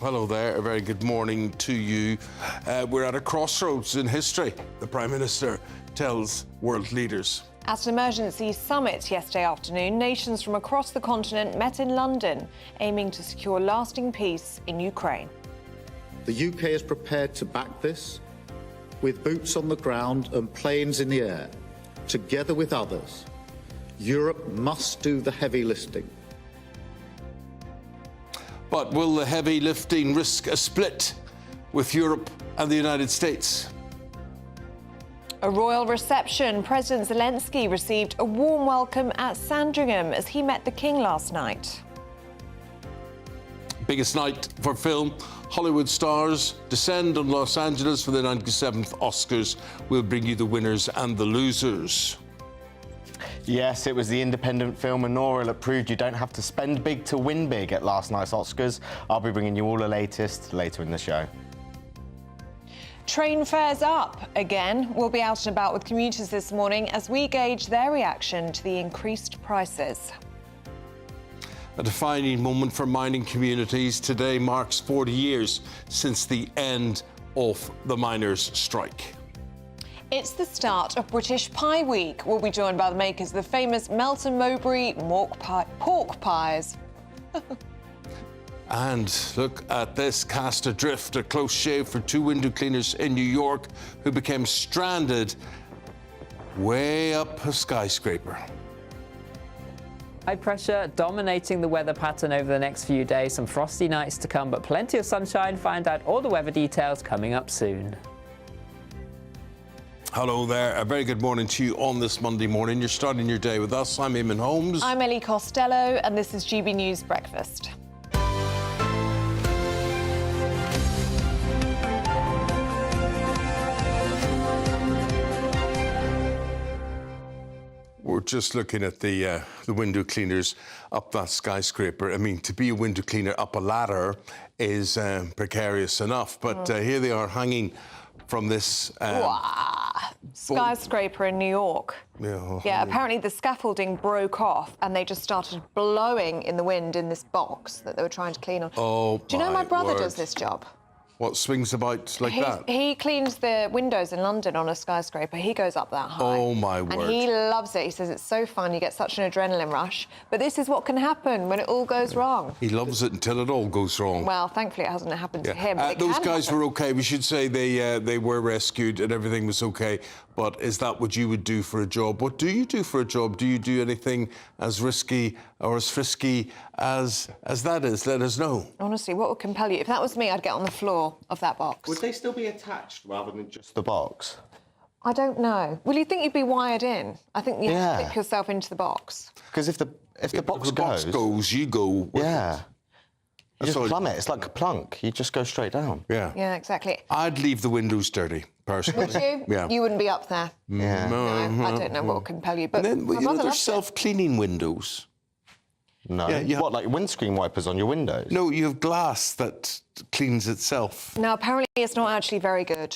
Hello there, a very good morning to you. We're at a crossroads in history. The Prime Minister tells world leaders. At an emergency summit yesterday afternoon, nations from across the continent met in London, aiming to secure lasting peace in Ukraine. The UK is prepared to back this with boots on the ground and planes in the air. Together with others, Europe must do the heavy lifting. But will the heavy lifting risk a split with Europe and the United States? A royal reception. President Zelensky received a warm welcome at Sandringham as he met the King last night. Biggest night for film. Hollywood stars descend on Los Angeles for the 97th Oscars. We'll bring you the winners and the losers. Yes, it was the independent film Anora that proved you don't have to spend big to win big at last night's Oscars. I'll be bringing you all the latest later in the show. Train fares up again. We'll be out and about with commuters this morning as we gauge their reaction to the increased prices. A defining moment for mining communities. Today marks 40 years since the end of the miners' strike. It's the start of British Pie Week. We'll be joined by the makers of the famous Melton Mowbray pork pies. And look at this, cast adrift, a close shave for two window cleaners in New York who became stranded way up a skyscraper. High pressure dominating the weather pattern over the next few days. Some frosty nights to come, but plenty of sunshine. Find out all the weather details coming up soon. Hello there, a very good morning to you on this Monday morning. You're starting your day with us. I'm Eamonn Holmes. I'm Ellie Costello, and this is GB News Breakfast. We're just looking at the window cleaners up that skyscraper. I mean, to be a window cleaner up a ladder is precarious enough, but here they are hanging from this Skyscraper in New York. Yeah, apparently the scaffolding broke off and they just started blowing in the wind in this box that they were trying to clean on. Oh, do you know my brother word. does this job? What, swings about like that? He cleans the windows in London on a skyscraper. He goes up that high. Oh, my word. And he loves it. He says it's so fun. You get such an adrenaline rush. But this is what can happen when it all goes wrong. He loves it until it all goes wrong. Well, thankfully it hasn't happened to him. But it those can guys happen. were okay. We should say they were rescued and everything was okay. But is that what you would do for a job? What do you do for a job? Do you do anything as risky or as frisky as that is? Let us know. Honestly, what would compel you? If that was me, I'd get on the floor of that box. Would they still be attached rather than just the box? I don't know. Well, you think you'd be wired in? I think you have to stick yourself into the box. Because if the box goes, you go. With yeah. it. You just all. plummet. It's like a plunk. You just go straight down. Yeah. Yeah, exactly. I'd leave the windows dirty, personally. Would you? Yeah. You wouldn't be up there. Yeah. No, I don't know what would compel you. But And then, my brother there's loves it. self-cleaning windows. No. Yeah, What, like windscreen wipers on your windows? No, you have glass that cleans itself. No, apparently it's not actually very good.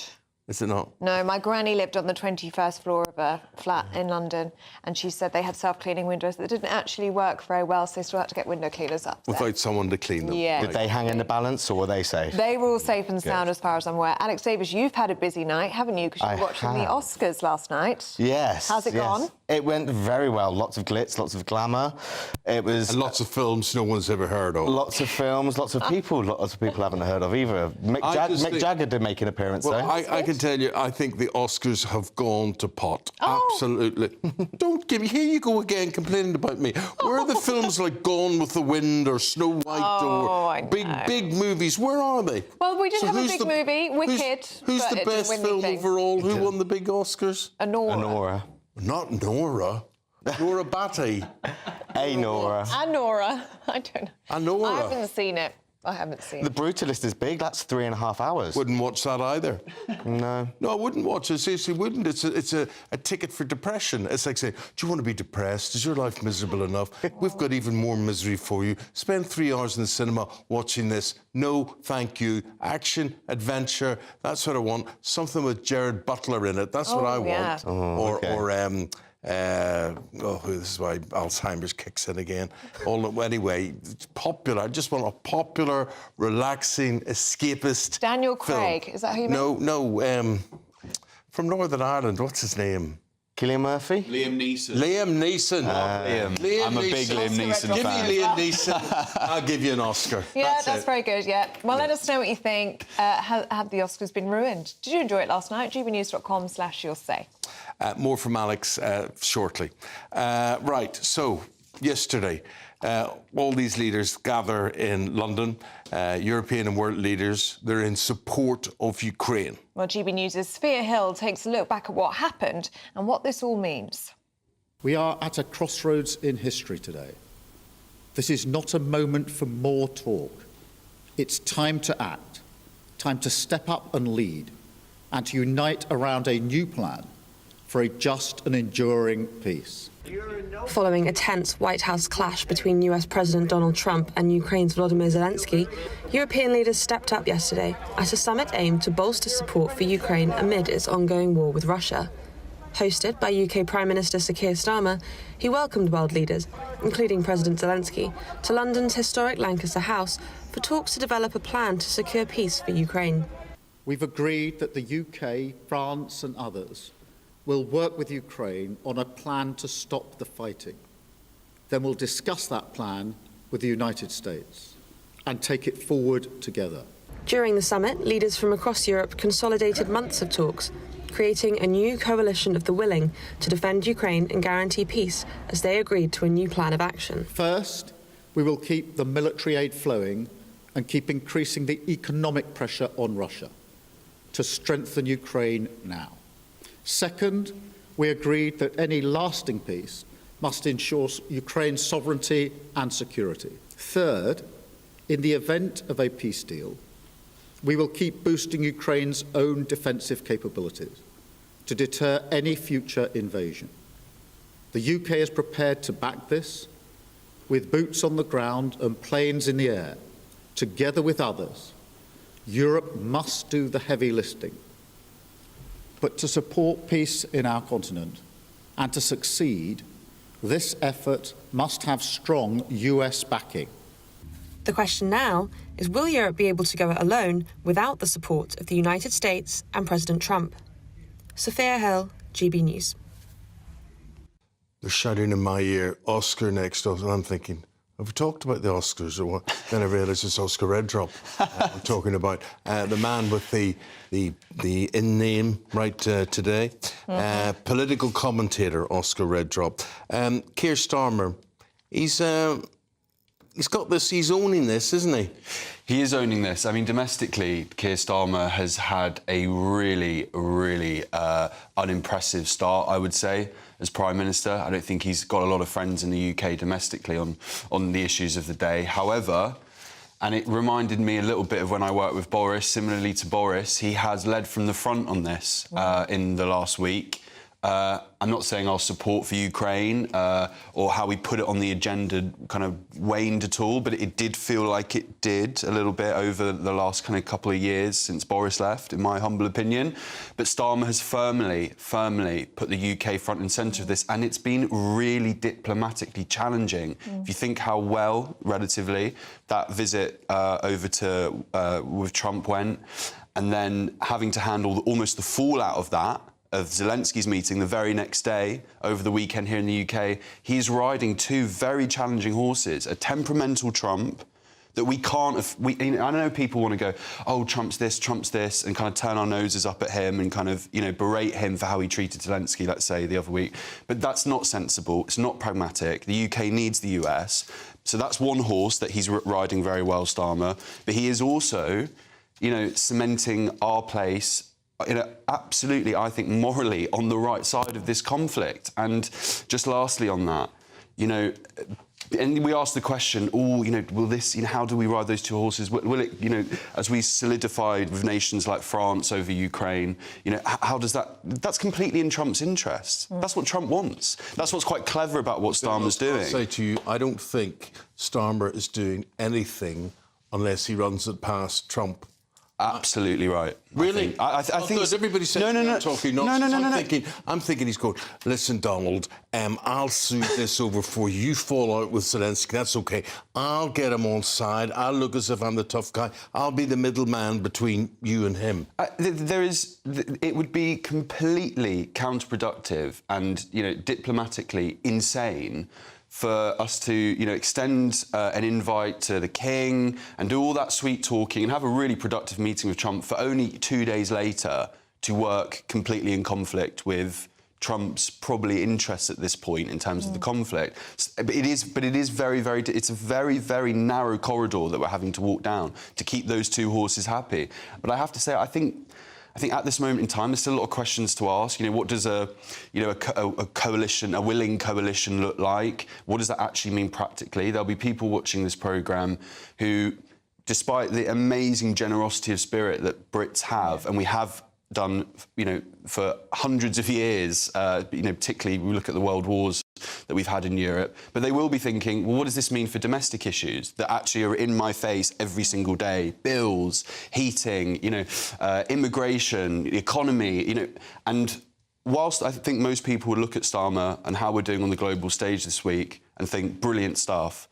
Is it not? No, my granny lived on the 21st floor of a flat in London, and she said they had self-cleaning windows that didn't actually work very well, so they still had to get window cleaners up there. Without someone to clean them. Yeah. Did they hang in the balance or were they safe? They were all safe and sound as far as I'm aware. Alex Davis, you've had a busy night, haven't you? Because you were watching the Oscars last night. Yes. How's it gone? It went very well. Lots of glitz, lots of glamour. It was... And lots of films no one's ever heard of. Lots of films, lots of people haven't heard of either. Mick Jagger did make an appearance, Well, though. I can tell you, I think the Oscars have gone to pot. Oh. Absolutely. Don't give me... Here you go again, complaining about me. Where are the films like Gone with the Wind or Snow White or big movies? Where are they? Well, we did have a who's big movie, Wicked. Who's but the it didn't best win film anything. overall? Who won the big Oscars? Nora. Not Nora. Nora Batty. Hey, Nora. Anora. I don't know. Anora. I haven't seen it. I haven't seen The it. Brutalist is big. That's 3.5 hours. Wouldn't watch that either. No. No, I wouldn't watch it. Seriously, wouldn't. It's a ticket for depression. It's like saying, do you want to be depressed? Is your life miserable enough? We've got even more misery for you. Spend 3 hours in the cinema watching this. No, thank you. Action, adventure, that's what I want. Something with Jared Butler in it. That's what I want. Yeah. Or This is why Alzheimer's kicks in again. Anyway, it's popular. I just want a popular, relaxing, escapist Daniel film. Craig, is that who you mean? No, from Northern Ireland. What's his name? Cillian Murphy? Liam Neeson. Liam Neeson. Liam. I'm a big Liam Neeson Give fan. me Liam Neeson. I'll give you an Oscar. Yeah, that's it. very good, yeah. Well, let us know what you think. Have the Oscars been ruined? Did you enjoy it last night? gbnews.com/you'll say. More from Alex shortly. Right, so yesterday, all these leaders gather in London, European and world leaders. They're in support of Ukraine. Well, GB News' Sophia Hill takes a look back at what happened and what this all means. We are at a crossroads in history today. This is not a moment for more talk. It's time to act, time to step up and lead, and to unite around a new plan for a just and enduring peace. Following a tense White House clash between US President Donald Trump and Ukraine's Volodymyr Zelensky, European leaders stepped up yesterday at a summit aimed to bolster support for Ukraine amid its ongoing war with Russia. Hosted by UK Prime Minister Sir Keir Starmer, he welcomed world leaders, including President Zelensky, to London's historic Lancaster House for talks to develop a plan to secure peace for Ukraine. We've agreed that the UK, France and others will work with Ukraine on a plan to stop the fighting. Then we'll discuss that plan with the United States and take it forward together. During the summit, leaders from across Europe consolidated months of talks, creating a new coalition of the willing to defend Ukraine and guarantee peace as they agreed to a new plan of action. First, we will keep the military aid flowing and keep increasing the economic pressure on Russia to strengthen Ukraine now. Second, we agreed that any lasting peace must ensure Ukraine's sovereignty and security. Third, in the event of a peace deal, we will keep boosting Ukraine's own defensive capabilities to deter any future invasion. The UK is prepared to back this with boots on the ground and planes in the air. Together with others, Europe must do the heavy lifting. But to support peace in our continent and to succeed, this effort must have strong US backing. The question now is, will Europe be able to go it alone without the support of the United States and President Trump? Sophia Hill, GB News. They're shouting in my ear, Oscar next, and I'm thinking, have we talked about the Oscars or what? Then I realised it's Oscar Red Drop we're talking about. The man with the in name right today. Political commentator, Oscar Red Drop. Keir Starmer, he's got this, he's owning this, isn't he? He is owning this. I mean, domestically, Keir Starmer has had a really, really unimpressive start, I would say, as Prime Minister. I don't think he's got a lot of friends in the UK domestically on the issues of the day. However, and it reminded me a little bit of when I worked with Boris. Similarly to Boris, he has led from the front on this in the last week. I'm not saying our support for Ukraine or how we put it on the agenda kind of waned at all, but it did feel like it did a little bit over the last kind of couple of years since Boris left, in my humble opinion. But Starmer has firmly put the UK front and centre of this, and it's been really diplomatically challenging. If you think how well, relatively, that visit over to with Trump went, and then having to handle almost the fallout of that, of Zelensky's meeting the very next day, over the weekend here in the UK, he's riding two very challenging horses, a temperamental Trump that we can't... I know people want to go, oh, Trump's this, and kind of turn our noses up at him and kind of, berate him for how he treated Zelensky, let's say, the other week. But that's not sensible. It's not pragmatic. The UK needs the US. So that's one horse that he's riding very well, Starmer. But he is also, cementing our place absolutely, I think, morally on the right side of this conflict. And just lastly on that, and we asked the question, will this, how do we ride those two horses? Will it, as we solidified with nations like France over Ukraine, how does that... That's completely in Trump's interest. That's what Trump wants. That's what's quite clever about what Starmer's doing. I'll say to you, I don't think Starmer is doing anything unless he runs it past Trump Absolutely right. Really? I think good. Everybody says no. talking No, nonsense. no, no, I'm thinking he's going, listen, Donald, I'll smooth this over for you. You fall out with Zelensky, that's OK. I'll get him on side. I'll look as if I'm the tough guy. I'll be the middleman between you and him. It would be completely counterproductive and, diplomatically insane for us to, extend an invite to the King and do all that sweet talking and have a really productive meeting with Trump for only 2 days later to work completely in conflict with Trump's probably interests at this point in terms of the conflict. But it is very, very. It's a very, very narrow corridor that we're having to walk down to keep those two horses happy. But I have to say, I think at this moment in time, there's still a lot of questions to ask. What does a coalition, a willing coalition, look like? What does that actually mean practically? There'll be people watching this programme who, despite the amazing generosity of spirit that Brits have, and we have done, for hundreds of years, particularly we look at the world wars that we've had in Europe, but they will be thinking, well, what does this mean for domestic issues that actually are in my face every single day? Bills, heating, immigration, the economy, and whilst I think most people would look at Starmer and how we're doing on the global stage this week and think, brilliant stuff,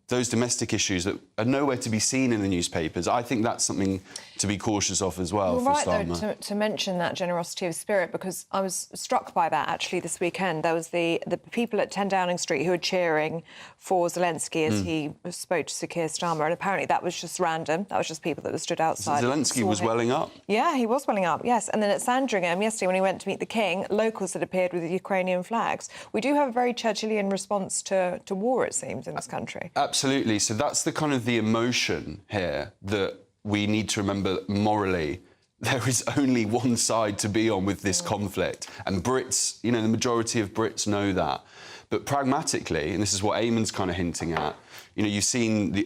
those domestic issues that are nowhere to be seen in the newspapers, I think that's something to be cautious of as well. You're for right, Starmer. though, to mention that generosity of spirit, because I was struck by that, actually, this weekend. There was the people at 10 Downing Street who were cheering for Zelensky as he spoke to Sir Keir Starmer, and apparently that was just random. That was just people that were stood outside. Zelensky was welling up. Yeah, he was welling up, yes. And then at Sandringham yesterday, when he went to meet the King, locals had appeared with the Ukrainian flags. We do have a very Churchillian response to war, it seems, in this country. Absolutely. So that's the kind of the emotion here that we need to remember morally. There is only one side to be on with this conflict. And Brits, the majority of Brits know that. But pragmatically, and this is what Eamonn's kind of hinting at, you've seen the,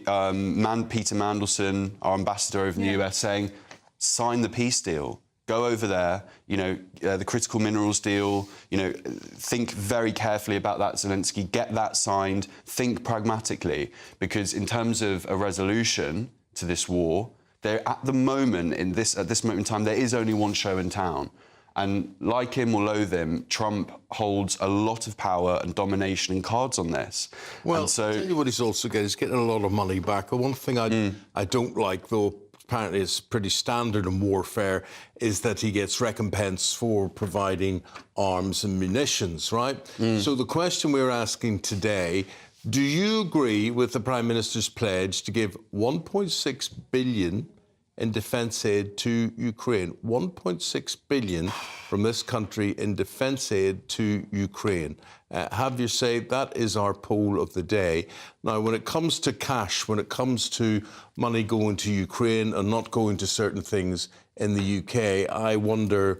Peter Mandelson, our ambassador over in the US, saying, sign the peace deal. Go over there, the critical minerals deal, think very carefully about that, Zelensky, get that signed, think pragmatically, because in terms of a resolution to this war, at this moment in time, there is only one show in town. And like him or loathe him, Trump holds a lot of power and domination and cards on this. Well, and so, I'll tell you what he's also getting. He's getting a lot of money back. And one thing I don't like, though, apparently it's pretty standard in warfare, is that he gets recompense for providing arms and munitions, right? So the question we're asking today, do you agree with the Prime Minister's pledge to give 1.6 billion in defence aid to Ukraine? 1.6 billion from this country in defence aid to Ukraine. Have your say. That is our poll of the day. Now, when it comes to cash, when it comes to money going to Ukraine and not going to certain things in the UK, I wonder,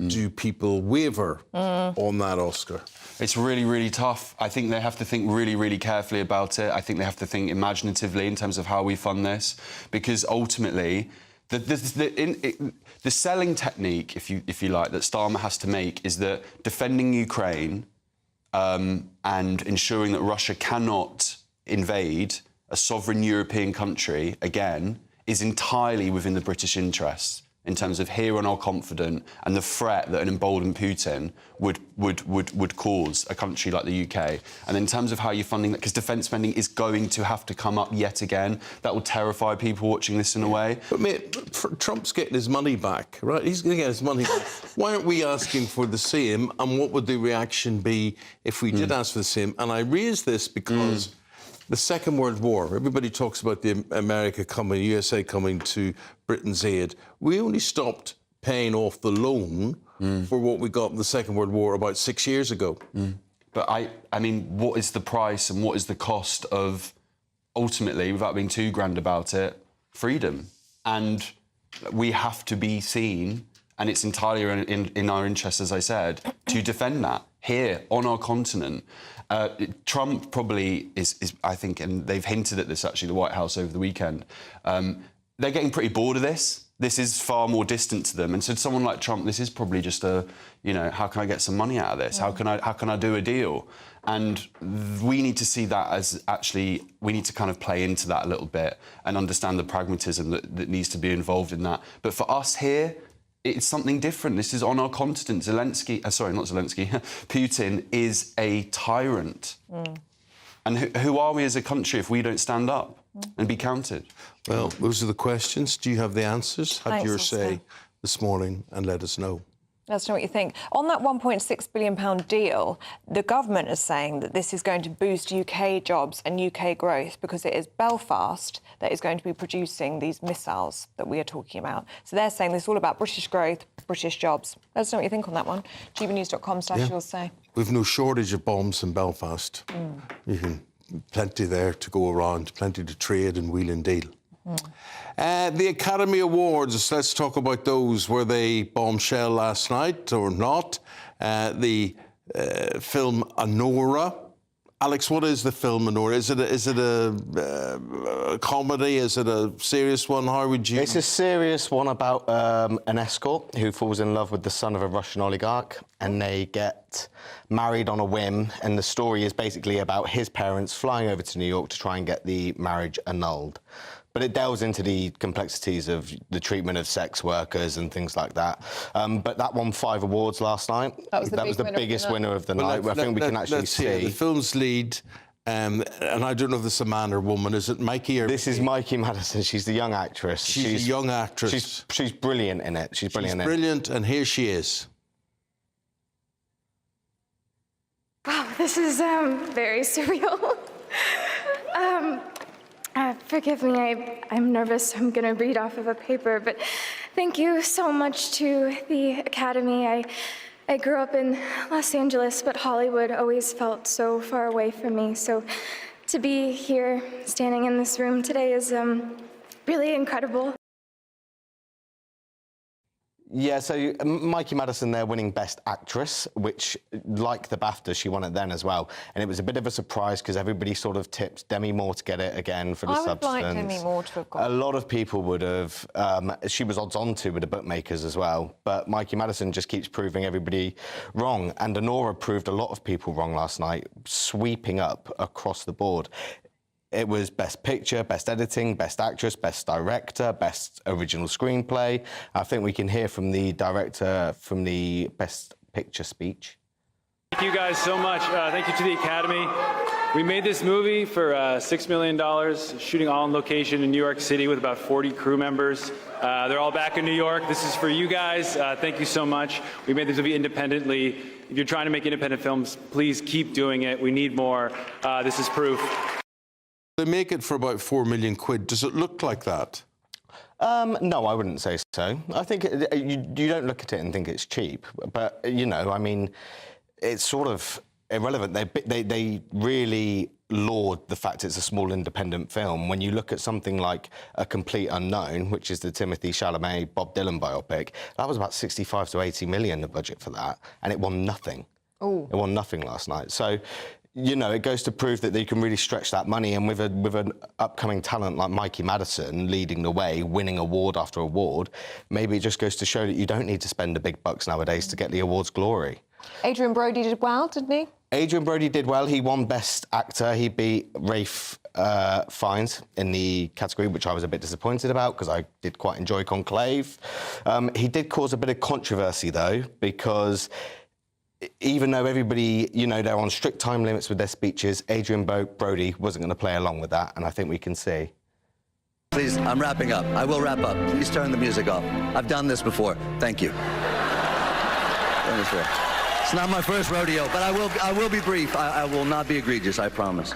do people waver on that, Oscar? It's really, really tough. I think they have to think really, really carefully about it. I think they have to think imaginatively in terms of how we fund this, because ultimately, the selling technique, if you like, that Starmer has to make is that defending Ukraine and ensuring that Russia cannot invade a sovereign European country again is entirely within the British interests, in terms of here and are confident, and the threat that an emboldened Putin would cause a country like the UK. And in terms of how you're funding that, because defence spending is going to have to come up yet again, that will terrify people watching this in a way. But mate, Trump's getting his money back, right? He's going to get his money back. Why aren't we asking for the same? And what would the reaction be if we did ask for the same? And I raise this because the Second World War, everybody talks about the USA coming to Britain's aid. We only stopped paying off the loan for what we got in the Second World War about 6 years ago. But I mean, what is the price and what is the cost of, ultimately, without being too grand about it, freedom? And we have to be seen, and it's entirely in our interest, as I said, to defend that here on our continent. Trump probably is, I think, and they've hinted at this, actually, the White House over the weekend, they're getting pretty bored of this. This is far more distant to them. And so someone like Trump, this is probably just how can I get some money out of this? How can I do a deal? And we need to see that as actually, we need to kind of play into that a little bit and understand the pragmatism that needs to be involved in that. But for us here, it's something different. This is on our continent. Putin is a tyrant. And who are we as a country if we don't stand up and be counted? Well, those are the questions. Do you have the answers? Have Thanks, your Oscar. say this morning and let us know. Let us know what you think. On that £1.6 billion deal, the government is saying that this is going to boost UK jobs and UK growth because it is Belfast that is going to be producing these missiles that we are talking about. So they're saying this is all about British growth, British jobs. Let us know what you think on that one. gbnews.com/you'll say. We've no shortage of bombs in Belfast. You can plenty there to go around, plenty to trade and wheel and deal. The Academy Awards, let's talk about those. Were they bombshell last night or not? The film Anora. Alex, what is the film Anora? Is it a comedy? Is it a serious one? How would you... It's a serious one about an escort who falls in love with the son of a Russian oligarch, and they get married on a whim, and the story is basically about his parents flying over to New York to try and get the marriage annulled. But it delves into the complexities of the treatment of sex workers and things like that. But that won 5 awards last night. That was the biggest winner of the night. I think we can actually see. The film's lead, and I don't know if this is a man or woman. Is it Mikey or... This is Mikey Madison. She's the young actress. She's a young actress. She's brilliant in it. She's brilliant and here she is. Wow, this is very surreal. Forgive me, I'm nervous. I'm going to read off of a paper, but thank you so much to the Academy. I grew up in Los Angeles, but Hollywood always felt so far away from me. So to be here, standing in this room today is really incredible. Yeah, so Mikey Madison there winning Best Actress, which, like the BAFTA, she won it then as well. And it was a bit of a surprise because everybody sort of tipped Demi Moore to get it again for the substance. I would like Demi Moore to have got it. A lot of people would have. She was odds on to with the bookmakers as well. But Mikey Madison just keeps proving everybody wrong. And Anora proved a lot of people wrong last night, sweeping up across the board. It was Best Picture, Best Editing, Best Actress, Best Director, Best Original Screenplay. I think we can hear from the director from the Best Picture speech. Thank you guys so much. Thank you to the Academy. We made this movie for $6 million, shooting all on location in New York City with about 40 crew members. They're all back in New York. This is for you guys. Thank you so much. We made this movie independently. If you're trying to make independent films, please keep doing it. We need more. This is proof. They make it for about £4 million. Does it look like that? No, I wouldn't say so. I think you don't look at it and think it's cheap. But, you know, I mean, it's sort of irrelevant. They really laud the fact it's a small independent film. When you look at something like A Complete Unknown, which is the Timothée Chalamet, Bob Dylan biopic, that was about 65 to 80 million, the budget for that, and it won nothing. Ooh. It won nothing last night. So, you know, it goes to prove that they can really stretch that money, and with an upcoming talent like Mikey Madison leading the way, winning award after award, maybe it just goes to show that you don't need to spend the big bucks nowadays to get the awards glory. Adrian Brody did well, didn't he? Adrian Brody did well. He won Best Actor. He beat Ralph Fiennes in the category, which I was a bit disappointed about because I did quite enjoy Conclave. He did cause a bit of controversy, though, because even though everybody, you know, they're on strict time limits with their speeches, Adrian Brody wasn't going to play along with that, and I think we can see. Please, I'm wrapping up. I will wrap up. Please turn the music off. I've done this before. Thank you. It's not my first rodeo, but I will be brief. I will not be egregious, I promise.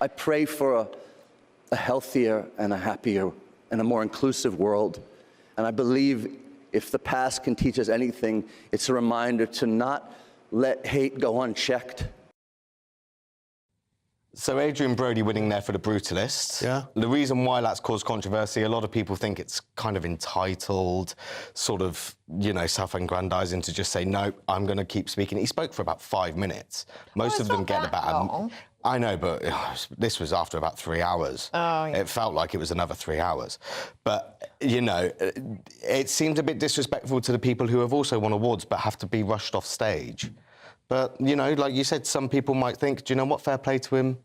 I pray for a healthier and a happier and a more inclusive world. And I believe if the past can teach us anything, it's a reminder to not let hate go unchecked. So Adrian Brody winning there for The Brutalist. Yeah. The reason why that's caused controversy, a lot of people think it's kind of entitled, sort of, you know, self-aggrandizing to just say, no, I'm going to keep speaking. He spoke for about 5 minutes. Most of them get about... I know, but this was after about 3 hours. Oh, yeah. It felt like it was another 3 hours. But, you know, it seemed a bit disrespectful to the people who have also won awards but have to be rushed off stage. But, you know, like you said, some people might think, do you know what, fair play to him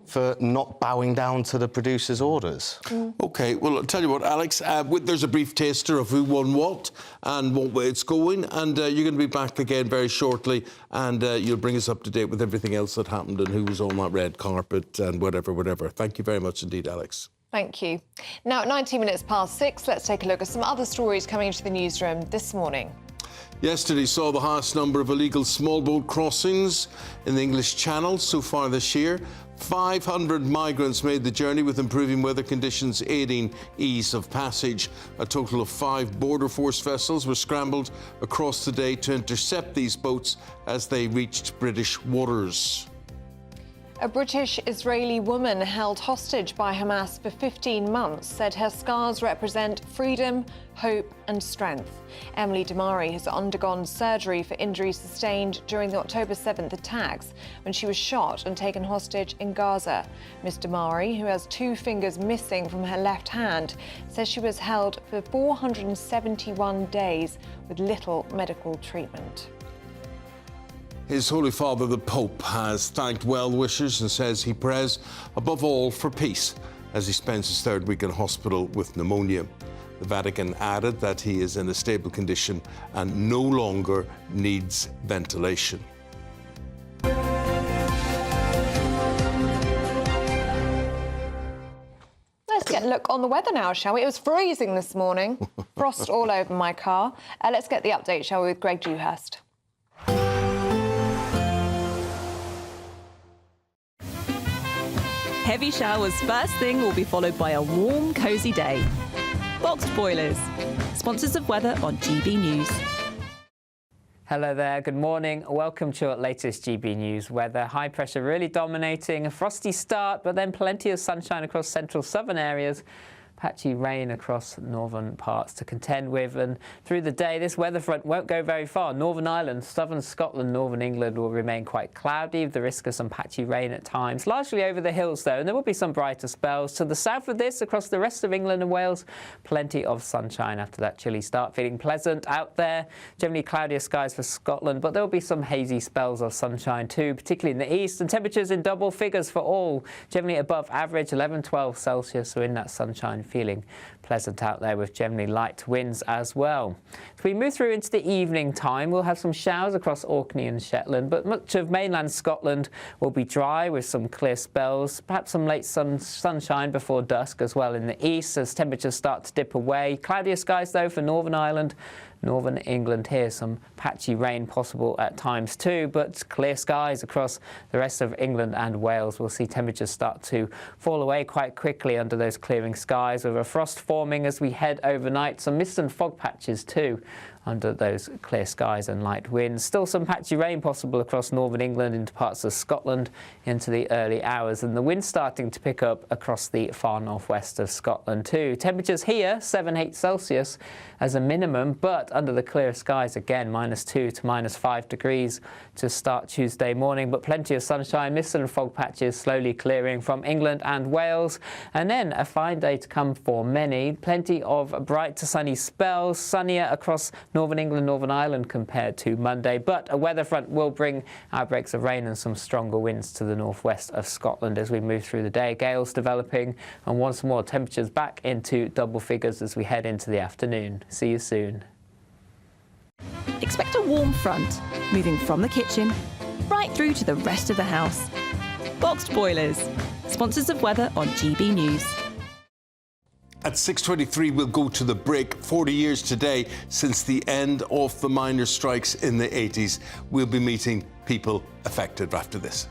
for not bowing down to the producer's orders. OK, well, I'll tell you what, Alex, there's a brief taster of who won what and what way it's going, and you're going to be back again very shortly, and you'll bring us up to date with everything else that happened and who was on that red carpet and whatever. Thank you very much indeed, Alex. Thank you. Now, at 19 minutes past 6, let's take a look at some other stories coming into the newsroom this morning. Yesterday saw the highest number of illegal small boat crossings in the English Channel so far this year. 500 migrants made the journey, with improving weather conditions aiding ease of passage. A total of 5 border force vessels were scrambled across the day to intercept these boats as they reached British waters. A British-Israeli woman held hostage by Hamas for 15 months said her scars represent freedom, hope and strength. Emily Damari has undergone surgery for injuries sustained during the October 7th attacks when she was shot and taken hostage in Gaza. Ms. Damari, who has 2 fingers missing from her left hand, says she was held for 471 days with little medical treatment. His Holy Father, the Pope, has thanked well-wishers and says he prays above all for peace as he spends his 3rd week in hospital with pneumonia. The Vatican added that he is in a stable condition and no longer needs ventilation. Let's get a look on the weather now, shall we? It was freezing this morning. Frost all over my car. Let's get the update, shall we, with Greg Dewhurst. Heavy showers first thing will be followed by a warm, cosy day. Boxed boilers, sponsors of weather on GB News. Hello there, good morning. Welcome to your latest GB News weather. High pressure really dominating, a frosty start, but then plenty of sunshine across central southern areas. Patchy rain across northern parts to contend with, and through the day this weather front won't go very far. Northern Ireland, southern Scotland, northern England will remain quite cloudy with the risk of some patchy rain at times, largely over the hills though, and there will be some brighter spells. To the south of this, across the rest of England and Wales, plenty of sunshine after that chilly start. Feeling pleasant out there, generally cloudier skies for Scotland, but there will be some hazy spells of sunshine too, particularly in the east, and temperatures in double figures for all, generally above average, 11-12 Celsius, so in that sunshine feeling pleasant out there with generally light winds as well. As we move through into the evening time, we'll have some showers across Orkney and Shetland, but much of mainland Scotland will be dry with some clear spells, perhaps some late sunshine before dusk as well in the east as temperatures start to dip away. Cloudier skies though for Northern Ireland. Northern England here, some patchy rain possible at times too, but clear skies across the rest of England and Wales. We'll see temperatures start to fall away quite quickly under those clearing skies, with a frost forming as we head overnight. Some mist and fog patches too under those clear skies and light winds. Still some patchy rain possible across northern England into parts of Scotland into the early hours, and the wind starting to pick up across the far northwest of Scotland too. Temperatures here 7-8 Celsius as a minimum, but under the clear skies again -2 to -5 degrees to start Tuesday morning, but plenty of sunshine, mist and fog patches slowly clearing from England and Wales, and then a fine day to come for many. Plenty of bright to sunny spells, sunnier across Northern England, Northern Ireland compared to Monday, but a weather front will bring outbreaks of rain and some stronger winds to the northwest of Scotland as we move through the day. Gales developing, and once more temperatures back into double figures as we head into the afternoon. See you soon. Expect a warm front, moving from the kitchen right through to the rest of the house. Boxed boilers, sponsors of weather on GB News. At 6:23, we'll go to the break. 40 years today since the end of the miners' strikes in the 80s. We'll be meeting people affected after this.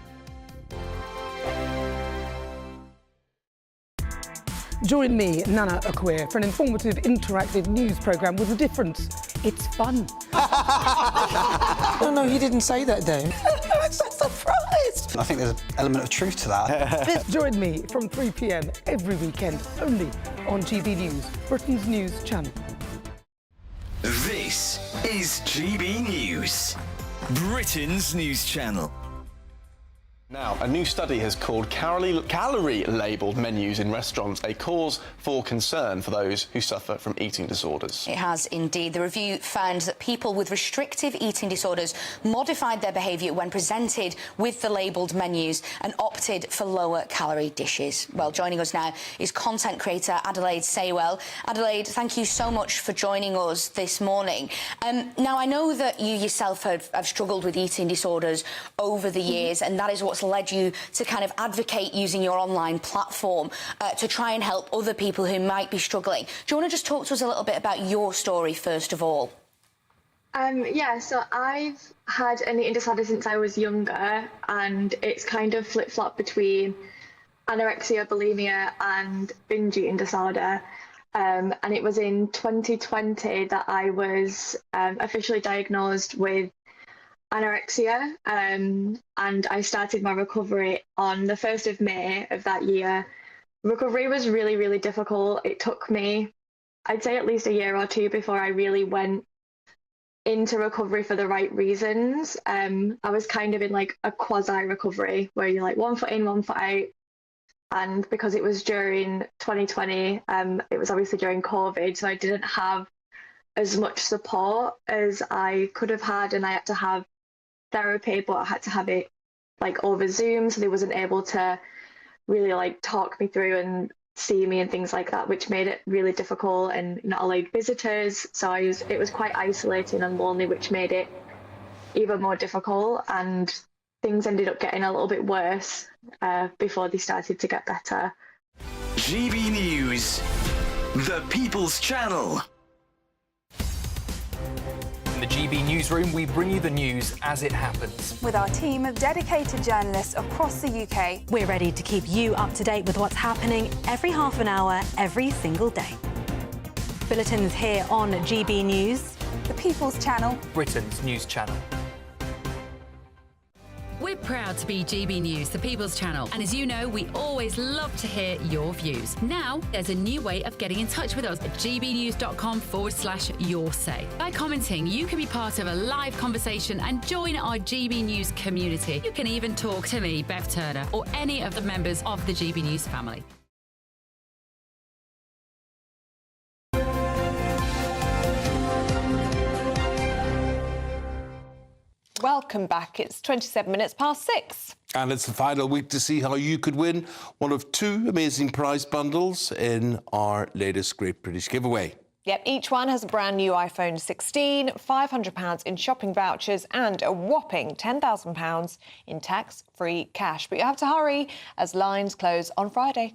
Join me, Nana Akwe, for an informative, interactive news programme with a difference. It's fun. No, he didn't say that, Dave. I'm so surprised. I think there's an element of truth to that. Join me from 3 p.m. every weekend, only on GB News, Britain's news channel. This is GB News, Britain's news channel. Now, a new study has called calorie-labelled menus in restaurants a cause for concern for those who suffer from eating disorders. It has indeed. The review found that people with restrictive eating disorders modified their behaviour when presented with the labelled menus and opted for lower-calorie dishes. Well, joining us now is content creator Adelaide Saywell. Adelaide, thank you so much for joining us this morning. Now, I know that you yourself have struggled with eating disorders over the years, and that is what's led you to kind of advocate using your online platform to try and help other people who might be struggling. Do you want to just talk to us a little bit about your story first of all? Yeah, so I've had an eating disorder since I was younger, and it's kind of flip-flopped between anorexia, bulimia and binge eating disorder. And it was in 2020 that I was officially diagnosed with anorexia, and I started my recovery on the 1st of May of that year. Recovery was really, really difficult. It took me, I'd say, at least a year or two before I really went into recovery for the right reasons. I was kind of in like a quasi-recovery where you're like 1 foot in, 1 foot out. And because it was during 2020, it was obviously during COVID, so I didn't have as much support as I could have had, and I had to have therapy, but I had to have it like over Zoom, so they wasn't able to really like talk me through and see me and things like that, which made it really difficult, and not allowed visitors. So it was quite isolating and lonely, which made it even more difficult, and things ended up getting a little bit worse before they started to get better. GB News, the People's Channel. In the GB Newsroom, we bring you the news as it happens. With our team of dedicated journalists across the UK, we're ready to keep you up to date with what's happening every half an hour, every single day. Bulletins here on GB News, the People's Channel, Britain's news channel. We're proud to be GB News, the People's Channel. And as you know, we always love to hear your views. Now, there's a new way of getting in touch with us at gbnews.com/yoursay. By commenting, you can be part of a live conversation and join our GB News community. You can even talk to me, Bev Turner, or any of the members of the GB News family. Welcome back. It's 27 minutes past 6. And it's the final week to see how you could win one of 2 amazing prize bundles in our latest Great British Giveaway. Yep, each one has a brand new iPhone 16, £500 in shopping vouchers and a whopping £10,000 in tax-free cash. But you have to hurry as lines close on Friday.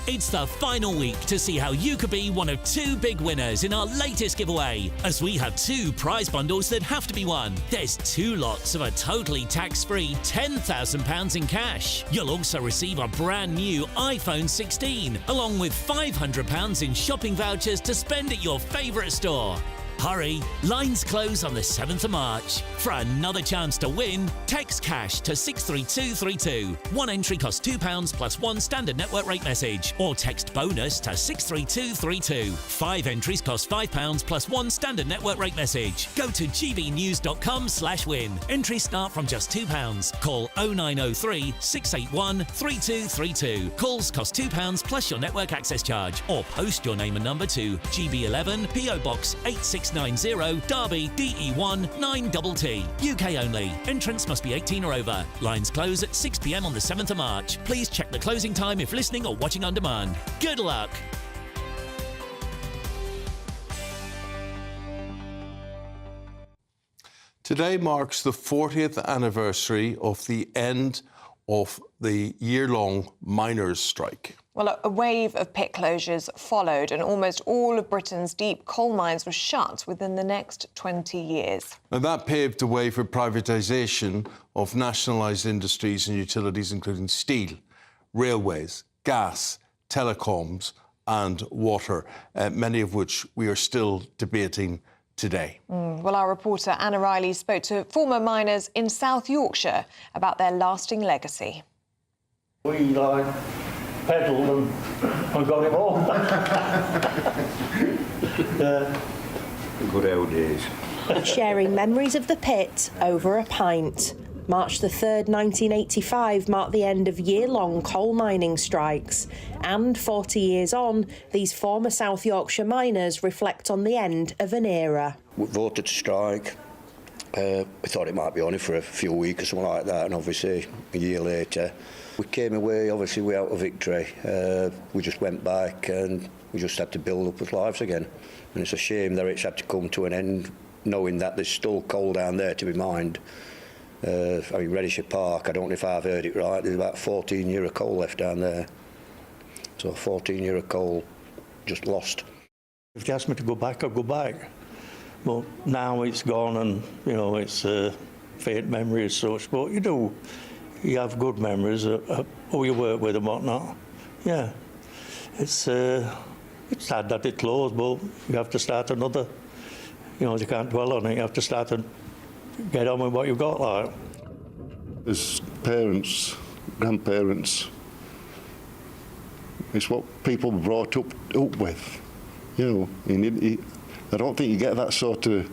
It's the final week to see how you could be one of 2 big winners in our latest giveaway, as we have 2 prize bundles that have to be won. There's 2 lots of a totally tax-free £10,000 in cash. You'll also receive a brand new iPhone 16, along with £500 in shopping vouchers to spend at your favourite store. Hurry, lines close on the 7th of March. For another chance to win, text cash to 63232. One entry costs £2 plus 1 standard network rate message, or text bonus to 63232. 5 entries cost £5 plus 1 standard network rate message. Go to gbnews.com/win. Entries start from just £2. Call 0903 681 3232. Calls cost £2 plus your network access charge, or post your name and number to GB11 PO Box 8690 Derby DE1 9TT. UK only. Entrants must be 18 or over. Lines close at 6 p.m. on the 7th of March. Please check the closing time if listening or watching on demand. Good luck. Today marks the 40th anniversary of the end of the year-long miners' strike. Well, a wave of pit closures followed, and almost all of Britain's deep coal mines were shut within the next 20 years. And that paved the way for privatisation of nationalised industries and utilities, including steel, railways, gas, telecoms and water, many of which we are still debating today. Well, our reporter Anna Riley spoke to former miners in South Yorkshire about their lasting legacy. We pedalled and got it all. Good old days. Sharing memories of the pit over a pint. March the 3rd, 1985 marked the end of year-long coal mining strikes. And 40 years on, these former South Yorkshire miners reflect on the end of an era. We voted to strike. We thought it might be only for a few weeks or something like that, and obviously a year later we came away obviously without a victory. We just went back and we just had to build up with lives again. And it's a shame that it's had to come to an end, knowing that there's still coal down there to be mined. I mean, Redishire Park, I don't know if I've heard it right, there's about 14 years of coal left down there. So 14 years of coal just lost. If they asked me to go back, I'd go back. But now it's gone and, you know, it's faint memory as such. But you have good memories of who you work with and whatnot. Yeah, it's sad that it closed, but you have to start another. You know, you can't dwell on it. You have to start and get on with what you've got, like. As parents, grandparents, it's what people were brought up with. You know, I don't think you get that sort of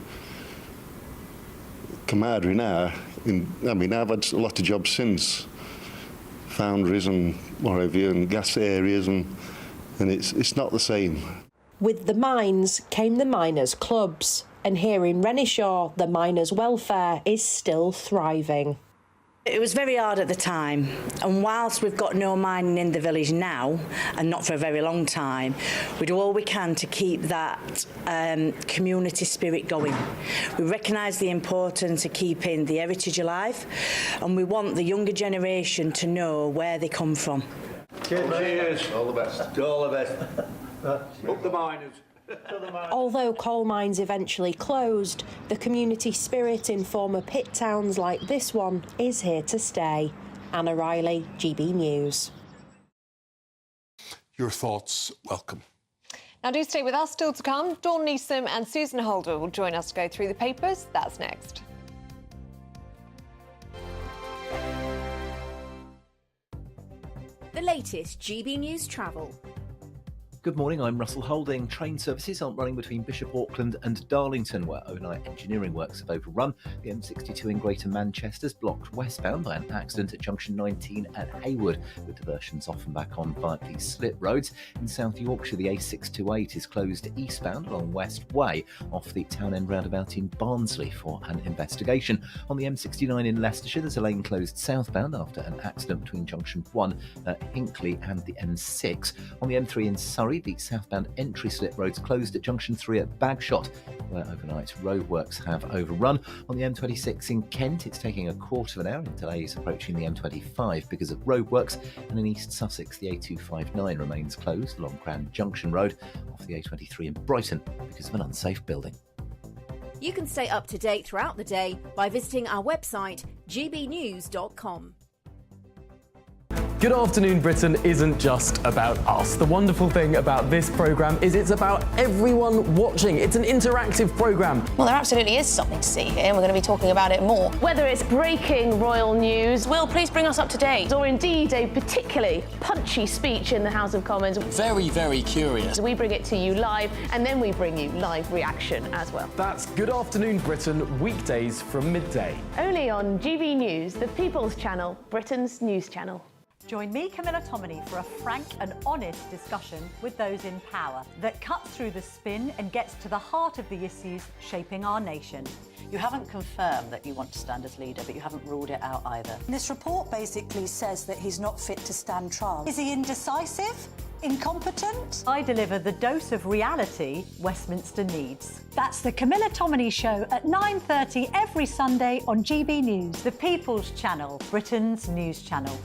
camaraderie now. I mean, I've had a lot of jobs since, foundries and whatever, and gas areas, and it's not the same. With the mines came the miners' clubs, and here in Renishaw, the miners' welfare is still thriving. It was very hard at the time, and whilst we've got no mining in the village now, and not for a very long time, we do all we can to keep that community spirit going. We recognise the importance of keeping the heritage alive, and we want the younger generation to know where they come from. Cheers. All the best. All the best. Up the miners. Although coal mines eventually closed, the community spirit in former pit towns like this one is here to stay. Anna Riley, GB News. Your thoughts, welcome. Now do stay with us. Still to come, Dawn Neeson and Susan Holder will join us to go through the papers. That's next. The latest GB News travel. Good morning, I'm Russell Holding. Train services aren't running between Bishop Auckland and Darlington, where overnight engineering works have overrun. The M62 in Greater Manchester's blocked westbound by an accident at junction 19 at Haywood, with diversions off and back on via these slip roads. In South Yorkshire, the A628 is closed eastbound along West Way off the Town End roundabout in Barnsley for an investigation. On the M69 in Leicestershire, there's a lane closed southbound after an accident between junction 1 at Hinckley and the M6. On the M3 in Surrey, the southbound entry slip roads closed at junction 3 at Bagshot, where overnight roadworks have overrun. On the M26 in Kent, it's taking a quarter of an hour in delays approaching the M25 because of roadworks, and in East Sussex, the A259 remains closed along Grand Junction Road off the A23 in Brighton because of an unsafe building. You can stay up to date throughout the day by visiting our website, gbnews.com. Good Afternoon Britain isn't just about us. The wonderful thing about this programme is it's about everyone watching. It's an interactive programme. Well, there absolutely is something to see here, and we're going to be talking about it more. Whether it's breaking royal news, Will, please bring us up to date. Or indeed a particularly punchy speech in the House of Commons. Very, very curious. We bring it to you live, and then we bring you live reaction as well. That's Good Afternoon Britain, weekdays from midday. Only on GB News, the People's Channel, Britain's news channel. Join me, Camilla Tominey, for a frank and honest discussion with those in power that cuts through the spin and gets to the heart of the issues shaping our nation. You haven't confirmed that you want to stand as leader, but you haven't ruled it out either. This report basically says that he's not fit to stand trial. Is he indecisive? Incompetent? I deliver the dose of reality Westminster needs. That's the Camilla Tominey Show at 9:30 every Sunday on GB News, the People's Channel, Britain's news channel.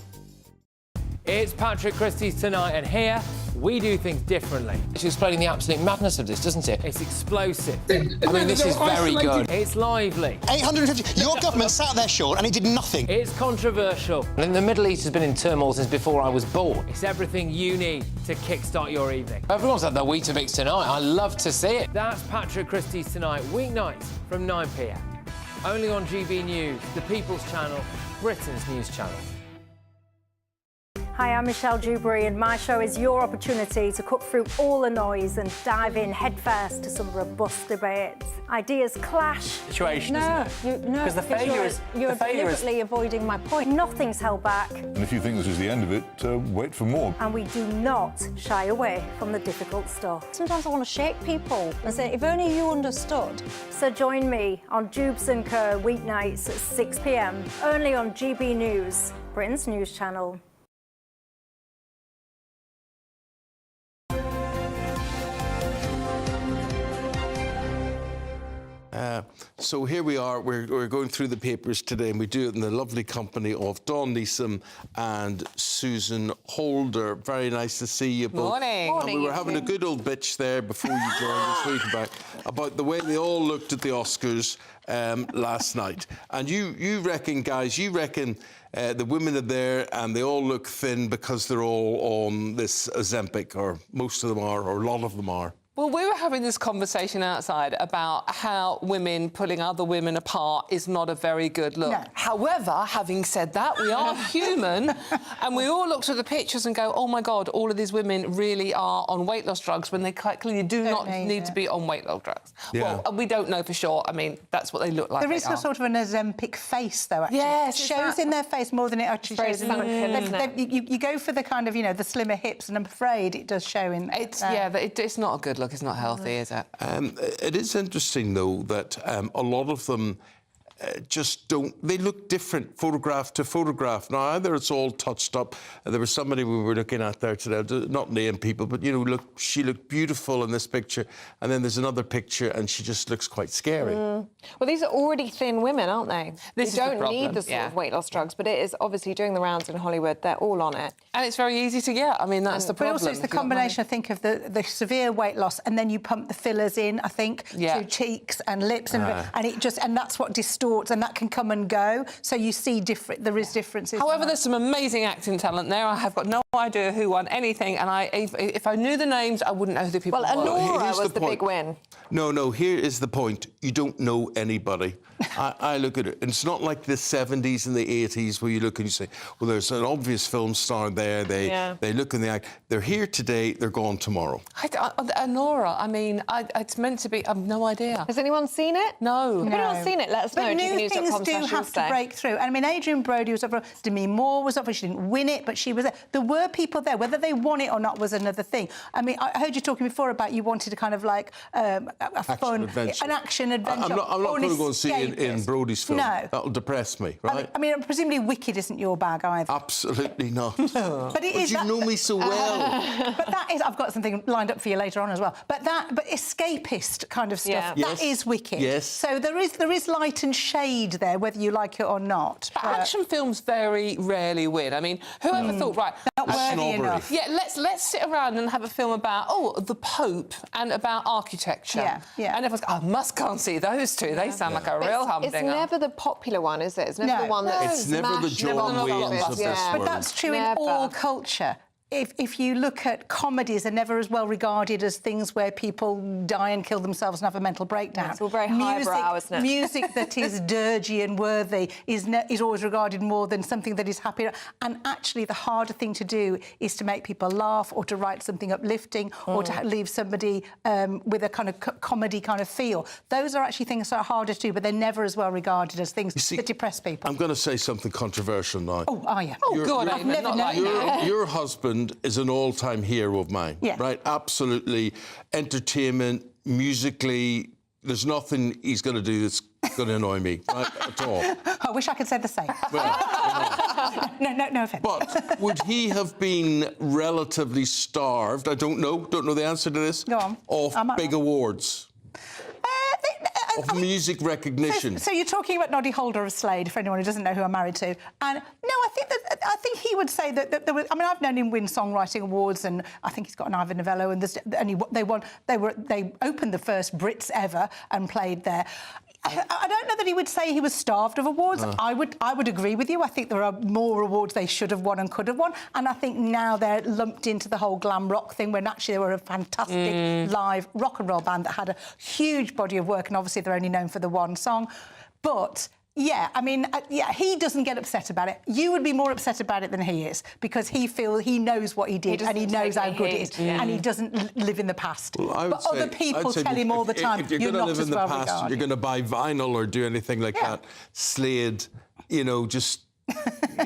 It's Patrick Christie's Tonight, and here we do things differently. It's explaining the absolute madness of this, doesn't it? It's explosive. I mean, this is very good. It's lively. 850. Your government sat there, Sean, and it did nothing. It's controversial. And the Middle East has been in turmoil since before I was born. It's everything you need to kickstart your evening. Everyone's had their Weetabix tonight. I love to see it. That's Patrick Christie's Tonight, weeknights from 9 p.m. Only on GB News, the People's Channel, Britain's news channel. Hi, I'm Michelle Dewberry, and my show is your opportunity to cut through all the noise and dive in headfirst to some robust debates. Ideas clash. Situation, No, isn't it? Because the failure is... You're deliberately avoiding my point. Nothing's held back. And if you think this is the end of it, wait for more. And we do not shy away from the difficult stuff. Sometimes I want to shake people and say, if only you understood. So join me on Jubes & Co. weeknights at 6 p.m, only on GB News, Britain's news channel. So here we are, we're going through the papers today, and we do it in the lovely company of Dawn Neeson and Susan Holder. Very nice to see you both. Morning. And we were having a good old bitch there before you joined us week about the way they all looked at the Oscars last night. And you reckon, guys, the women are there and they all look thin because they're all on this Ozempic, or most of them are, or a lot of them are. Well, we were having this conversation outside about how women pulling other women apart is not a very good look. No. However, having said that, we are human, and we all looked at the pictures and go, oh, my God, all of these women really are on weight loss drugs when they quite clearly do not need to be on weight loss drugs. Yeah. Well, we don't know for sure. I mean, that's what they look like. There is a sort of an Ozempic face, though, actually. Yes, it shows in their face more than it actually shows in the... You go for the kind of, you know, the slimmer hips, and I'm afraid it does show in... It's not a good look. It's not healthy, is it? It is interesting, though, that a lot of them just don't... They look different, photograph to photograph. Now, either it's all touched up. There was somebody we were looking at there today, not name people, but, you know, she looked beautiful in this picture, and then there's another picture, and she just looks quite scary. Well, these are already thin women, aren't they? This they is don't the need the sort of weight loss drugs, but it is obviously doing the rounds in Hollywood. They're all on it. And it's very easy to get. I mean, that's the problem. But also it's the combination, I think, of the severe weight loss, and then you pump the fillers in, I think, to cheeks and lips, and that's what distorts, and that can come and go. So you see there is differences. However, there's some amazing acting talent there. I have got no idea who won anything, and if I knew the names, I wouldn't know who the people were. Well, Anora was the big win. No, here is the point. You don't know anybody. I look at it, and it's not like the 70s and the 80s where you look and you say, well, there's an obvious film star there. They look in the act. They're here today, they're gone tomorrow. Anora, I mean, it's meant to be... I've no idea. Has anyone seen it? No. If anyone's seen it, let us know. But new things do have to break through. I mean, Adrian Brody was up for... Demi Moore was up for... She didn't win it, but she was there. There were people there. Whether they won it or not was another thing. I mean, I heard you talking before about you wanted to kind of like an action adventure. I'm not going to go and see it in Brody's film. No. That'll depress me, right? I mean, presumably Wicked isn't your bag either. Absolutely not. But it is. You know me so well. But that is... I've got something lined up for you later on as well. But escapist kind of stuff, that is Wicked. Yes. So there is light and shade there, whether you like it or not. But action films very rarely win. I mean, whoever thought, right... Not worthy enough. Yeah, let's sit around and have a film about, the Pope and about architecture. Yeah. And everyone's I must go and see those two. They sound like a real humdinger. It's never the popular one, is it? It's never the one that's It's never the John Waynes of this world. But that's true in all culture. If you look at comedies, they're never as well regarded as things where people die and kill themselves and have a mental breakdown. It's all very highbrow, isn't it? Music that is dirgy and worthy is always regarded more than something that is happy. And actually, the harder thing to do is to make people laugh, or to write something uplifting, or to leave somebody with a kind of comedy kind of feel. Those are actually things that are harder to do, but they're never as well regarded as things that depress people. I'm going to say something controversial now. Oh, are you? Oh, God, I've never known. Your husband is an all-time hero of mine, right? Absolutely. Entertainment, musically, there's nothing he's going to do that's going to annoy me, right, at all. I wish I could say the same. Well, no offence. But would he have been relatively starved, I don't know the answer to this, Go on. of big awards? Of music recognition. So you're talking about Noddy Holder of Slade, for anyone who doesn't know who I'm married to. And no, I think he would say that there was... I mean, I've known him win songwriting awards, and I think he's got an Ivor Novello, and they opened the first Brits ever and played there. I don't know that he would say he was starved of awards. I would agree with you. I think there are more awards they should have won and could have won. And I think now they're lumped into the whole glam rock thing, when actually they were a fantastic live rock and roll band that had a huge body of work, and obviously they're only known for the one song. But Yeah, I mean, he doesn't get upset about it. You would be more upset about it than he is, because he knows what he did and he knows how good it is, and he doesn't live in the past. Well, but other people tell him all the time, if you're you're going to not live as in the well past, regarded. you're going to buy vinyl or do anything like that. Slade, you know, just...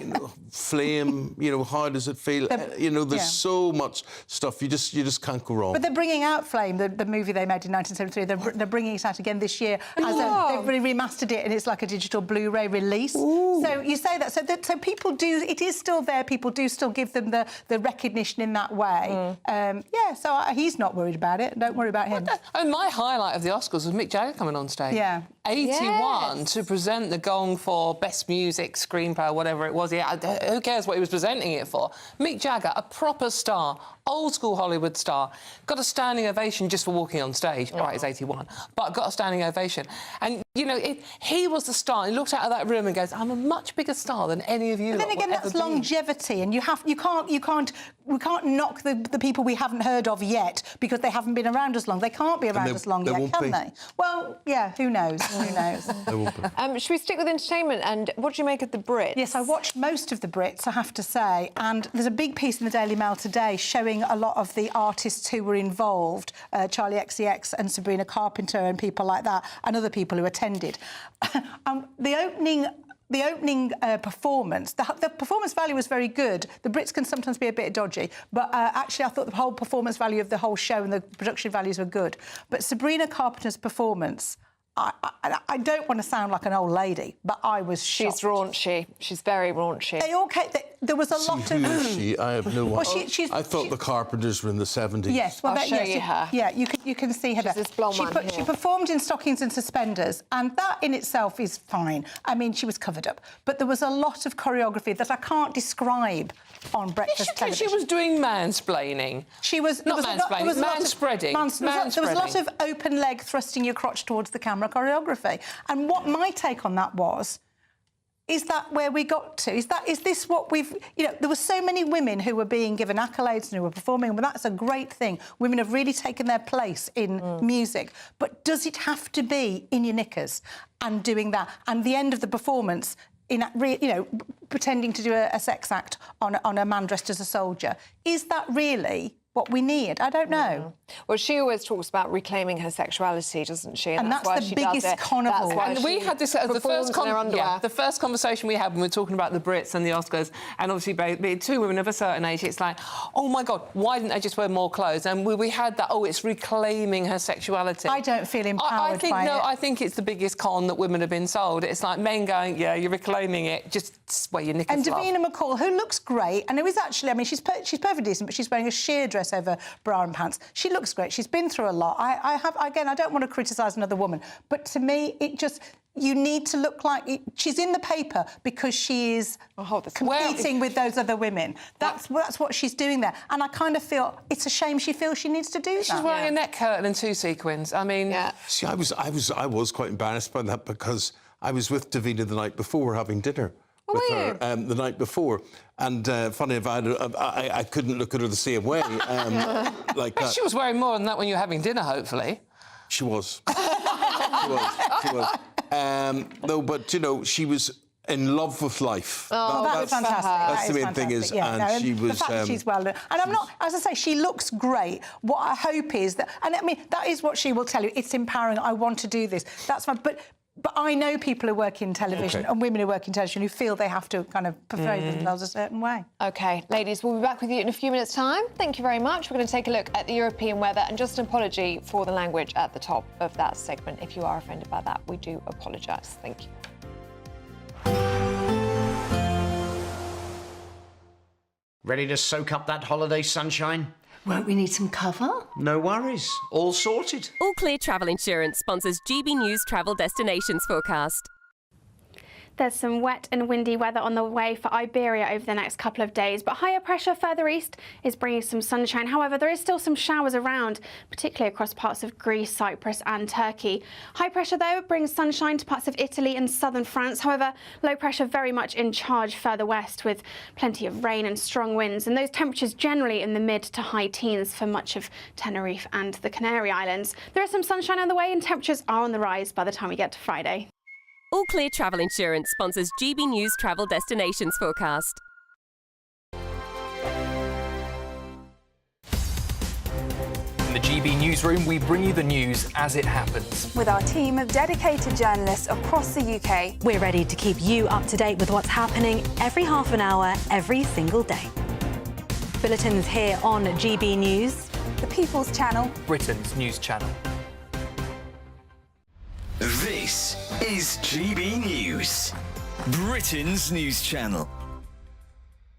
you know, Flame, you know, how does it feel? You know, there's so much stuff. You just can't go wrong. But they're bringing out Flame, the movie they made in 1973. They're bringing it out again this year. They've remastered it, and it's like a digital Blu-ray release. Ooh. So you say that. So people do. It is still there. People do still give them the recognition in that way. So he's not worried about it. Don't worry about him. And my highlight of the Oscars was Mick Jagger coming on stage. Yeah. 81 to present the gong for Best Music, Screenplay, whatever it was. Yeah, who cares what he was presenting it for? Mick Jagger, a proper star, old-school Hollywood star, got a standing ovation just for walking on stage. All right, it's 81, but got a standing ovation. And, you know, he was the star. He looked out of that room and goes, I'm a much bigger star than any of you. But then again, that's longevity, and we can't knock the people we haven't heard of yet because they haven't been around as long. They can't be around as long yet, can they? Well, yeah, who knows? Who knows? Should we stick with entertainment? And what do you make of the Brits? Yes, I watched most of the Brits, I have to say, and there's a big piece in the Daily Mail today showing a lot of the artists who were involved, Charlie XCX and Sabrina Carpenter and people like that, and other people who attended. The opening performance, the performance value was very good. The Brits can sometimes be a bit dodgy, but actually I thought the whole performance value of the whole show and the production values were good. But Sabrina Carpenter's performance, I don't want to sound like an old lady, but I was shocked. She's raunchy. She's very raunchy. They all came... There was a lot of... Who is she? I have no idea. I thought the Carpenters were in the 70s. Yes, well, I'll show you her. Yeah, you can see her there. This blonde one here. She performed in stockings and suspenders, and that in itself is fine. I mean, she was covered up. But there was a lot of choreography that I can't describe on breakfast television. She was doing mansplaining. She was... Not mansplaining, manspreading. There was a lot of open leg thrusting your crotch towards the camera choreography. And what my take on that was... Is that where we got to? Is this what we've... You know, there were so many women who were being given accolades and who were performing, but that's a great thing. Women have really taken their place in music. But does it have to be in your knickers and doing that? And the end of the performance, pretending to do a sex act on a man dressed as a soldier. Is that really... what we need? I don't know. Well, she always talks about reclaiming her sexuality, doesn't she? And that's why the she biggest does it. con of all. And we had this the first conversation we had when we were talking about the Brits and the Oscars, and obviously two women of a certain age. It's like, oh my God, why didn't they just wear more clothes? And we had that. Oh, it's reclaiming her sexuality. I don't feel empowered by it. I think it's the biggest con that women have been sold. It's like men going, yeah, you're reclaiming it. Just wear your knickers. And Davina McCall, who looks great, and who is actually, I mean, she's perfectly decent, but she's wearing a sheer dress over bra and pants. She looks great. She's been through a lot. I don't want to criticise another woman, but to me, it just... You need to look like... She's in the paper because she is competing with those other women. That's what she's doing there. And I kind of feel it's a shame she feels she needs to do that. She's wearing a neck curtain and 2 sequins. I mean... See, I was quite embarrassed by that because I was with Davina the night before having dinner. With her the night before, and funny enough, I couldn't look at her the same way. Like that. She was wearing more than that when you were having dinner, hopefully. She was. She was. No, but you know, she was in love with life. Oh, that's fantastic. That's the main thing is, and she was. The fact that she's well done. And I'm not, as I say, she looks great. What I hope is that, and I mean, that is what she will tell you. It's empowering. I want to do this. That's fine. But I know people who work in television and women who work in television who feel they have to kind of portray themselves a certain way. OK, ladies, we'll be back with you in a few minutes' time. Thank you very much. We're going to take a look at the European weather, and just an apology for the language at the top of that segment. If you are offended by that, we do apologise. Thank you. Ready to soak up that holiday sunshine? Won't we need some cover? No worries. All sorted. All Clear Travel Insurance sponsors GB News Travel Destinations forecast. There's some wet and windy weather on the way for Iberia over the next couple of days, but higher pressure further east is bringing some sunshine. However, there is still some showers around, particularly across parts of Greece, Cyprus and Turkey. High pressure, though, brings sunshine to parts of Italy and southern France. However, low pressure very much in charge further west, with plenty of rain and strong winds, and those temperatures generally in the mid to high teens for much of Tenerife and the Canary Islands. There is some sunshine on the way, and temperatures are on the rise by the time we get to Friday. All Clear Travel Insurance sponsors GB News Travel Destinations Forecast. In the GB Newsroom, we bring you the news as it happens. With our team of dedicated journalists across the UK, we're ready to keep you up to date with what's happening every half an hour, every single day. Bulletins here on GB News, the People's Channel, Britain's news channel. This is GB News, Britain's news channel.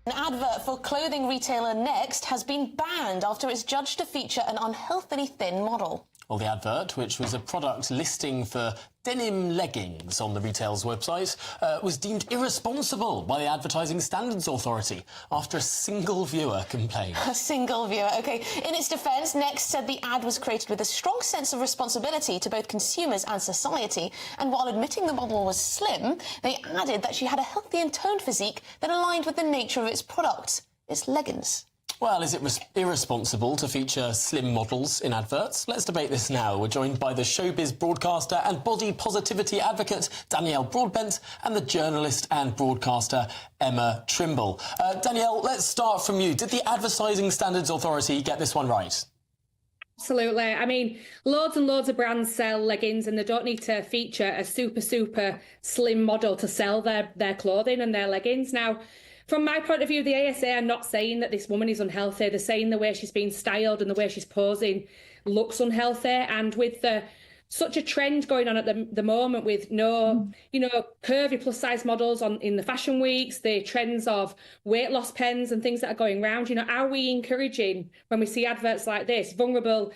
An advert for clothing retailer Next has been banned after it's judged to feature an unhealthily thin model. Well, the advert, which was a product listing for denim leggings on the retailer's website, was deemed irresponsible by the Advertising Standards Authority after a single viewer complained. A single viewer, OK. In its defence, Next said the ad was created with a strong sense of responsibility to both consumers and society, and while admitting the model was slim, they added that she had a healthy and toned physique that aligned with the nature of its product, its leggings. Well, is it irresponsible to feature slim models in adverts? Let's debate this now. We're joined by the Showbiz broadcaster and body positivity advocate Danielle Broadbent and the journalist and broadcaster Emma Trimble. Danielle, let's start from you. Did the Advertising Standards Authority get this one right? Absolutely. I mean, loads and loads of brands sell leggings and they don't need to feature a super slim model to sell their clothing and their leggings. Now, from my point of view, the ASA are not saying that this woman is unhealthy. They're saying the way she's being styled and the way she's posing looks unhealthy. And with such a trend going on at the moment with no, curvy plus-size models in the fashion weeks, the trends of weight loss pens and things that are going round, are we encouraging, when we see adverts like this, vulnerable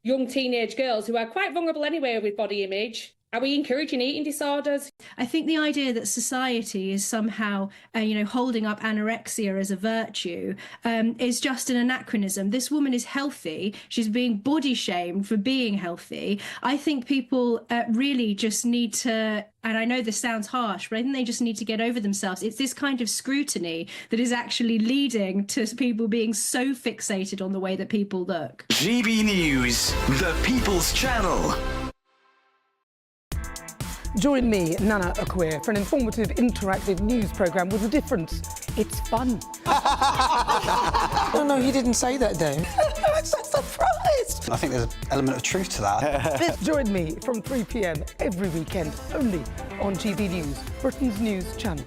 young teenage girls who are quite vulnerable anyway with body image? Are we encouraging eating disorders? I think the idea that society is somehow, holding up anorexia as a virtue is just an anachronism. This woman is healthy. She's being body shamed for being healthy. I think people really just need to, and I know this sounds harsh, but I think they just need to get over themselves. It's this kind of scrutiny that is actually leading to people being so fixated on the way that people look. GB News, the People's Channel. Join me, Nana Akwe, for an informative, interactive news programme with a difference. It's fun. No, he didn't say that, Dave. I'm so surprised. I think there's an element of truth to that. Join me from 3 p.m. every weekend, only on GB News, Britain's news channel.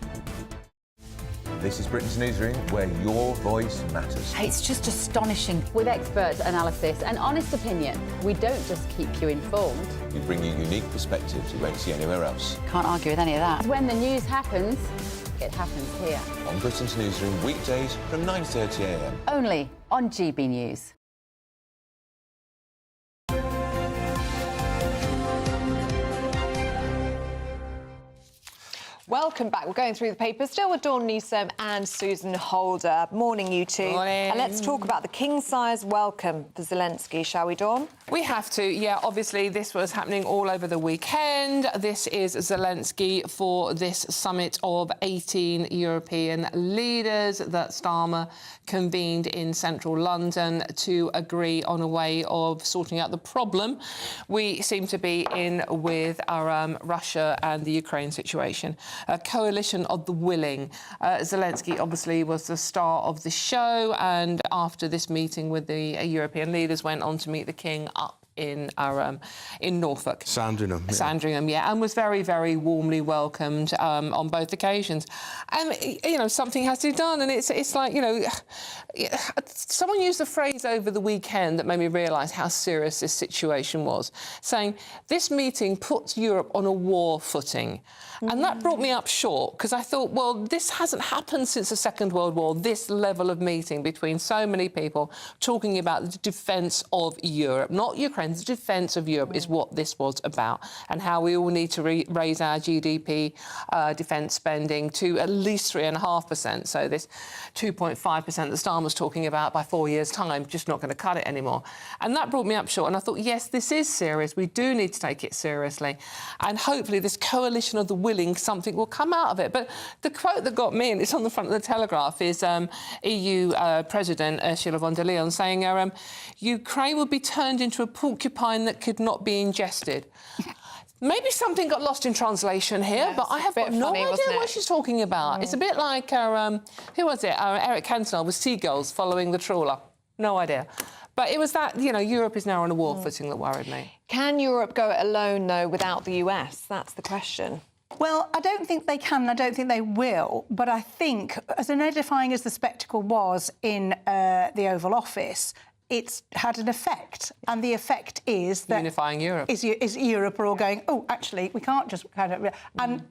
This is Britain's Newsroom, where your voice matters. It's just astonishing. With expert analysis and honest opinion, we don't just keep you informed. We bring you unique perspectives you won't see anywhere else. Can't argue with any of that. When the news happens, it happens here. On Britain's Newsroom, weekdays from 9:30 a.m. Only on GB News. Welcome back. We're going through the papers, still with Dawn Newsome and Susan Holder. Morning, you two. Morning. And let's talk about the king-size welcome for Zelensky, shall we, Dawn? We have to, yeah. Obviously, this was happening all over the weekend. This is Zelensky for this summit of 18 European leaders that Starmer convened in central London to agree on a way of sorting out the problem we seem to be in with our Russia and the Ukraine situation. A coalition of the willing. Zelensky obviously was the star of the show, and after this meeting with the European leaders went on to meet the king up in Norfolk. Sandringham. Yeah. Sandringham, yeah, and was very, very warmly welcomed on both occasions. And, something has to be done, and it's like, someone used a phrase over the weekend that made me realise how serious this situation was, saying this meeting puts Europe on a war footing. And that brought me up short, because I thought, well, this hasn't happened since the Second World War, this level of meeting between so many people talking about the defence of Europe, not Ukraine. The defence of Europe is what this was about, and how we all need to raise our GDP defence spending to at least 3.5%. So this 2.5% that Starmer was talking about by 4 years' time, just not going to cut it anymore. And that brought me up short. And I thought, yes, this is serious. We do need to take it seriously. And hopefully this coalition of the willing, something will come out of it. But the quote that got me, and it's on the front of the Telegraph, is EU President Ursula von der Leyen saying Ukraine would be turned into a porcupine that could not be ingested. Maybe something got lost in translation here, but I have got no idea what she's talking about. It's a bit like our, who was it? Our Eric Cantona with seagulls following the trawler. No idea. But it was that, you know, Europe is now on a war footing that worried me. Can Europe go it alone, though, without the US? That's the question. Well, I don't think they can, and I don't think they will. But I think, as edifying as the spectacle was in the Oval Office, it's had an effect, and the effect is that unifying Europe. Is Europe are all going, oh, actually, we can't just kind of, and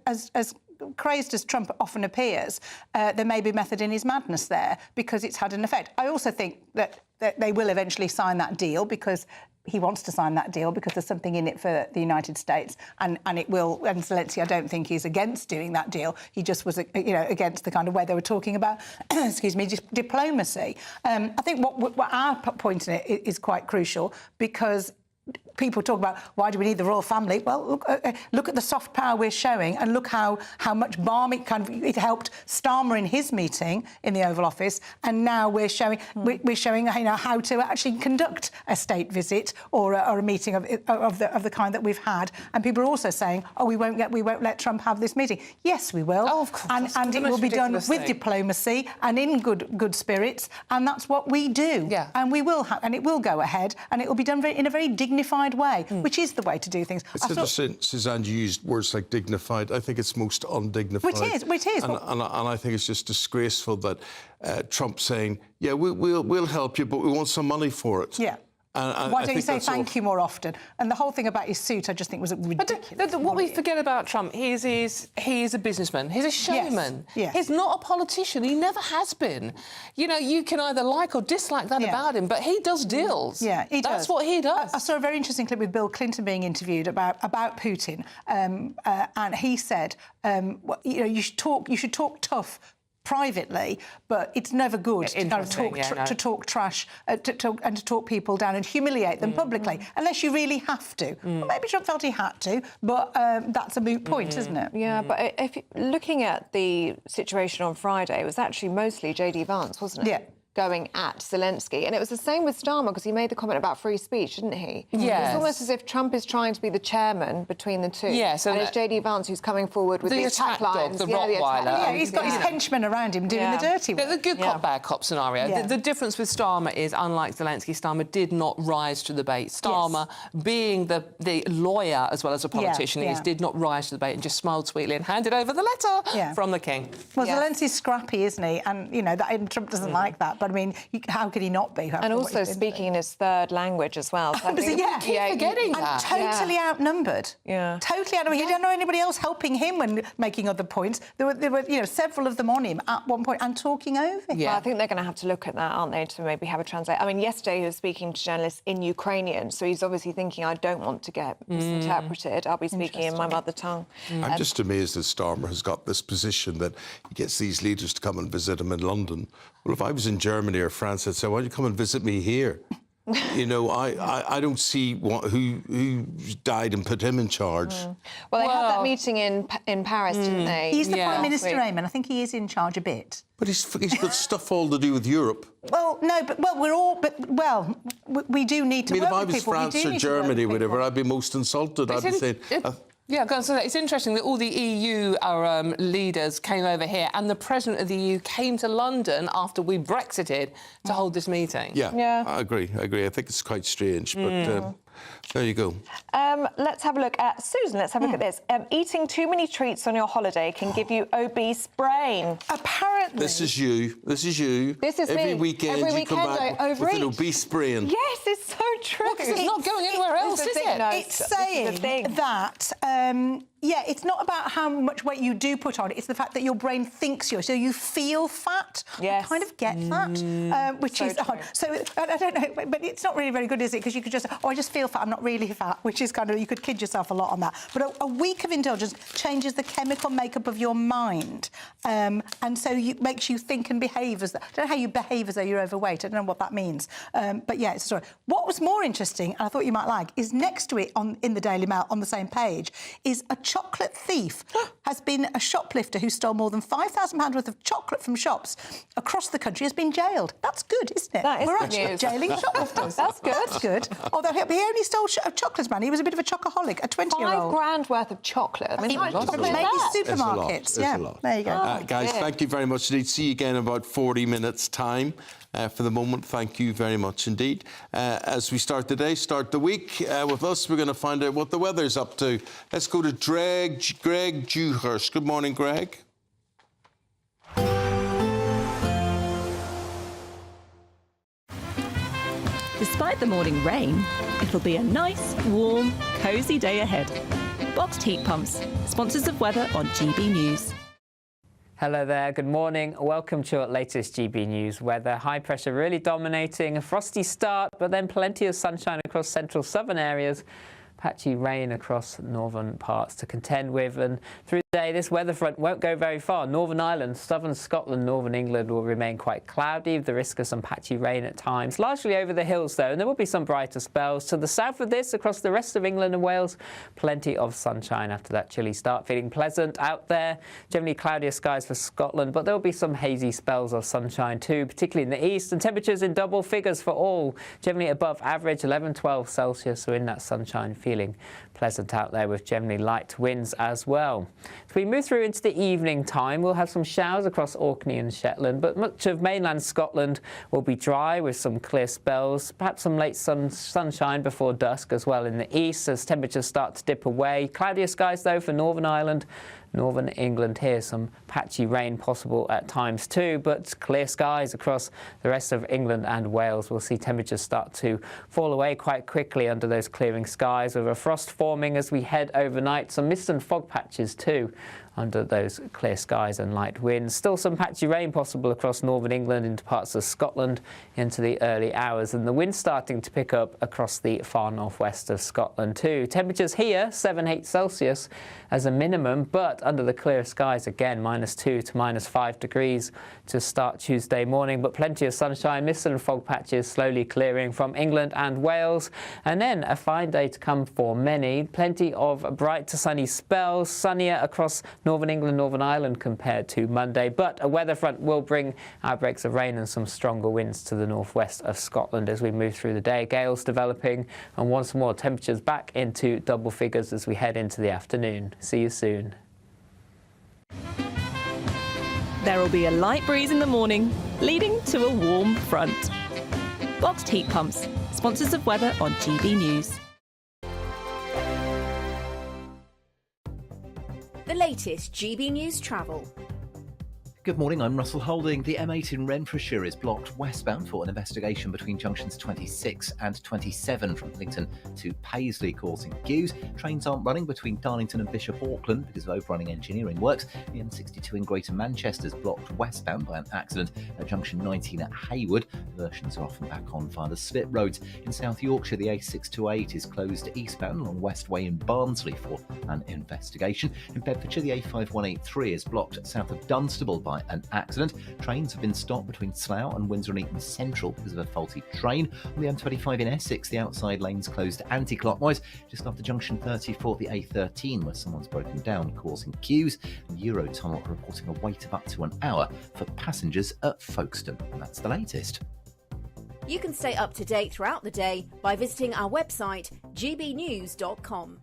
as crazed as Trump often appears, there may be method in his madness there because it's had an effect. I also think that they will eventually sign that deal because he wants to sign that deal because there's something in it for the United States, and it will. And Zelensky, I don't think he's against doing that deal. He just was, you know, against the kind of way they were talking about, excuse me, diplomacy. I think what our point in it is quite crucial because people talk about why do we need the royal family? Well, look at the soft power we're showing, and look how much balm it helped Starmer in his meeting in the Oval Office, and now we're showing you know how to actually conduct a state visit or a meeting of the kind that we've had. And people are also saying, oh, we won't let Trump have this meeting. Yes, we will. Oh, of course. And it will be done with diplomacy and in good spirits, and that's what we do. Yeah. And we will and it will go ahead, and it will be done in a very dignified way, which is the way to do things. It's interesting, Suzanne, you used words like dignified. I think it's most undignified. It is. And I think it's just disgraceful that Trump saying, yeah, we'll help you, but we want some money for it. Yeah. Why don't you say thank you more often? And the whole thing about his suit, I just think was ridiculous. What we forget about Trump, he is a businessman. He's a showman. Yes. He's not a politician. He never has been. You know, you can either like or dislike that about him, but he does deals. Yeah, he does. That's what he does. I saw a very interesting clip with Bill Clinton being interviewed about Putin, and he said, you know, you should talk tough privately, but it's never good to kind of talk trash, to talk people down and humiliate them publicly, unless you really have to. Well, maybe Trump felt he had to, but that's a moot point, isn't it? Yeah, but if looking at the situation on Friday, it was actually mostly JD Vance, wasn't it? Yeah. Going at Zelensky. And it was the same with Starmer, because he made the comment about free speech, didn't he? Yes. It's almost as if Trump is trying to be the chairman between the two. Yes, and it's JD Vance who's coming forward with the these attack lines. dog, the Rottweiler. Yeah, he's got his henchmen around him doing the dirty work. The good cop, bad cop scenario. Yeah. The difference with Starmer is, unlike Zelensky, Starmer did not rise to the bait. Starmer, being the lawyer as well as a politician he is, did not rise to the bait and just smiled sweetly and handed over the letter from the king. Well, Zelensky's scrappy, isn't he? And, you know, Trump doesn't like that. But, I mean, how could he not be? And also speaking in his third language as well. So forgetting that. Totally outnumbered. Yeah. Totally outnumbered. He didn't know anybody else helping him when making other points. There were you know, several of them on him at one point and talking over him. Yeah, I think they're going to have to look at that, aren't they, to maybe have a translate. I mean, yesterday he was speaking to journalists in Ukrainian, so he's obviously thinking, I don't want to get misinterpreted. I'll be speaking in my mother tongue. I'm just amazed that Starmer has got this position that he gets these leaders to come and visit him in London. Well, if I was in Germany or France, I'd say, why don't you come and visit me here? You know, I don't see who died and put him in charge. Well, they had that meeting in Paris, didn't they? He's the Prime Minister, Eamonn. I think he is in charge a bit. But he's got stuff all to do with Europe. Well, no, but we do need to. I mean, work if I with was people. France or Germany, whatever, I'd be most insulted. I'd be saying. Yeah, so it's interesting that all the EU leaders came over here, and the president of the EU came to London after we Brexited to hold this meeting. Yeah, I agree. I think it's quite strange, but there you go. Let's have a look at Susan. Let's have a look at this. Eating too many treats on your holiday can give you obese brain. Apparently, this is you. This is every me. Weekend, you come back with an obese brain. Yes, it's so true. Well, 'cause it's not going anywhere else, is it? No, it's saying that. Yeah, it's not about how much weight you do put on. It's the fact that your brain thinks you're. So you feel fat. Yes. I kind of get that, which is odd. So I don't know, but it's not really very good, is it? Because you could just, I just feel fat. I'm not really fat, which is kind of, you could kid yourself a lot on that. But a week of indulgence changes the chemical makeup of your mind, and so makes you think and behave as. I don't know how you behave as though you're overweight. I don't know what that means. But yeah, it's a story. What was more interesting, and I thought you might like, is next to it in the Daily Mail on the same page is a chocolate thief has been a shoplifter who stole more than £5,000 worth of chocolate from shops across the country has been jailed. That's good, isn't it? That is We're good actually news. jailing shoplifters. That's good. That's good. Although he only stole chocolates, man. He was a bit of a chocoholic, a 20-year-old. £5,000 worth of chocolate. I mean, That's that's a lot. Supermarkets. It's Yeah, a lot. there you go. Guys, thank you very much indeed. See you again in about 40 minutes' time. For the moment, thank you very much indeed. As we start the day, start the week with us, we're going to find out what the weather's up to. Let's go to Greg Dewhurst. Good morning, Greg. Despite the morning rain, it'll be a nice, warm, cosy day ahead. Boxed heat pumps, sponsors of weather on GB News. Hello there, good morning. Welcome to your latest GB News weather. High pressure really dominating, a frosty start, but then plenty of sunshine across central southern areas. Patchy rain across northern parts to contend with, and through the day this weather front won't go very far. Northern Ireland, southern Scotland, northern England will remain quite cloudy with the risk of some patchy rain at times, largely over the hills though, and there will be some brighter spells. To the south of this, across the rest of England and Wales, plenty of sunshine after that chilly start. Feeling pleasant out there, generally cloudier skies for Scotland, but there will be some hazy spells of sunshine too, particularly in the east, and temperatures in double figures for all, generally above average, 11-12 Celsius, so in that sunshine feeling pleasant out there with generally light winds as well. As we move through into the evening time, we'll have some showers across Orkney and Shetland, but much of mainland Scotland will be dry with some clear spells, perhaps some late sunshine before dusk as well in the east as temperatures start to dip away. Cloudier skies though for Northern Ireland. Northern England here, some patchy rain possible at times too, but clear skies across the rest of England and Wales. We'll see temperatures start to fall away quite quickly under those clearing skies, with a frost forming as we head overnight. Some mist and fog patches too under those clear skies and light winds. Still some patchy rain possible across northern England into parts of Scotland into the early hours, and the wind starting to pick up across the far northwest of Scotland too. Temperatures here 7-8 Celsius as a minimum, but under the clear skies again -2 to -5 degrees to start Tuesday morning, but plenty of sunshine, mist and fog patches slowly clearing from England and Wales, and then a fine day to come for many. Plenty of bright to sunny spells, sunnier across Northern England, Northern Ireland compared to Monday, but a weather front will bring outbreaks of rain and some stronger winds to the northwest of Scotland as we move through the day. Gales developing, and once more temperatures back into double figures as we head into the afternoon. See you soon. There will be a light breeze in the morning, leading to a warm front. Boxed heat pumps, sponsors of weather on GB News. The latest GB News travel. Good morning, I'm Russell Holding. The M8 in Renfrewshire is blocked westbound for an investigation between junctions 26 and 27 from Lincoln to Paisley, causing queues. Trains aren't running between Darlington and Bishop Auckland because of overrunning engineering works. The M62 in Greater Manchester is blocked westbound by an accident at junction 19 at Haywood. Versions are often back on via the split roads. In South Yorkshire, the A628 is closed eastbound along Westway in Barnsley for an investigation. In Bedfordshire, the A5183 is blocked south of Dunstable by an accident. Trains have been stopped between Slough and Windsor and Eton Central because of a faulty train. On the M25 in Essex, the outside lane's closed anti-clockwise just after junction 34, the A13, where someone's broken down, causing queues. And Eurotunnel reporting a wait of up to an hour for passengers at Folkestone. And that's the latest. You can stay up to date throughout the day by visiting our website, gbnews.com.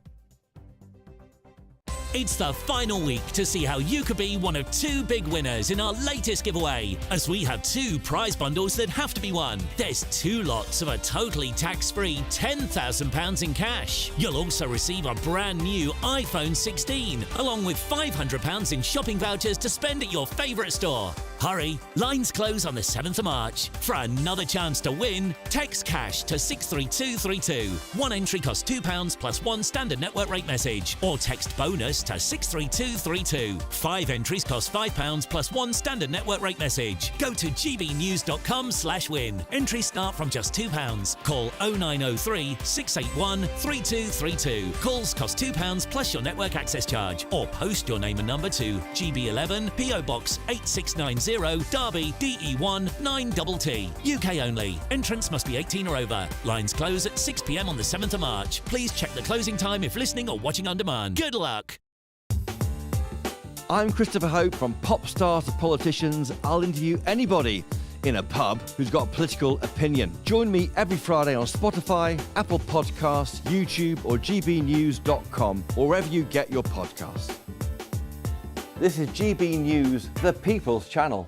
It's the final week to see how you could be one of 2 big winners in our latest giveaway, as we have 2 prize bundles that have to be won. There's 2 lots of a totally tax-free £10,000 in cash. You'll also receive a brand new iPhone 16, along with £500 in shopping vouchers to spend at your favourite store. Hurry, lines close on the 7th of March. For another chance to win, text cash to 63232. One entry costs £2 plus 1 standard network rate message, or text bonus to 63232. 5 entries cost £5 plus 1 standard network rate message. Go to gbnews.com/win. Entries start from just £2. Call 0903 681 3232. Calls cost £2 plus your network access charge, or post your name and number to GB11 PO Box 8690 Derby DE1 9TT. UK only. Entrants must be 18 or over. Lines close at 6 p.m. on the 7th of March. Please check the closing time if listening or watching on demand. Good luck. I'm Christopher Hope. From pop stars to politicians, I'll interview anybody in a pub who's got a political opinion. Join me every Friday on Spotify, Apple Podcasts, YouTube or gbnews.com, or wherever you get your podcasts. This is GB News, the People's Channel.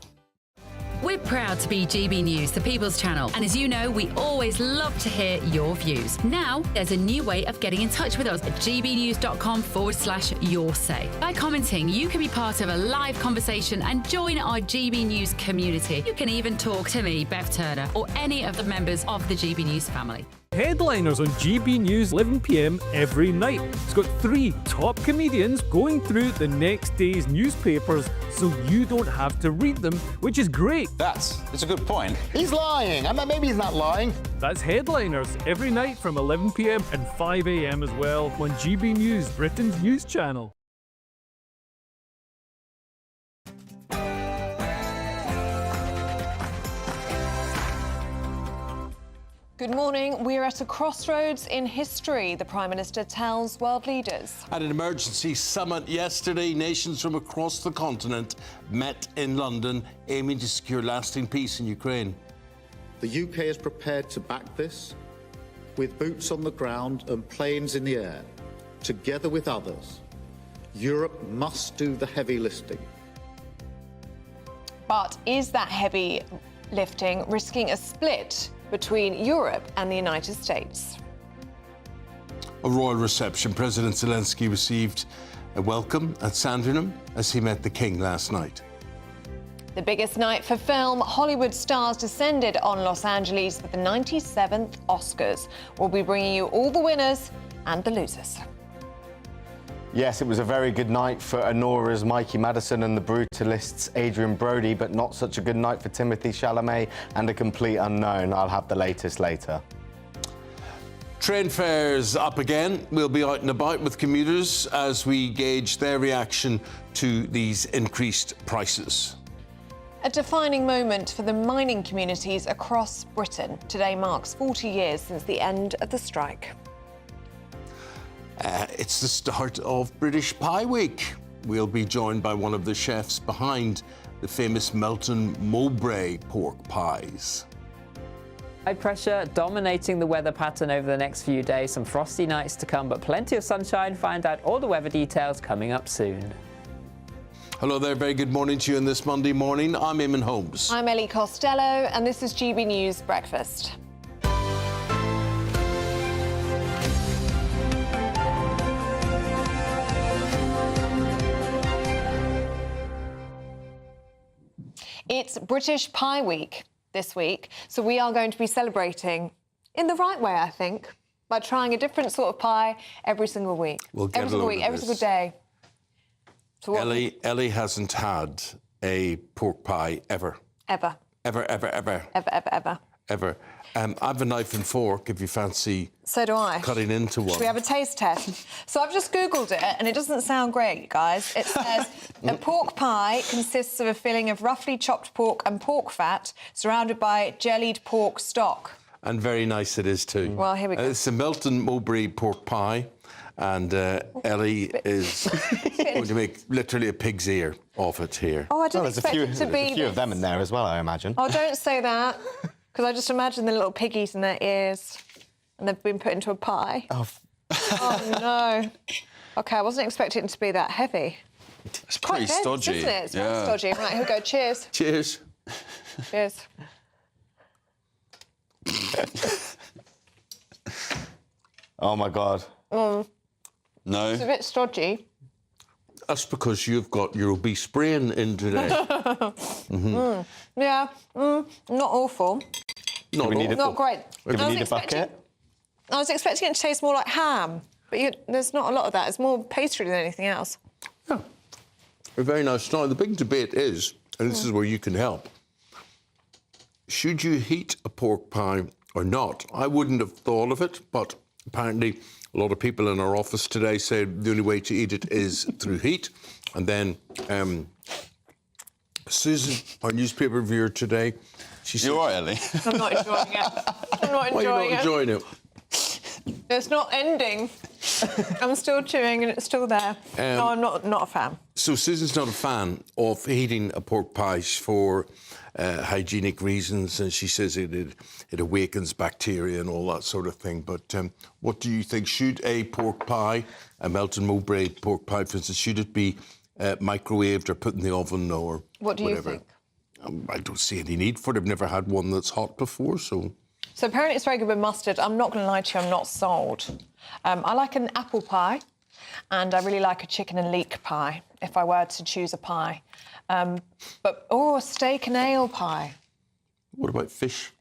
We're proud to be GB News, the People's Channel. And as you know, we always love to hear your views. Now, there's a new way of getting in touch with us at gbnews.com/your say. By commenting, you can be part of a live conversation and join our GB News community. You can even talk to me, Bev Turner, or any of the members of the GB News family. Headliners on GB News 11 p.m. every night. It's got 3 top comedians going through the next day's newspapers so you don't have to read them, which is great. That's a good point. He's lying. I mean, maybe he's not lying. That's Headliners every night from 11 p.m. and 5 a.m. as well on GB News, Britain's news channel. Good morning. We're at a crossroads in history, the Prime Minister tells world leaders. At an emergency summit yesterday, nations from across the continent met in London, aiming to secure lasting peace in Ukraine. The UK is prepared to back this with boots on the ground and planes in the air. Together with others, Europe must do the heavy lifting. But is that heavy lifting risking a split between Europe and the United States? A royal reception. President Zelensky received a welcome at Sandringham as he met the King last night. The biggest night for film, Hollywood stars descended on Los Angeles for the 97th Oscars. We'll be bringing you all the winners and the losers. Yes, it was a very good night for Honora's Mikey Madison and the Brutalists' Adrian Brody, but not such a good night for Timothée Chalamet and a complete unknown. I'll have the latest later. Train fares up again. We'll be out and about with commuters as we gauge their reaction to these increased prices. A defining moment for the mining communities across Britain. Today marks 40 years since the end of the strike. It's the start of British Pie Week. We'll be joined by one of the chefs behind the famous Melton Mowbray pork pies. High pressure dominating the weather pattern over the next few days. Some frosty nights to come, but plenty of sunshine. Find out all the weather details coming up soon. Hello there, very good morning to you on this Monday morning. I'm Eamonn Holmes. I'm Ellie Costello, and this is GB News Breakfast. It's British Pie Week this week, so we are going to be celebrating in the right way, I think, by trying a different sort of pie every single week. We'll get every single week, every single day. So Ellie hasn't had a pork pie ever. Ever. Ever. Ever. I have a knife and fork if you fancy So do I. cutting into one. Should we have a taste test? So I've just Googled it, and it doesn't sound great, guys. It says a pork pie consists of a filling of roughly chopped pork and pork fat surrounded by jellied pork stock. And very nice it is too. Well, here we go. It's a Melton Mowbray pork pie, and Ellie is going to make literally a pig's ear of it here. Oh, I didn't expect it to be There's a few of them in there as well, I imagine. Oh, don't say that, because I just imagine the little piggies in their ears, and they've been put into a pie. Oh, oh no. OK, I wasn't expecting it to be that heavy. It's Quite pretty dense, stodgy. isn't it? It's very stodgy. Right, here we go. Cheers. Cheers. Cheers. Oh, my God. No. It's a bit stodgy. That's because you've got your obese brain in today. Yeah, not awful. Not great. Do we need a bucket? I was expecting it to taste more like ham, but there's not a lot of that. It's more pastry than anything else. A very nice. Now, the big debate is, and this is where you can help, should you heat a pork pie or not? I wouldn't have thought of it, but apparently a lot of people in our office today say the only way to eat it is through heat. And then Susan, our newspaper reviewer today, she said... You're right, Ellie. I'm not enjoying it. I'm not enjoying it. Why are you not enjoying it? It's not ending. I'm still chewing and it's still there. No, I'm not a fan. So Susan's not a fan of eating a pork pie for hygienic reasons, and she says it awakens bacteria and all that sort of thing. But what do you think? Should a pork pie, a Melton Mowbray pork pie, for instance, should it be microwaved or put in the oven or What do whatever? you think? I don't see any need for it. I've never had one that's hot before, so... So apparently it's very good with mustard. I'm not going to lie to you, I'm not sold. I like an apple pie, and I really like a chicken and leek pie, if I were to choose a pie. A steak and ale pie. What about fish?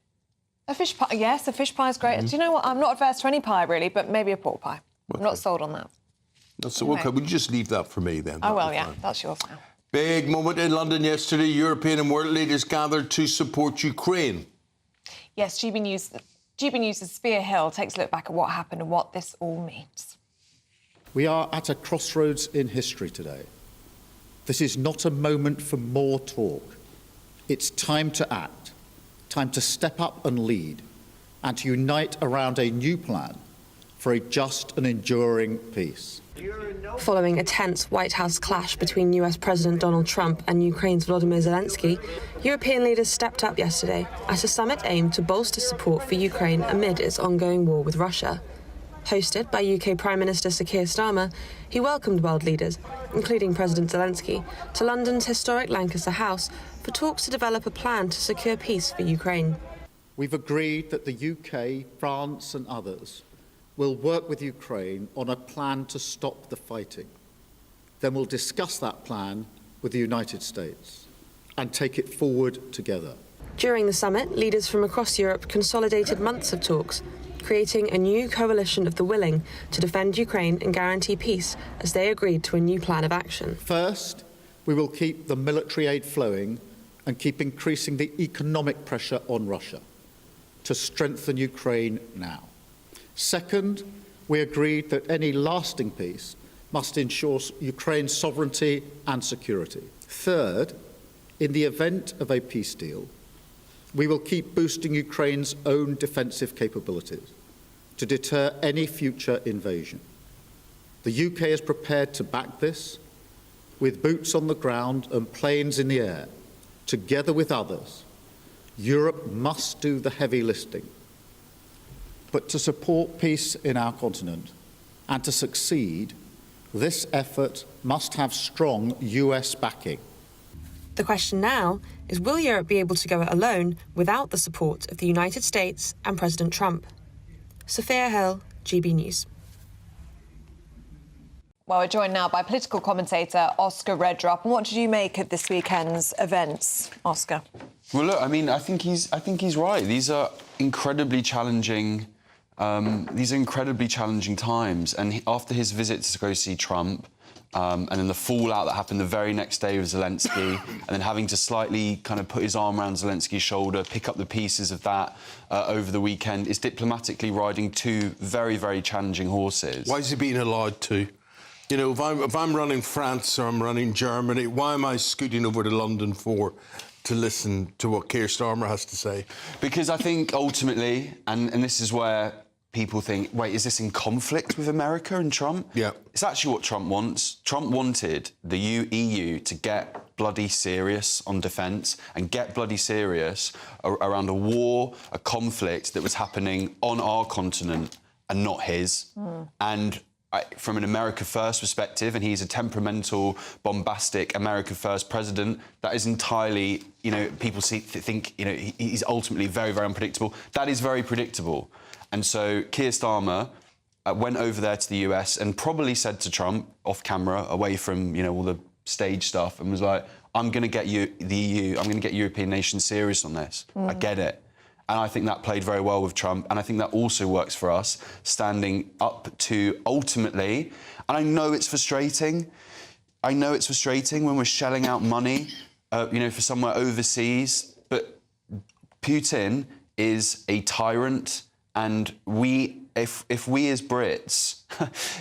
A fish pie, yes, a fish pie is great. Do you know what? I'm not adverse to any pie, really, but maybe a pork pie. I'm not sold on that. So, OK, we'll just leave that for me then. Oh, well, yeah, that's yours now. Big moment in London yesterday. European and world leaders gathered to support Ukraine. Yes, GB News' Spear Hill takes a look back at what happened and what this all means. We are at a crossroads in history today. This is not a moment for more talk. It's time to act, time to step up and lead, and to unite around a new plan for a just and enduring peace. Following a tense White House clash between US President Donald Trump and Ukraine's Volodymyr Zelensky, European leaders stepped up yesterday at a summit aimed to bolster support for Ukraine amid its ongoing war with Russia. Hosted by UK Prime Minister Sir Keir Starmer, he welcomed world leaders, including President Zelensky, to London's historic Lancaster House for talks to develop a plan to secure peace for Ukraine. We've agreed that the UK, France and others will work with Ukraine on a plan to stop the fighting. Then we'll discuss that plan with the United States and take it forward together. During the summit, leaders from across Europe consolidated months of talks, creating a new coalition of the willing to defend Ukraine and guarantee peace as they agreed to a new plan of action. First, we will keep the military aid flowing and keep increasing the economic pressure on Russia to strengthen Ukraine now. Second, we agreed that any lasting peace must ensure Ukraine's sovereignty and security. Third, in the event of a peace deal, we will keep boosting Ukraine's own defensive capabilities to deter any future invasion. The UK is prepared to back this with boots on the ground and planes in the air. Together with others, Europe must do the heavy lifting. But to support peace in our continent and to succeed, this effort must have strong US backing. The question now is, will Europe be able to go it alone without the support of the United States and President Trump? Sophia Hill, GB News. Well, we're joined now by political commentator Oscar Redrup. And what did you make of this weekend's events, Oscar? Well, look, I mean, I think he's right. These are incredibly challenging. These are incredibly challenging times. And after his visit to go see Trump, and then the fallout that happened the very next day with Zelensky, and then having to slightly kind of put his arm around Zelensky's shoulder, pick up the pieces of that over the weekend, is diplomatically riding two very, very challenging horses. Why is he being allowed to? You know, if I'm running France or I'm running Germany, why am I scooting over to London to listen to what Keir Starmer has to say? Because I think ultimately, and this is where people think, wait, is this in conflict with America and Trump? Yeah. It's actually what Trump wants. Trump wanted the EU to get bloody serious on defence and get bloody serious around a war, a conflict that was happening on our continent and not his. And from an America First perspective, and he's a temperamental, bombastic America First president, that is entirely, you know, people think, you know, he's ultimately very, very unpredictable. That is very predictable. And so Keir Starmer went over there to the US and probably said to Trump, off camera, away from, you know, all the stage stuff, and was like, I'm going to get the EU, I'm going to get European nations serious on this. I get it. And I think that played very well with Trump. And I think that also works for us, standing up to ultimately, and I know it's frustrating. I know it's frustrating when we're shelling out money, you know, for somewhere overseas. But Putin is a tyrant, and we if we as Brits,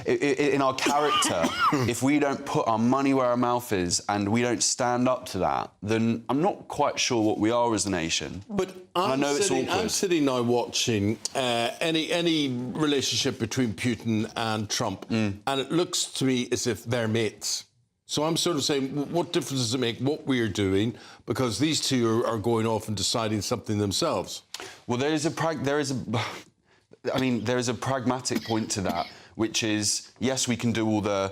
in our character, if we don't put our money where our mouth is and we don't stand up to that, then I'm not quite sure what we are as a nation. But I know it's awkward. I'm sitting now watching any relationship between Putin and Trump, and it looks to me as if they're mates. So I'm sort of saying, what difference does it make what we're doing? Because these two are going off and deciding something themselves. Well, there is a pragmatic point to that, which is, yes, we can do all the,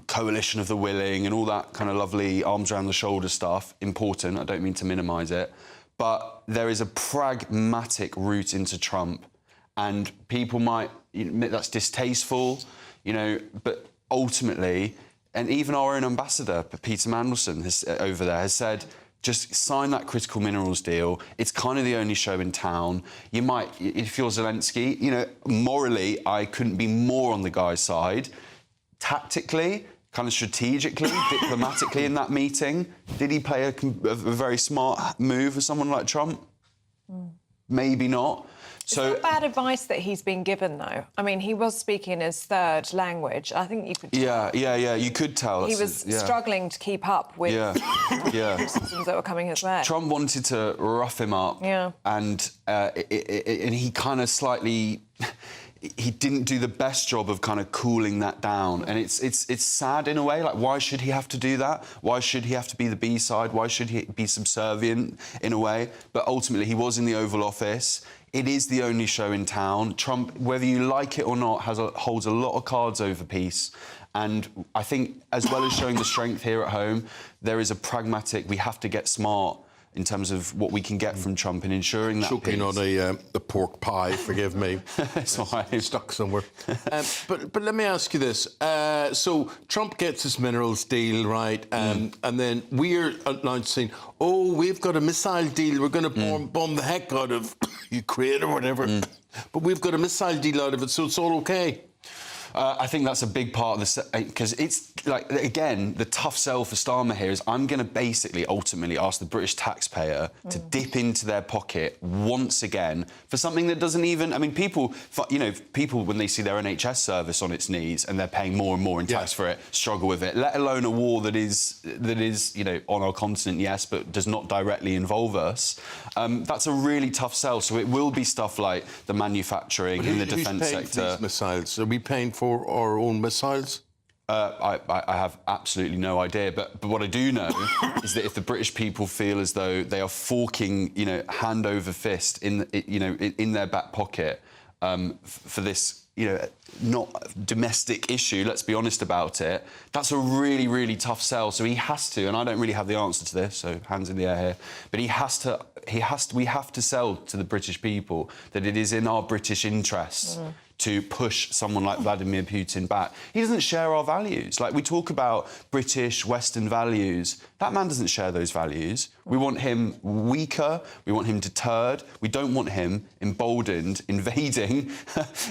coalition of the willing and all that kind of lovely arms around the shoulder stuff. Important. I don't mean to minimise it. But there is a pragmatic route into Trump. And people might admit that's distasteful, but ultimately... And even our own ambassador, Peter Mandelson, over there, has said, just sign that critical minerals deal. It's kind of the only show in town. If you're Zelensky, morally, I couldn't be more on the guy's side. Tactically, kind of strategically, diplomatically in that meeting, did he play a very smart move with someone like Trump? Maybe not. Is that bad advice that he's been given, though? I mean, he was speaking his third language. I think you could tell. Yeah, you could tell. He was struggling to keep up with criticisms that were coming his way. Trump wanted to rough him up, and he kind of slightly... He didn't do the best job of kind of cooling that down, and it's sad in a way. Like, why should he have to do that? Why should he have to be the B-side? Why should he be subservient in a way? But ultimately, he was in the Oval Office. It is the only show in town. Trump, whether you like it or not, holds a lot of cards over peace. And I think, as well as showing the strength here at home, there is a pragmatic. We have to get smart in terms of what we can get from Trump and ensuring that choking peace. on a pork pie, forgive me. It's all right. Stuck somewhere. But let me ask you this. So Trump gets his minerals deal, right? And then we're announcing, we've got a missile deal. We're going to bomb the heck out of Ukraine or whatever. But we've got a missile deal out of it, so it's all OK. I think that's a big part of this, because it's like, again, the tough sell for Starmer here is I'm going to basically ultimately ask the British taxpayer to dip into their pocket once again for something that doesn't even... I mean, people, when they see their NHS service on its knees and they're paying more and more in tax for it, struggle with it, let alone a war that is on our continent, yes, but does not directly involve us. That's a really tough sell. So it will be stuff like the manufacturing in the defence sector. These missiles? Are we paying for our own missiles? I have absolutely no idea, but what I do know is that if the British people feel as though they are forking, hand over fist in their back pocket for this, not domestic issue, let's be honest about it, that's a really, really tough sell. So he has to, and I don't really have the answer to this, so hands in the air here, but we have to sell to the British people that it is in our British interests to push someone like Vladimir Putin back. He doesn't share our values. Like, we talk about British Western values. That man doesn't share those values. We want him weaker. We want him deterred. We don't want him emboldened, invading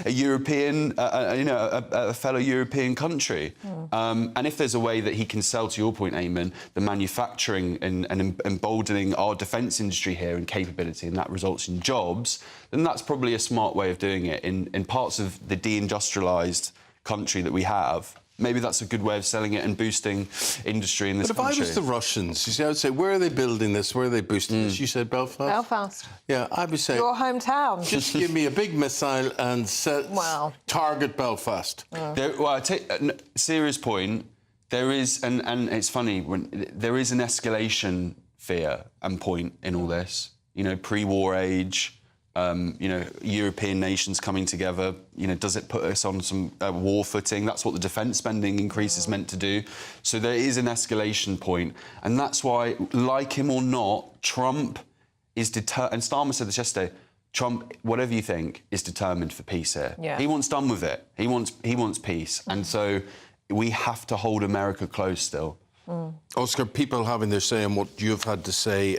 a European, a fellow European country. And if there's a way that he can sell, to your point, Eamonn, the manufacturing and emboldening our defence industry here and capability, and that results in jobs, then that's probably a smart way of doing it in parts of the deindustrialised country that we have. Maybe that's a good way of selling it and boosting industry in this country. But if I was the Russians, you see, I would say, where are they building this? Where are they boosting this? You said Belfast? Belfast. Yeah, I would say... Your hometown. Just give me a big missile and target Belfast. I take a serious point. There is, and it's funny, there is an escalation fear and point in all this. Pre-war age... European nations coming together, does it put us on some war footing? That's what the defence spending increase is meant to do. So there is an escalation point. And that's why, like him or not, Trump is determined. And Starmer said this yesterday, Trump, whatever you think, is determined for peace here. Yeah. He wants done with it. He wants peace. And so we have to hold America close still. Oscar, people having their say on what you've had to say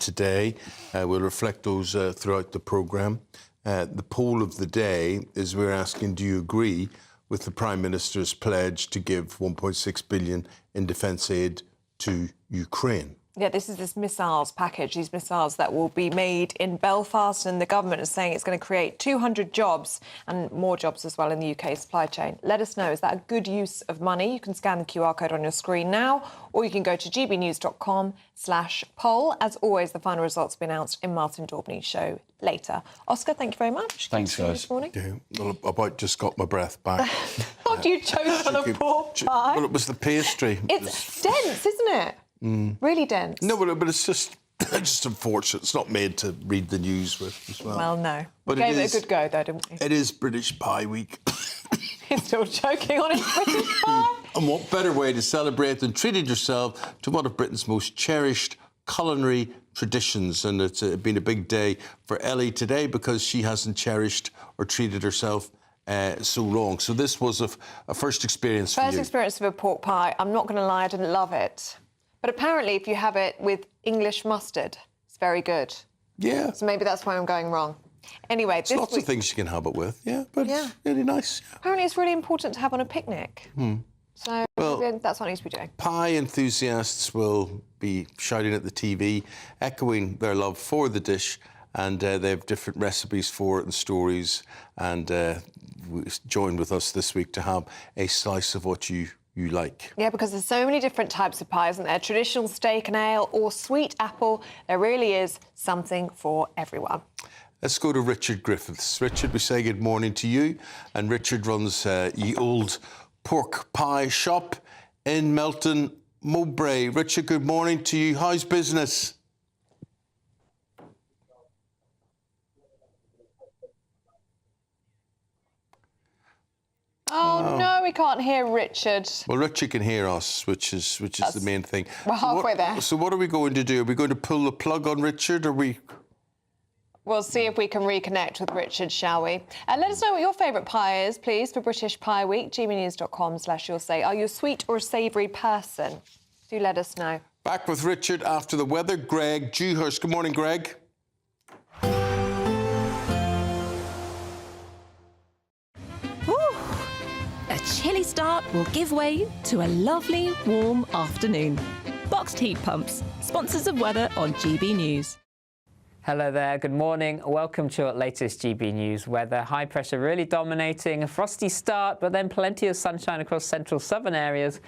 today. We'll reflect those throughout the programme. The poll of the day is we're asking, do you agree with the Prime Minister's pledge to give $1.6 billion in defence aid to Ukraine? Yeah, this is this missiles package, these missiles that will be made in Belfast, and the government is saying it's going to create 200 jobs and more jobs as well in the UK supply chain. Let us know, is that a good use of money? You can scan the QR code on your screen now, or you can go to gbnews.com/poll. As always, the final results will be announced in Martin Daubney's show later. Oscar, thank you very much. Thanks, guys. This morning. Yeah, well, I about just got my breath back. After you choked on a pork pie. Well, it was the pastry. It's dense, isn't it? Really dense. No, but it's just unfortunate. It's not made to read the news with as well. Well, no. But We gave it a good go, though, didn't we? It is British Pie Week. He's still choking on his British pie. And what better way to celebrate than treating yourself to one of Britain's most cherished culinary traditions? And it's been a big day for Ellie today because she hasn't cherished or treated herself so long. So this was a first experience for you. First experience of a pork pie. I'm not going to lie, I didn't love it. But apparently, if you have it with English mustard, it's very good. Yeah. So maybe that's why I'm going wrong. Anyway, There's lots of things you can have it with, but Yeah. it's really nice. apparently it's really important to have on a picnic. So Well, that's what I need to be doing. Pie enthusiasts will be shouting at the TV, echoing their love for the dish, and they have different recipes for it and stories. And join with us this week to have a slice of what you like. Yeah, because there's so many different types of pie, isn't there? Traditional steak and ale or sweet apple. There really is something for everyone. Let's go to Richard Griffiths. Richard, we say good morning to you. And Richard runs Ye Old Pork Pie Shop in Melton Mowbray. Richard, good morning to you. How's business? Oh, no, we can't hear Richard. Well, Richard can hear us, which is the main thing. We're halfway there. So what are we going to do? Are we going to pull the plug on Richard, or we... We'll see if we can reconnect with Richard, shall we? And let us know what your favourite pie is, please, for British Pie Week. gbnews.com/you'll say. Are you a sweet or a savoury person? Do let us know. Back with Richard after the weather. Greg Dewhurst. Good morning, Greg. A chilly start will give way to a lovely, warm afternoon. Boxed heat pumps, sponsors of weather on GB News. Hello there, good morning. Welcome to your latest GB News weather. High pressure really dominating, a frosty start, but then plenty of sunshine across central southern areas.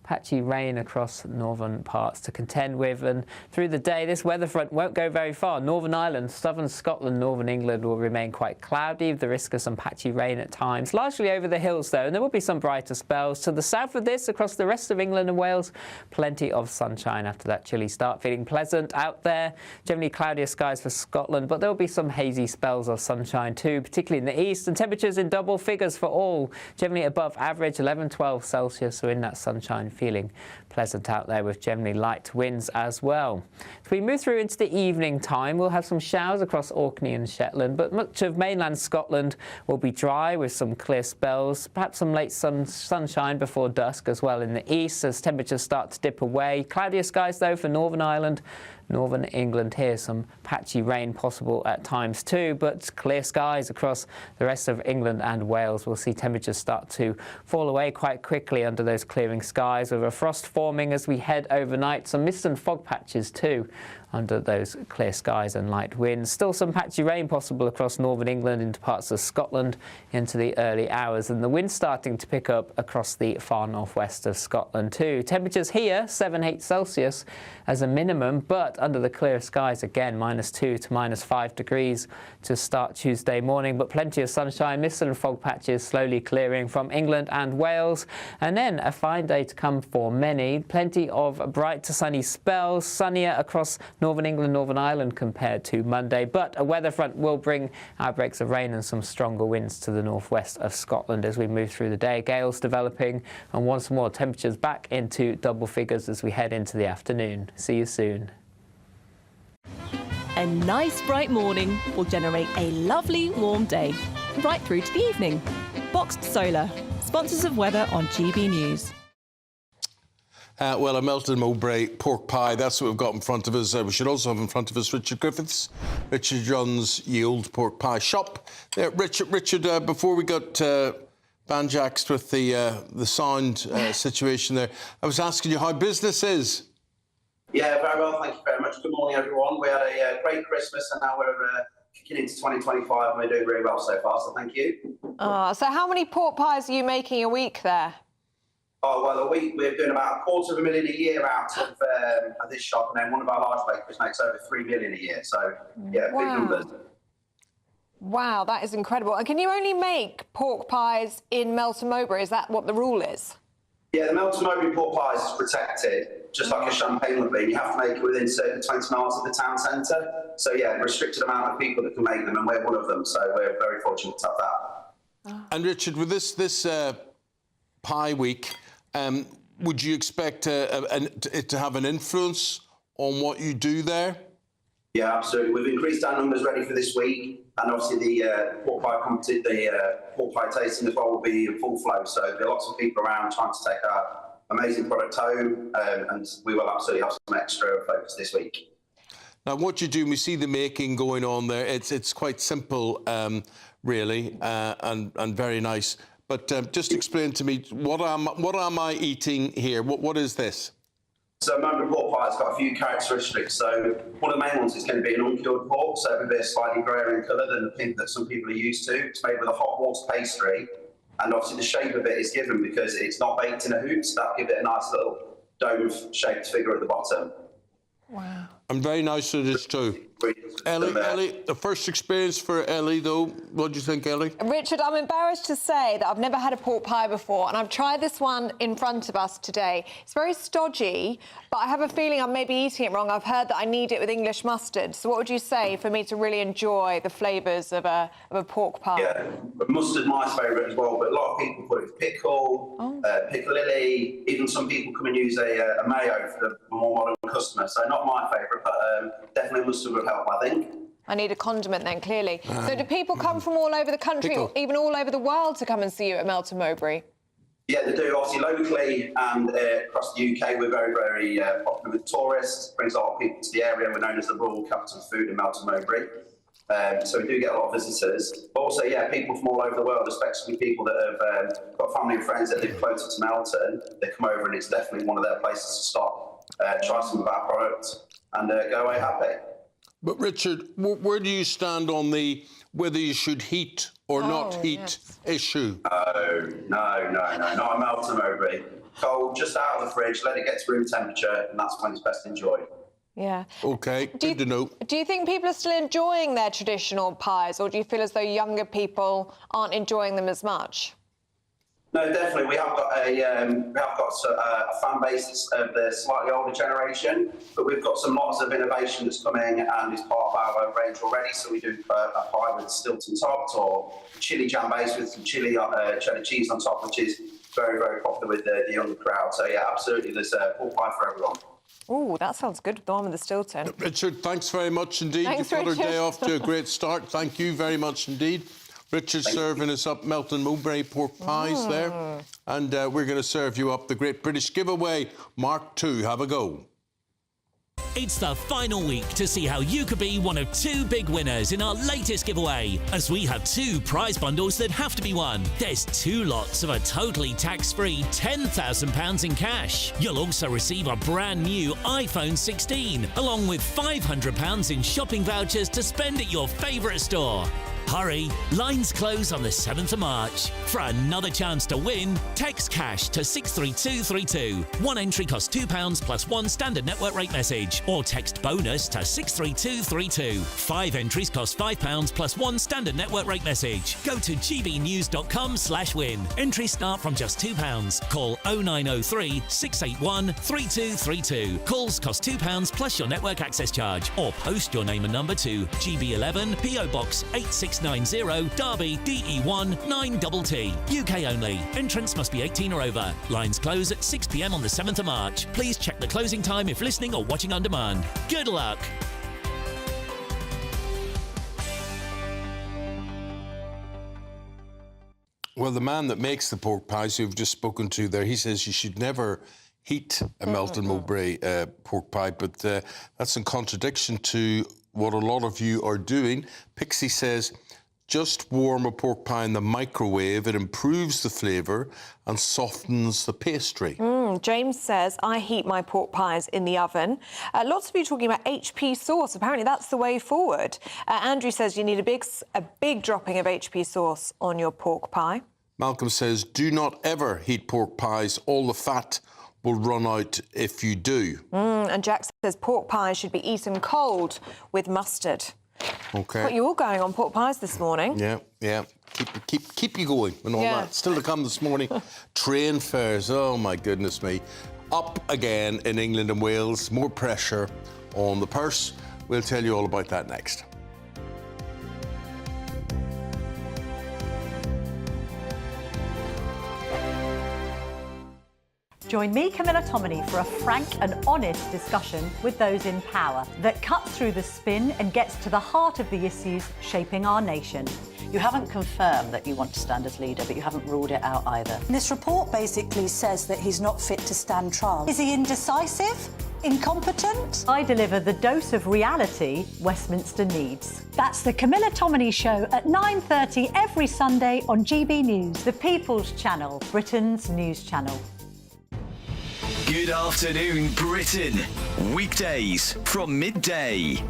Patchy rain across northern parts to contend with, and through the day this weather front won't go very far. Northern Ireland, southern Scotland, northern England will remain quite cloudy with the risk of some patchy rain at times, largely over the hills though, and there will be some brighter spells. To the south of this, across the rest of England and Wales, plenty of sunshine after that chilly start. Feeling pleasant out there. Generally cloudier skies for Scotland, but there will be some hazy spells of sunshine too, particularly in the east, and temperatures in double figures for all, generally above average, 11-12 Celsius, so in that sunshine feeling pleasant out there with generally light winds as well. As we move through into the evening time, we'll have some showers across Orkney and Shetland, but much of mainland Scotland will be dry with some clear spells, perhaps some late sunshine before dusk as well in the east as temperatures start to dip away. Cloudier skies though for Northern Ireland, Northern England here, some patchy rain possible at times too, but clear skies across the rest of England and Wales. We'll see temperatures start to fall away quite quickly under those clearing skies, with a frost forming as we head overnight. Some mist and fog patches too under those clear skies and light winds. Still some patchy rain possible across northern England into parts of Scotland into the early hours, and the wind starting to pick up across the far northwest of Scotland too. Temperatures here 7-8 Celsius as a minimum, but under the clear skies again -2 to -5 degrees to start Tuesday morning, but plenty of sunshine, mist and fog patches slowly clearing from England and Wales, and then a fine day to come for many. Plenty of bright to sunny spells, sunnier across Northern England, Northern Ireland compared to Monday, but a weather front will bring outbreaks of rain and some stronger winds to the northwest of Scotland as we move through the day. Gales developing, and once more temperatures back into double figures as we head into the afternoon. See you soon. A nice bright morning will generate a lovely warm day, right through to the evening. Boxed Solar, sponsors of weather on GB News. Well, a Melton Mowbray pork pie, that's what we've got in front of us. We should also have in front of us Richard Griffiths. Richard runs Ye Old Pork Pie Shop. Richard, before we got banjaxed with the sound situation there, I was asking you how business is. Yeah, very well, thank you very much. Good morning, everyone. We had a great Christmas, and now we're kicking into 2025, and we're doing really well so far, so thank you. So how many pork pies are you making a week there? Oh, well, a week we're doing about $250,000 a year out of this shop, and then one of our large bakeries makes over $3 million a year, so yeah, big numbers. Wow, that is incredible. And can you only make pork pies in Melton Mowbray? Is that what the rule is? Yeah, the Melton Mowbray pork pies is protected, just like a champagne would be. You have to make it within certain 20 miles of the town centre. So, yeah, a restricted amount of people that can make them, and we're one of them. So we're very fortunate to have that. And, Richard, with this pie week, would you expect it to have an influence on what you do there? Yeah, absolutely. We've increased our numbers ready for this week, and obviously the pork pie tasting as well will be in full flow. So there'll be lots of people around trying to take our amazing product home, and we will absolutely have some extra focus this week. Now, what you do, we see the making going on there. It's quite simple, really, and very nice. But just explain to me, what am I eating here? What is this? So Mowbray pork pie has got a few characteristics. So one of the main ones is going to be an uncured pork, so it'll be a slightly greyer in colour than the pink that some people are used to. It's made with a hot water pastry, and obviously the shape of it is given because it's not baked in a hoop, so that'll give it a nice little dome-shaped figure at the bottom. Wow. And very nice it is too. Ellie, the first experience for Ellie, though. What do you think, Ellie? Richard, I'm embarrassed to say that I've never had a pork pie before, and I've tried this one in front of us today. It's very stodgy, but I have a feeling I'm maybe eating it wrong. I've heard that I need it with English mustard. So what would you say for me to really enjoy the flavours of a pork pie? Yeah, mustard my favourite as well, but a lot of people put it with pickle, piccalilli, even some people come and use a mayo for the more modern customer. So not my favourite, but definitely mustard would help, I think. I need a condiment then, clearly. So do people come from all over the country, or even all over the world, to come and see you at Melton Mowbray? Yeah, they do. Obviously, locally and across the UK, we're very, very popular with tourists. Brings a lot of people to the area. We're known as the rural capital of food in Melton Mowbray. So we do get a lot of visitors. But also, yeah, people from all over the world, especially people that have got family and friends that live closer to Melton. They come over, and it's definitely one of their places to stop, try some of our products, and go away happy. But Richard, where do you stand on the whether you should heat or not heat issue? No, not a Melton Mowbray. Cold, just out of the fridge, let it get to room temperature, and that's when it's best enjoyed. Yeah. OK, good to know. Do you think people are still enjoying their traditional pies, or do you feel as though younger people aren't enjoying them as much? No, definitely. We have got a fan base of the slightly older generation, but we've got some lots of innovation that's coming and is part of our range already. So we do a pie with Stilton topped, or chili jam base with some chili cheddar cheese on top, which is very, very popular with the younger crowd. So yeah, absolutely, there's a pork pie for everyone. Oh, that sounds good, the one with the Stilton. Richard, thanks very much indeed. Thanks, You've got our Richard. day off to a great start. Thank you very much indeed. Richard's serving us up Melton Mowbray pork pies there. And we're going to serve you up the Great British Giveaway Mark II. Have a go. It's the final week to see how you could be one of 2 big winners in our latest giveaway, as we have 2 prize bundles that have to be won. There's 2 lots of a totally tax-free £10,000 in cash. You'll also receive a brand new iPhone 16, along with £500 in shopping vouchers to spend at your favourite store. Hurry, lines close on the 7th of March. For another chance to win, text cash to 63232. One entry costs £2 plus 1 standard network rate message, or text bonus to 63232. 5 entries cost £5 plus 1 standard network rate message. Go to gbnews.com/win. Entries start from just £2. Call 0903 681 3232. Calls cost £2 plus your network access charge, or post your name and number to GB11 PO Box 8690 Derby DE1 9TT. UK only. Entrants must be 18 or over. Lines close at 6 p.m. on the 7th of March. Please check the closing time if listening or watching on demand. Good luck. Well, the man that makes the pork pies who we've just spoken to there, he says you should never heat a Melton Mowbray pork pie, but that's in contradiction to what a lot of you are doing. Pixie says, just warm a pork pie in the microwave. It improves the flavour and softens the pastry. James says, I heat my pork pies in the oven. Lots of you talking about HP sauce. Apparently that's the way forward. Andrew says you need a big dropping of HP sauce on your pork pie. Malcolm says, do not ever heat pork pies. All the fat will run out if you do. And Jack says pork pies should be eaten cold with mustard. OK. But you're all going on pork pies this morning. Yeah. Keep you going and all that. Still to come this morning. Train fares, oh my goodness me. Up again in England and Wales. More pressure on the purse. We'll tell you all about that next. Join me, Camilla Tominey, for a frank and honest discussion with those in power that cuts through the spin and gets to the heart of the issues shaping our nation. You haven't confirmed that you want to stand as leader, but you haven't ruled it out either. This report basically says that he's not fit to stand trial. Is he indecisive? Incompetent? I deliver the dose of reality Westminster needs. That's the Camilla Tominey Show at 9:30 every Sunday on GB News, the People's Channel, Britain's news channel. Good afternoon, Britain. Weekdays from midday.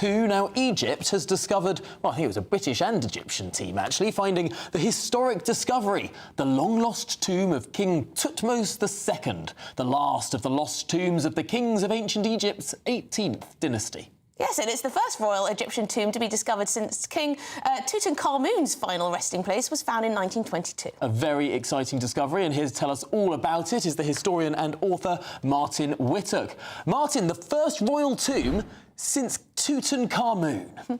Now, Egypt has discovered, well, I think it was a British and Egyptian team, actually, finding the historic discovery, the long-lost tomb of King Thutmose II, the last of the lost tombs of the kings of ancient Egypt's 18th dynasty. Yes, and it's the first royal Egyptian tomb to be discovered since King Tutankhamun's final resting place was found in 1922. A very exciting discovery, and here to tell us all about it is the historian and author Martin Whittock. Martin, the first royal tomb since Tutankhamun.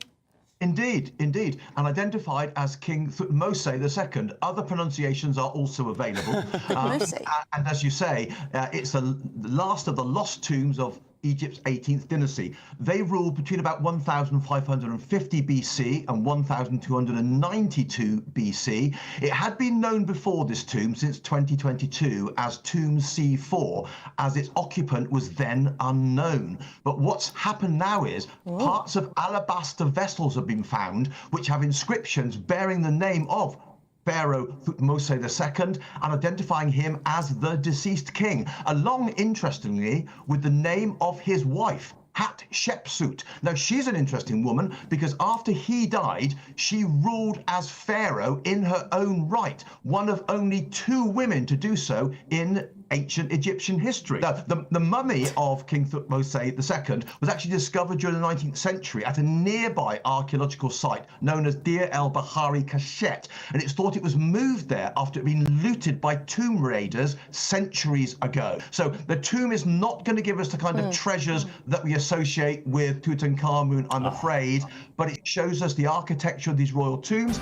Indeed, and identified as King Thutmose II. Other pronunciations are also available. And as you say, it's the last of the lost tombs of Egypt's 18th dynasty. They ruled between about 1550 BC and 1292 BC. It had been known before this tomb since 2022 as Tomb C4, as its occupant was then unknown. But what's happened now is parts of alabaster vessels have been found which have inscriptions bearing the name of Pharaoh Thutmose II and identifying him as the deceased king, along, interestingly, with the name of his wife, Hatshepsut. Now, she's an interesting woman because after he died, she ruled as pharaoh in her own right, one of only 2 women to do so in ancient Egyptian history. Now, the mummy of King Thutmose II was actually discovered during the 19th century at a nearby archaeological site known as Deir el-Bahari Kashet, and it's thought it was moved there after it had been looted by tomb raiders centuries ago. So the tomb is not going to give us the kind of treasures that we associate with Tutankhamun, I'm afraid, but it shows us the architecture of these royal tombs.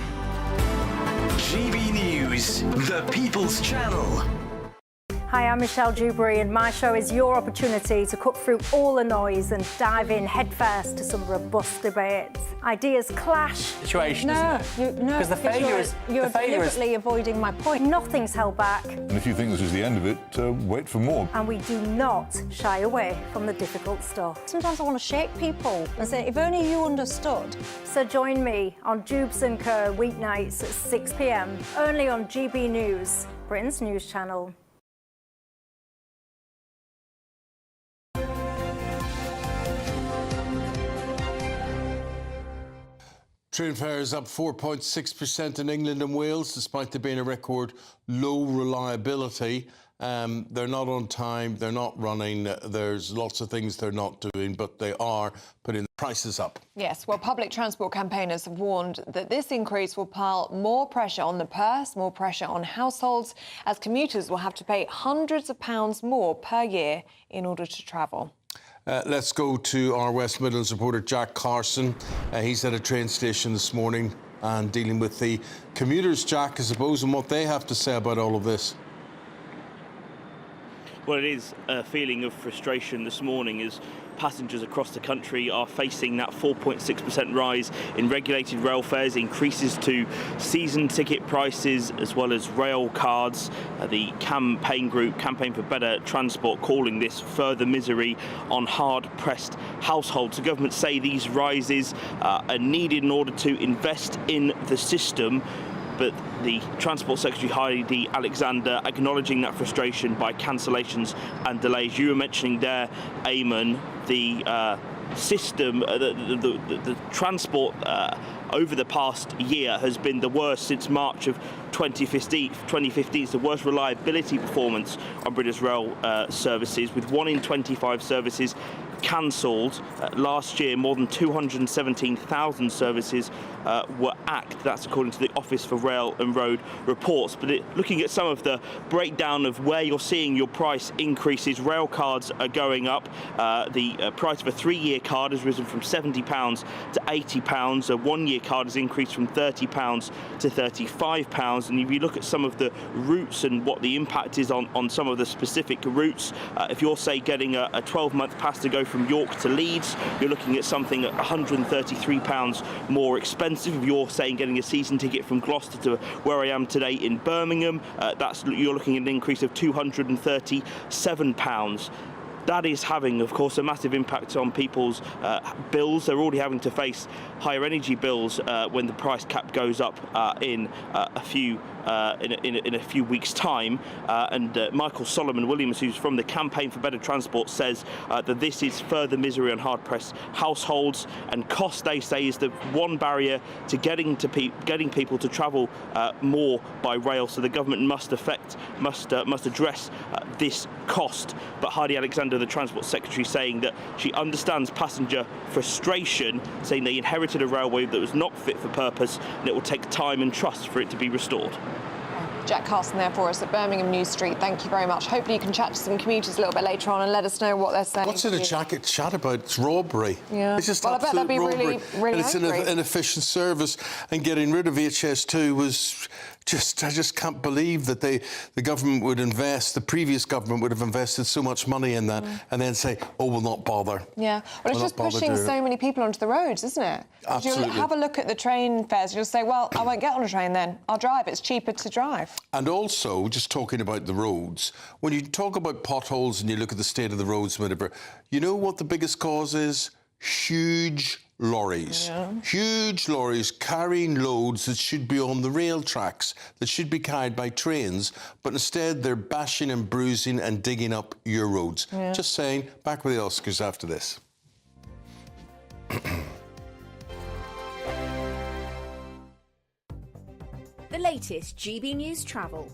GB News, the People's Channel. Hi, I'm Michelle Dewberry, and my show is your opportunity to cut through all the noise and dive in headfirst to some robust debates. Ideas clash. Situation, Because the failure is... You're deliberately avoiding my point. Nothing's held back. And if you think this is the end of it, wait for more. And we do not shy away from the difficult stuff. Sometimes I want to shake people and say, if only you understood. So join me on Jubes & Co. weeknights at 6 p.m, only on GB News, Britain's news channel. Train fares up 4.6% in England and Wales, despite there being a record low reliability. They're not on time, they're not running, there's lots of things they're not doing, but they are putting the prices up. Yes, well, public transport campaigners have warned that this increase will pile more pressure on the purse, more pressure on households, as commuters will have to pay hundreds of pounds more per year in order to travel. Let's go to our West Midlands reporter, Jack Carson. He's at a train station this morning and dealing with the commuters, Jack, I suppose, and what they have to say about all of this. Well, it is a feeling of frustration this morning as passengers across the country are facing that 4.6% rise in regulated rail fares, increases to season ticket prices as well as rail cards. The campaign group, Campaign for Better Transport, calling this further misery on hard-pressed households. The government say these rises are needed in order to invest in the system. but the Transport Secretary Heidi Alexander acknowledging that frustration by cancellations and delays. You were mentioning there, Eamonn, the system, the transport over the past year has been the worst since March of 2015. 2015 is the worst reliability performance on British rail services, with 1 in 25 services cancelled. Last year, more than 217,000 services were axed. That's according to the Office for Rail and Road reports. But looking at some of the breakdown of where you're seeing your price increases, rail cards are going up. The price of a 3-year card has risen from £70 to £80. A 1-year card has increased from £30 to £35. And if you look at some of the routes and what the impact is on some of the specific routes, if you're, say, getting a 12-month pass to go from York to Leeds, you're looking at something at £133 more expensive. If you're saying getting a season ticket from Gloucester to where I am today in Birmingham, you're looking at an increase of £237. That is having, of course, a massive impact on people's bills. They're already having to face higher energy bills when the price cap goes up in a few weeks' time. And Michael Solomon-Williams, who's from the Campaign for Better Transport, says that this is further misery on hard-pressed households, and cost, they say, is the one barrier to getting people to travel more by rail. So the government must address this cost. But Heidi Alexander, the Transport Secretary, saying that she understands passenger frustration, saying they inherited a railway that was not fit for purpose, and it will take time and trust for it to be restored. Jack Carson there for us at Birmingham News Street. Thank you very much. Hopefully you can chat to some commuters a little bit later on and let us know what they're saying. What's in a jacket chat about? It's robbery. Yeah. It's just well, I bet they'll be robbery. really and it's an inefficient service, and getting rid of HS2 was just, I just can't believe that the government would invest, the previous government would have invested so much money in that and then say, oh, we'll not bother. Yeah, well, it's just pushing so many people onto the roads, isn't it? Absolutely. You'll have a look at the train fares, you'll say, well, I won't get on a train then, I'll drive, it's cheaper to drive. And also, just talking about the roads, when you talk about potholes and you look at the state of the roads, whatever, you know what the biggest cause is? Huge lorries. Yeah. Huge lorries carrying loads that should be on the rail tracks, that should be carried by trains, but instead they're bashing and bruising and digging up your roads. Yeah. Just saying, back with the Oscars after this. The latest GB News travel.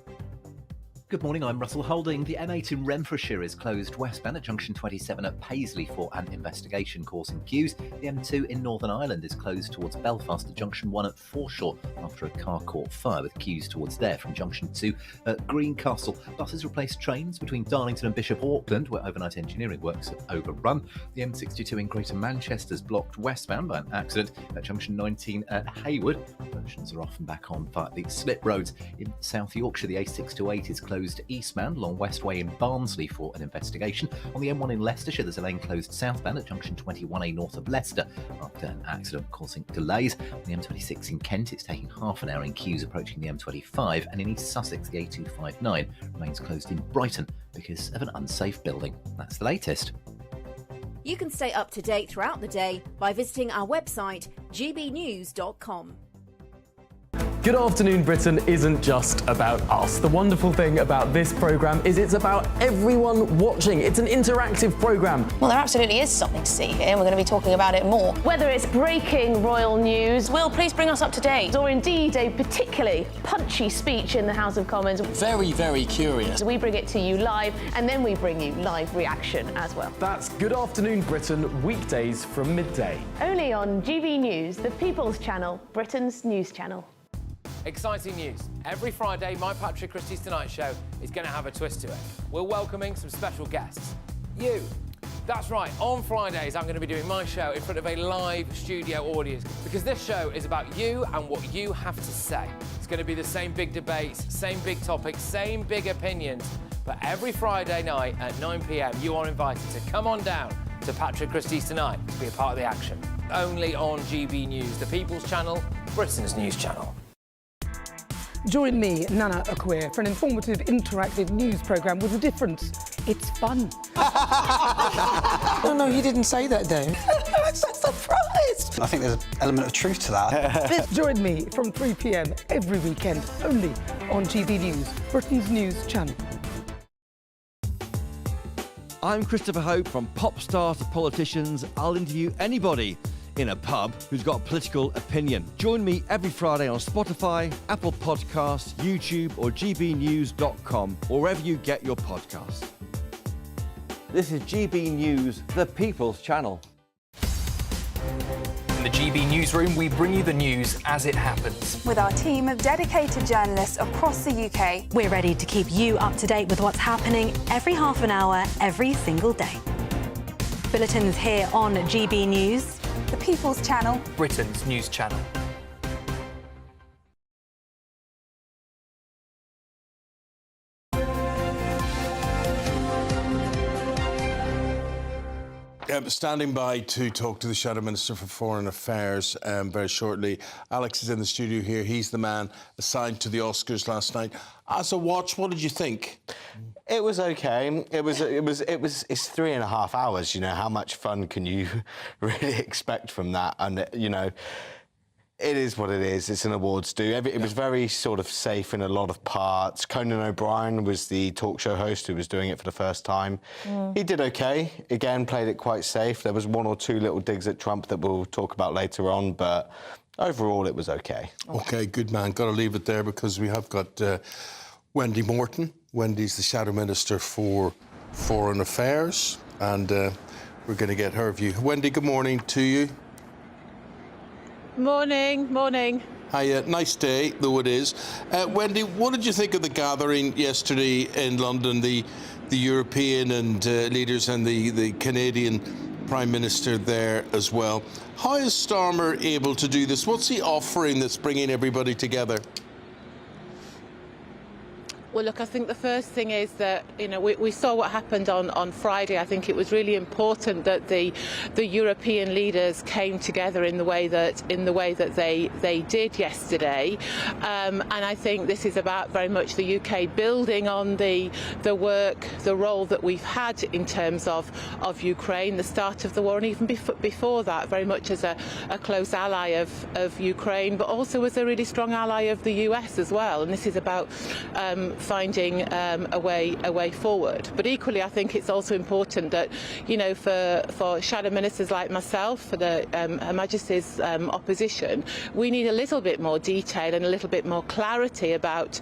Good morning, I'm Russell Holding. The M8 in Renfrewshire is closed westbound at junction 27 at Paisley for an investigation causing queues. The M2 in Northern Ireland is closed towards Belfast at junction 1 at Foreshore after a car caught fire, with queues towards there from junction 2 at Greencastle. Buses replaced trains between Darlington and Bishop Auckland, where overnight engineering works have overrun. The M62 in Greater Manchester is blocked westbound by an accident at junction 19 at Hayward. Versions are off and back on via the slip roads. In South Yorkshire, the A628 is closed eastbound along Westway in Barnsley for an investigation. On the M1 in Leicestershire, there's a lane closed southbound at junction 21A north of Leicester after an accident causing delays. On the M26 in Kent, it's taking half an hour in queues approaching the M25, and in East Sussex, the A259 remains closed in Brighton because of an unsafe building. That's the latest. You can stay up to date throughout the day by visiting our website, gbnews.com. Good Afternoon Britain isn't just about us. The wonderful thing about this programme is it's about everyone watching. It's an interactive programme. Well, there absolutely is something to see here, and we're going to be talking about it more. Whether it's breaking royal news, Will, please bring us up to date, or indeed a particularly punchy speech in the House of Commons. Very, very curious. We bring it to you live, and then we bring you live reaction as well. That's Good Afternoon Britain, weekdays from midday. Only on GB News, the People's Channel, Britain's news channel. Exciting news. Every Friday, my Patrick Christie's Tonight Show is going to have a twist to it. We're welcoming some special guests. You. That's right, on Fridays I'm going to be doing my show in front of a live studio audience, because this show is about you and what you have to say. It's going to be the same big debates, same big topics, same big opinions, but every Friday night at 9 p.m. you are invited to come on down to Patrick Christie's Tonight to be a part of the action. Only on GB News, the People's Channel, Britain's news channel. Join me, Nana Akwe, for an informative, interactive news programme with a difference. It's fun. No, he didn't say that, Dave. I'm so surprised. I think there's an element of truth to that. Join me from 3 p.m. every weekend, only on GB News, Britain's news channel. I'm Christopher Hope. From pop stars to politicians, I'll interview anybody in a pub who's got a political opinion. Join me every Friday on Spotify, Apple Podcasts, YouTube or gbnews.com, or wherever you get your podcasts. This is GB News, the People's Channel. In the GB Newsroom, we bring you the news as it happens. With our team of dedicated journalists across the UK, we're ready to keep you up to date with what's happening every half an hour, every single day. Bulletins here on GB News, the People's Channel, Britain's news channel. Standing by to talk to the Shadow Minister for Foreign Affairs very shortly. Alex is in the studio here. He's the man assigned to the Oscars last night. As a watch, what did you think? It was okay. It's 3.5 hours. You know, how much fun can you really expect from that? And you know, it is what it is. It's an awards do. It was very sort of safe in a lot of parts. Conan O'Brien was the talk show host who was doing it for the first time. He did okay. Again, played it quite safe. There was one or two little digs at Trump that we'll talk about later on, but overall it was okay. Okay, good man. Got to leave it there because we have got Wendy Morton. Wendy's the Shadow Minister for Foreign Affairs, and we're going to get her view. Wendy, good morning to you. Morning. Hi, nice day, though it is. Wendy, what did you think of the gathering yesterday in London, the European and leaders and the Canadian Prime Minister there as well? How is Starmer able to do this? What's he offering that's bringing everybody together? Well, look, I think the first thing is that, you know, we saw what happened on Friday. I think it was really important that the European leaders came together in the way that they did yesterday. And I think this is about very much the UK building on the work, the role that we've had in terms of Ukraine, the start of the war, and even before that, very much as a close ally of Ukraine, but also as a really strong ally of the US as well. And this is about finding a way forward. But equally, I think it's also important that, you know, for shadow ministers like myself, for Her Majesty's opposition, we need a little bit more detail and a little bit more clarity about,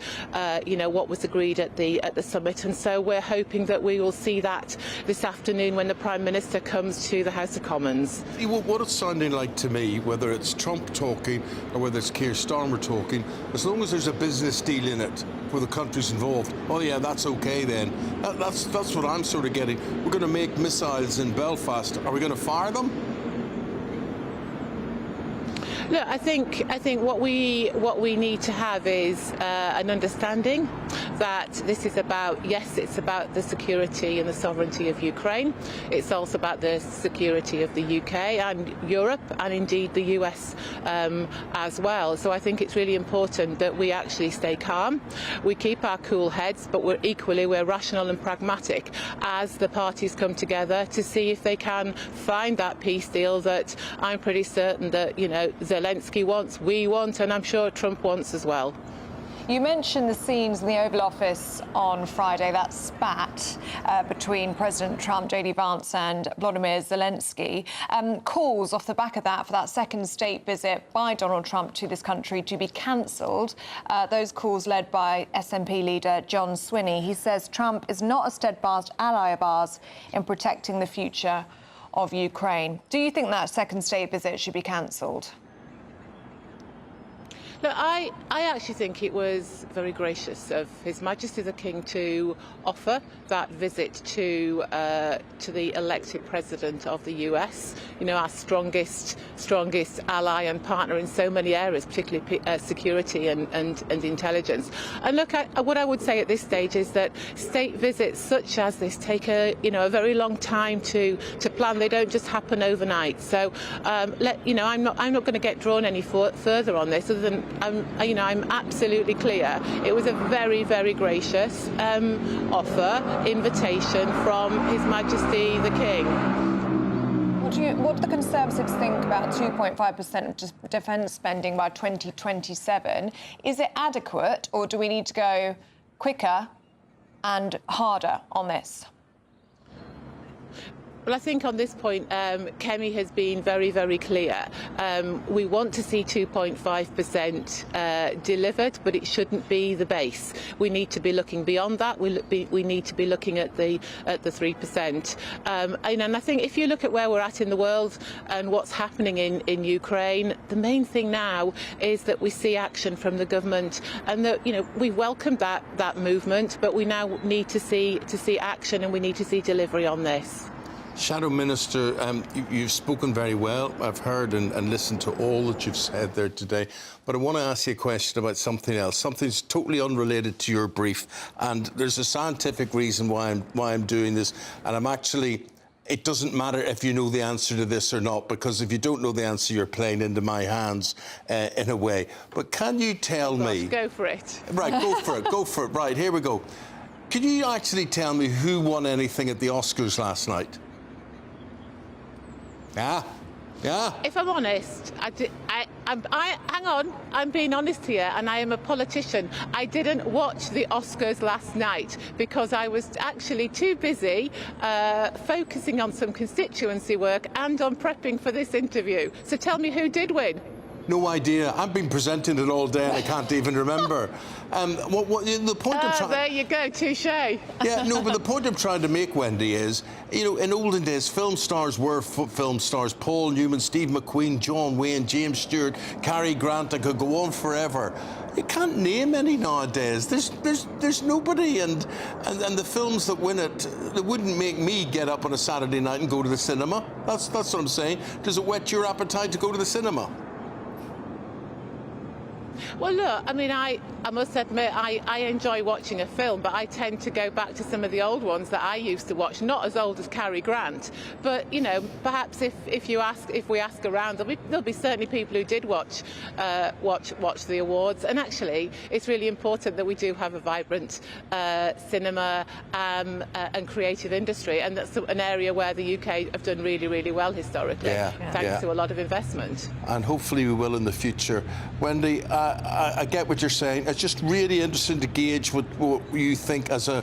you know, what was agreed at the summit. And so we're hoping that we will see that this afternoon when the Prime Minister comes to the House of Commons. What it's sounding like to me, whether it's Trump talking or whether it's Keir Starmer talking, as long as there's a business deal in it for the countries involved, oh yeah, that's okay then. That's what I'm sort of getting. We're going to make missiles in Belfast. Are we going to fire them? Look, I think what we need to have is an understanding that this is about, yes, it's about the security and the sovereignty of Ukraine. It's also about the security of the UK and Europe and indeed the US as well. So I think it's really important that we actually stay calm. We keep our cool heads, but we're rational and pragmatic as the parties come together to see if they can find that peace deal that I'm pretty certain that, you know, Zelensky wants, we want, and I'm sure Trump wants as well. You mentioned the scenes in the Oval Office on Friday, that spat between President Trump, J.D. Vance and Volodymyr Zelensky. Calls off the back of that for that second state visit by Donald Trump to this country to be cancelled. Those calls led by SNP leader John Swinney. He says Trump is not a steadfast ally of ours in protecting the future of Ukraine. Do you think that second state visit should be cancelled? Look, I actually think it was very gracious of His Majesty the King to offer that visit to the elected president of the US. You know, our strongest ally and partner in so many areas, particularly security and intelligence. And look, what I would say at this stage is that state visits such as this take a very long time to plan. They don't just happen overnight. So I'm not going to get drawn any further on this, other than I'm absolutely clear. It was a very, very gracious invitation from His Majesty the King. do the Conservatives think about 2.5% of defence spending by 2027? Is it adequate, or do we need to go quicker and harder on this? Well, I think on this point, Kemi has been very, very clear. We want to see 2.5% delivered, but it shouldn't be the base. We need to be looking beyond that. We need to be looking at the 3%. And I think if you look at where we're at in the world and what's happening in Ukraine, the main thing now is that we see action from the government, and that we welcome that movement, but we now need to see action, and we need to see delivery on this. Shadow Minister, you've spoken very well. I've heard and listened to all that you've said there today. But I want to ask you a question about something else, something that's totally unrelated to your brief. And there's a scientific reason why I'm doing this. And I'm actually... It doesn't matter if you know the answer to this or not, because if you don't know the answer, you're playing into my hands in a way. But can you tell me... Go for it. Right, go for it, go for it. Right, here we go. Can you actually tell me who won anything at the Oscars last night? Yeah. If I'm honest, hang on, I'm being honest here, and I am a politician. I didn't watch the Oscars last night because I was actually too busy focusing on some constituency work and on prepping for this interview. So tell me who did win. No idea. I've been presenting it all day and I can't even remember. The point I'm trying... There you go, touche. Yeah, no, but the point I'm trying to make, Wendy, is, in olden days, film stars were film stars. Paul Newman, Steve McQueen, John Wayne, James Stewart, Cary Grant. I could go on forever. You can't name any nowadays. There's nobody, and the films that win it wouldn't make me get up on a Saturday night and go to the cinema. That's what I'm saying. Does it whet your appetite to go to the cinema? Well, look, I mean, I must admit, I enjoy watching a film, but I tend to go back to some of the old ones that I used to watch, not as old as Cary Grant. But, perhaps if we ask around, there'll be certainly people who did watch the awards. And actually, it's really important that we do have a vibrant cinema and creative industry. And that's an area where the UK have done really, really well historically, thanks to a lot of investment. And hopefully we will in the future. Wendy, I get what you're saying. It's just really interesting to gauge what you think as a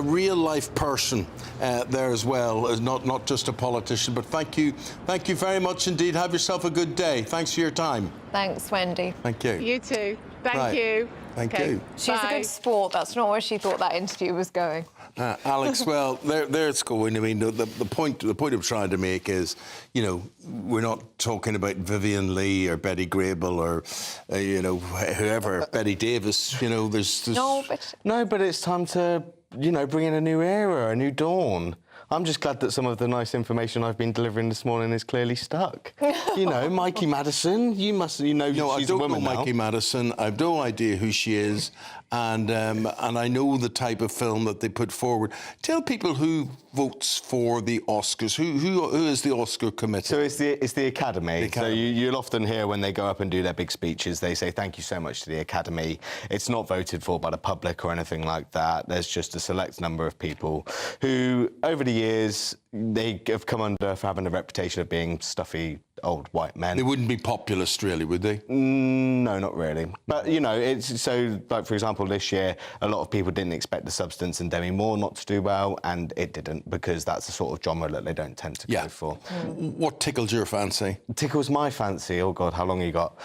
real life person there as well, as not just a politician. But thank you very much indeed. Have yourself a good day. Thanks for your time. Thanks, Wendy. Thank you. You too. Thank you. Thank you. She's a good sport. That's not where she thought that interview was going. Alex, well, there it's going. I mean, the point I'm trying to make is, we're not talking about Vivian Leigh or Betty Grable or, whoever, Betty Davis. There's... No, but it's time to, bring in a new era, a new dawn. I'm just glad that some of the nice information I've been delivering this morning is clearly stuck. Mikey Madison, you must, she's a woman now. I don't know Mikey Madison. I've no idea who she is, and I know the type of film that they put forward. Tell people who votes for the Oscars. Who is the Oscar committee? So it's the Academy. So you'll often hear when they go up and do their big speeches, they say thank you so much to the Academy. It's not voted for by the public or anything like that. There's just a select number of people who, over the years, they have come under for having a reputation of being stuffy old white men. They wouldn't be populist, really, would they? No, not really. But, it's so, like, for example, this year, a lot of people didn't expect The Substance and Demi Moore not to do well, and it didn't, because that's the sort of genre that they don't tend to go for. What tickled your fancy? Tickles my fancy. Oh, God, how long you got?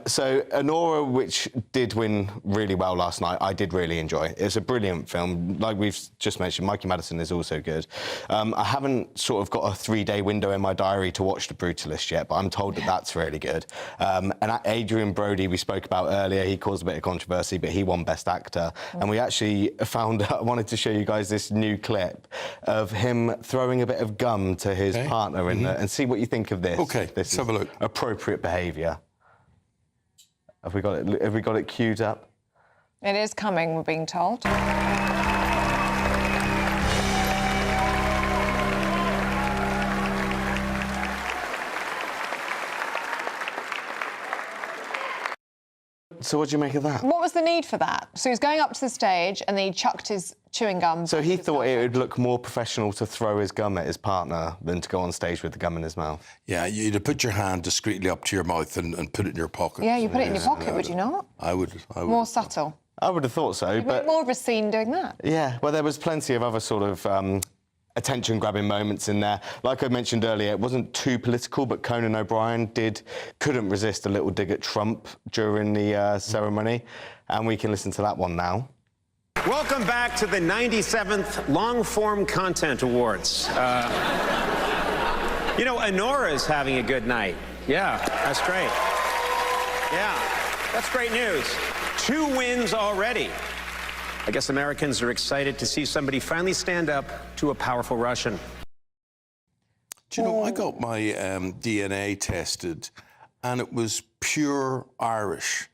So, Anora, which did win really well last night, I did really enjoy. It's a brilliant film. Like we've just mentioned, Mikey Madison is also good. I haven't sort of got a 3-day window in my diary to watch The Brutalist yet, but I'm told that that's really good. And Adrian Brody, we spoke about earlier, he caused a bit of controversy, but he won Best Actor. And we actually I wanted to show you guys this new clip of him throwing a bit of gum to his partner and see what you think of this. OK, let's have a look. Appropriate behaviour. Have we got it queued up? It is coming, we're being told. So what do you make of that? What was the need for that? So he was going up to the stage and then he chucked his chewing gum. So he thought it would look more professional to throw his gum at his partner than to go on stage with the gum in his mouth. Yeah, you'd put your hand discreetly up to your mouth and put it in your pocket. Yeah, you put it in your pocket, would you not? I would. More subtle. I would have thought so, but more of a scene doing that. Yeah, well, there was plenty of other sort of attention-grabbing moments in there. Like I mentioned earlier, it wasn't too political, but Conan O'Brien couldn't resist a little dig at Trump during the ceremony, and we can listen to that one now. Welcome back to the 97th Long-Form Content Awards. You know, Honora's having a good night. Yeah, that's great. Yeah, that's great news. 2 wins already. I guess Americans are excited to see somebody finally stand up to a powerful Russian. Do you know, I got my DNA tested, and it was pure Irish.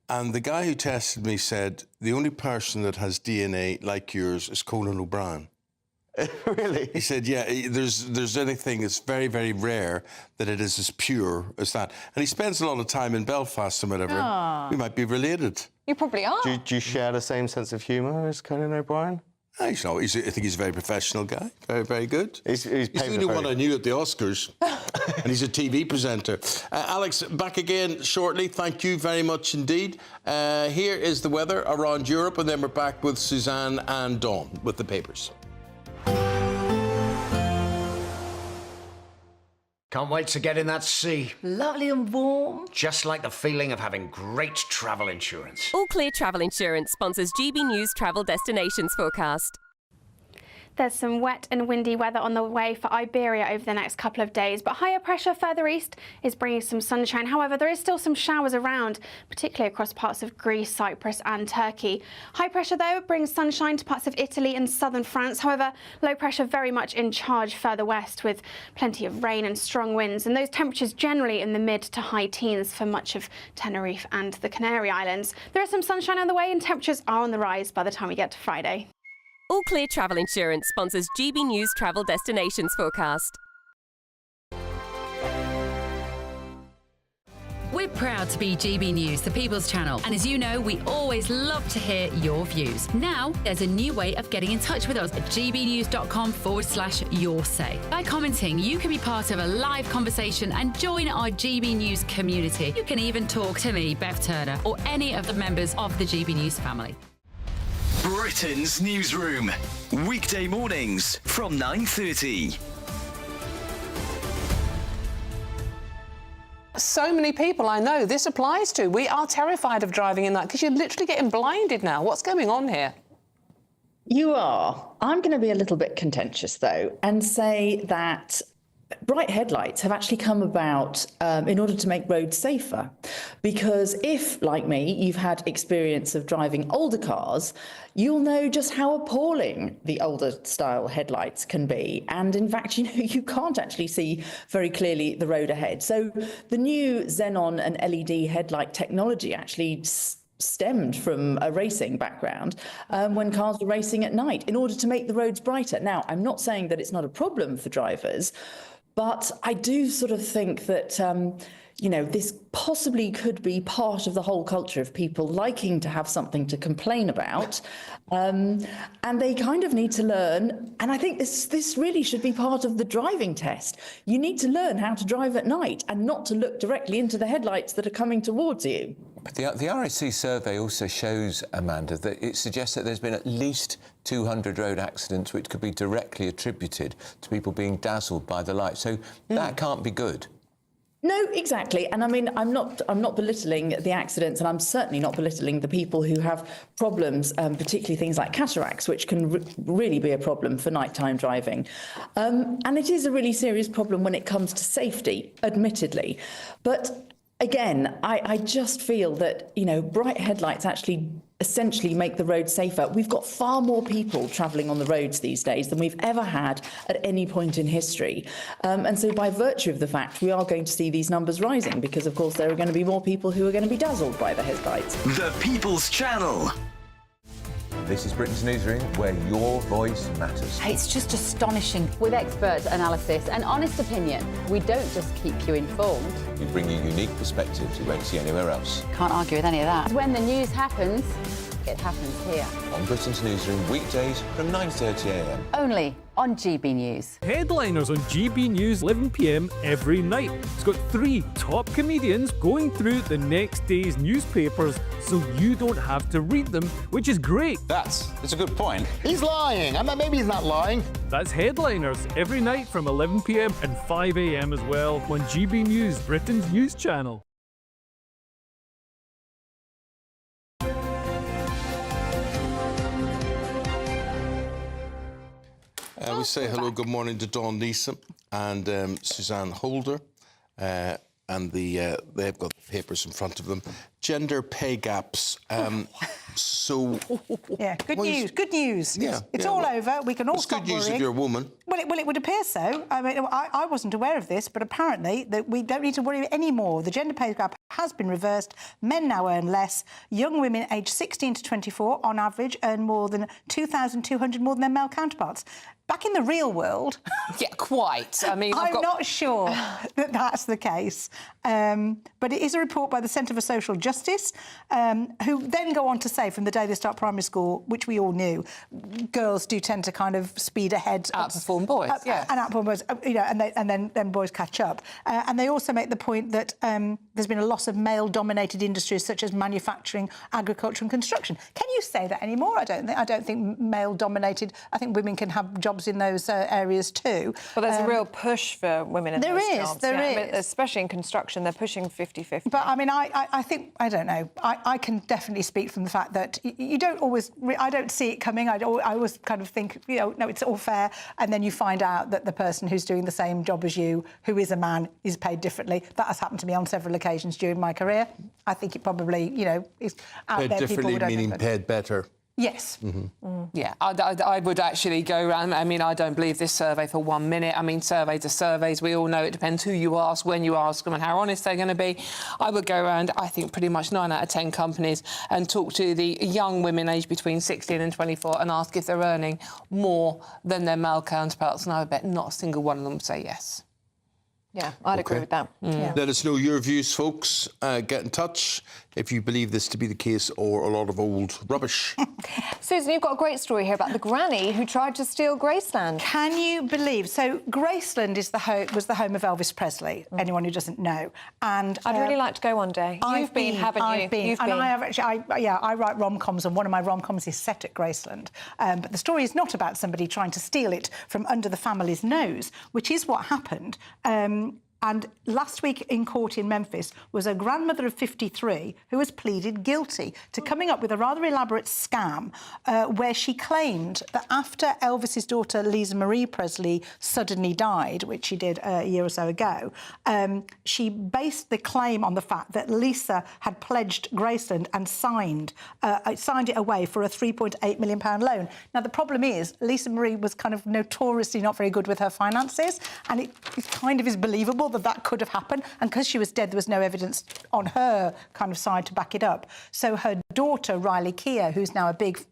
And the guy who tested me said, the only person that has DNA like yours is Conan O'Brien. Really? He said, yeah, there's anything that's very, very rare that it is as pure as that. And he spends a lot of time in Belfast and whatever. Ah. We might be related. You probably are. Do you share the same sense of humour as Conan O'Brien? I think he's a very professional guy. Very, very good. He's the only one I knew at the Oscars. And he's a TV presenter. Alex, back again shortly. Thank you very much indeed. Here is the weather around Europe, and then we're back with Suzanne and Dawn with the papers. Can't wait to get in that sea. Lovely and warm. Just like the feeling of having great travel insurance. All Clear Travel Insurance sponsors GB News Travel Destinations Forecast. There's some wet and windy weather on the way for Iberia over the next couple of days, but higher pressure further east is bringing some sunshine. However, there is still some showers around, particularly across parts of Greece, Cyprus and Turkey. High pressure, though, brings sunshine to parts of Italy and southern France. However, low pressure very much in charge further west, with plenty of rain and strong winds, and those temperatures generally in the mid to high teens for much of Tenerife and the Canary Islands. There is some sunshine on the way and temperatures are on the rise by the time we get to Friday. All Clear Travel Insurance sponsors GB News Travel Destinations Forecast. We're proud to be GB News, the People's Channel, and as you know, we always love to hear your views. Now, there's a new way of getting in touch with us at gbnews.com/yoursay. By commenting, you can be part of a live conversation and join our GB News community. You can even talk to me, Bev Turner, or any of the members of the GB News family. Britain's newsroom, weekday mornings from 9:30. So many people I know this applies to. We are terrified of driving in that because you're literally getting blinded now. What's going on here? You are. I'm going to be a little bit contentious, though, and say that bright headlights have actually come about in order to make roads safer. Because if, like me, you've had experience of driving older cars, you'll know just how appalling the older style headlights can be. And in fact, you know, you can't actually see very clearly the road ahead. So the new xenon and LED headlight technology actually stemmed from a racing background when cars were racing at night in order to make the roads brighter. Now, I'm not saying that it's not a problem for drivers, but I do sort of think that, you know, this possibly could be part of the whole culture of people liking to have something to complain about. And they kind of need to learn, and I think this really should be part of the driving test. You need to learn how to drive at night and not to look directly into the headlights that are coming towards you. But the RSC survey also shows, Amanda, that it suggests that there's been at least 200 road accidents which could be directly attributed to people being dazzled by the light. So that can't be good. No, exactly. And I mean, I'm not belittling the accidents, and I'm certainly not belittling the people who have problems, particularly things like cataracts, which can really be a problem for nighttime driving. And it is a really serious problem when it comes to safety, admittedly. But again, I just feel that, you know, bright headlights actually essentially make the road safer. We've got far more people travelling on the roads these days than we've ever had at any point in history. And so by virtue of the fact, we are going to see these numbers rising because, of course, there are going to be more people who are going to be dazzled by the headlights. The People's Channel. This is Britain's newsroom, where your voice matters. It's just astonishing. With expert analysis and honest opinion, we don't just keep you informed. We bring you unique perspectives you won't see anywhere else. Can't argue with any of that. When the news happens, it happens here. On Britain's Newsroom, weekdays from 9:30 a.m. Only on GB News. Headliners on GB News 11 p.m. every night. It's got 3 top comedians going through the next day's newspapers so you don't have to read them, which is great. That's a good point. He's lying. I mean, maybe he's not lying. That's Headliners every night from 11 p.m. and 5 a.m. as well on GB News, Britain's news channel. We say hello, good morning to Dawn Neeson and Suzanne Holder. And they've got the papers in front of them. Gender pay gaps. Yeah, good news. Good news. Yeah, it's all over. We can all stop worrying. It's good news if you're a woman. Well, it would appear so. I mean, I wasn't aware of this, but apparently that we don't need to worry anymore. The gender pay gap has been reversed. Men now earn less. Young women aged 16 to 24, on average, earn more than $2,200 more than their male counterparts. Back in the real world... Yeah, quite. I mean, I'm not sure that that's the case. But it is a report by the Centre for Social Justice, who then go on to say, from the day they start primary school, which we all knew, girls do tend to kind of speed ahead. Outperform boys, yeah. And outperform boys, you know, and then boys catch up. And they also make the point that there's been a loss of male-dominated industries such as manufacturing, agriculture and construction. Can you say that anymore? I don't think male-dominated... I think women can have jobs in those areas too. Well, there's a real push for women in those jobs. There is. I mean, especially in construction, they're pushing 50-50. But, I mean, I think... I don't know. I can definitely speak from the fact that you don't always... I don't see it coming. I always kind of think, you know, no, it's all fair. And then you find out that the person who's doing the same job as you, who is a man, is paid differently. That has happened to me on several occasions during my career. I think it probably, you know, is out paid there. Differently, meaning paid better. Yes. Yeah, I would actually go around. I mean, I don't believe this survey for 1 minute. I mean, surveys are surveys. We all know it depends who you ask, when you ask them and how honest they're going to be. I would go around, I think, pretty much 9 out of 10 companies and talk to the young women aged between 16 and 24 and ask if they're earning more than their male counterparts. And I would bet not a single one of them would say yes. Yeah, I'd agree with that. Yeah. Let us know your views, folks. Get in touch if you believe this to be the case or a lot of old rubbish. Susan, you've got a great story here about the granny who tried to steal Graceland. Can you believe? So Graceland is was the home of Elvis Presley, anyone who doesn't know. And I'd really like to go one day. You've been, haven't you? I've been. I have actually, I write rom-coms, and one of my rom-coms is set at Graceland. But the story is not about somebody trying to steal it from under the family's nose, which is what happened. And last week in court in Memphis was a grandmother of 53 who has pleaded guilty to coming up with a rather elaborate scam where she claimed that after Elvis's daughter Lisa Marie Presley suddenly died, which she did a year or so ago, she based the claim on the fact that Lisa had pledged Graceland and signed it away for a £3.8 million loan. Now, the problem is Lisa Marie was kind of notoriously not very good with her finances, and it kind of is believable that could have happened, and because she was dead there was no evidence on her kind of side to back it up. So her daughter Riley Keough, who's now a big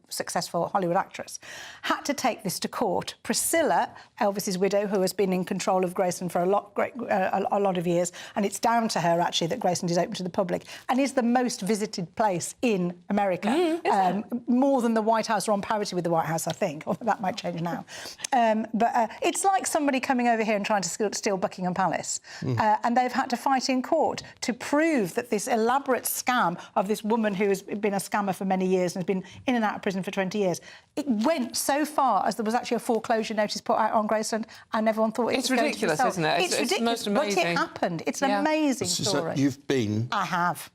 successful Hollywood actress, had to take this to court. Priscilla, Elvis's widow, who has been in control of Graceland for a lot of years, and it's down to her actually that Graceland is open to the public and is the most visited place in America, more than the White House, or on parity with the White House, I think. Although that might change now. But it's like somebody coming over here and trying to steal Buckingham Palace, and they've had to fight in court to prove that this elaborate scam of this woman who has been a scammer for many years and has been in and out of prison for 20 years. It went so far as there was actually a foreclosure notice put out on Graceland, and everyone thought it's ridiculous, isn't it? It's ridiculous, most amazing. but it happened. It's an amazing story. You've been. I have.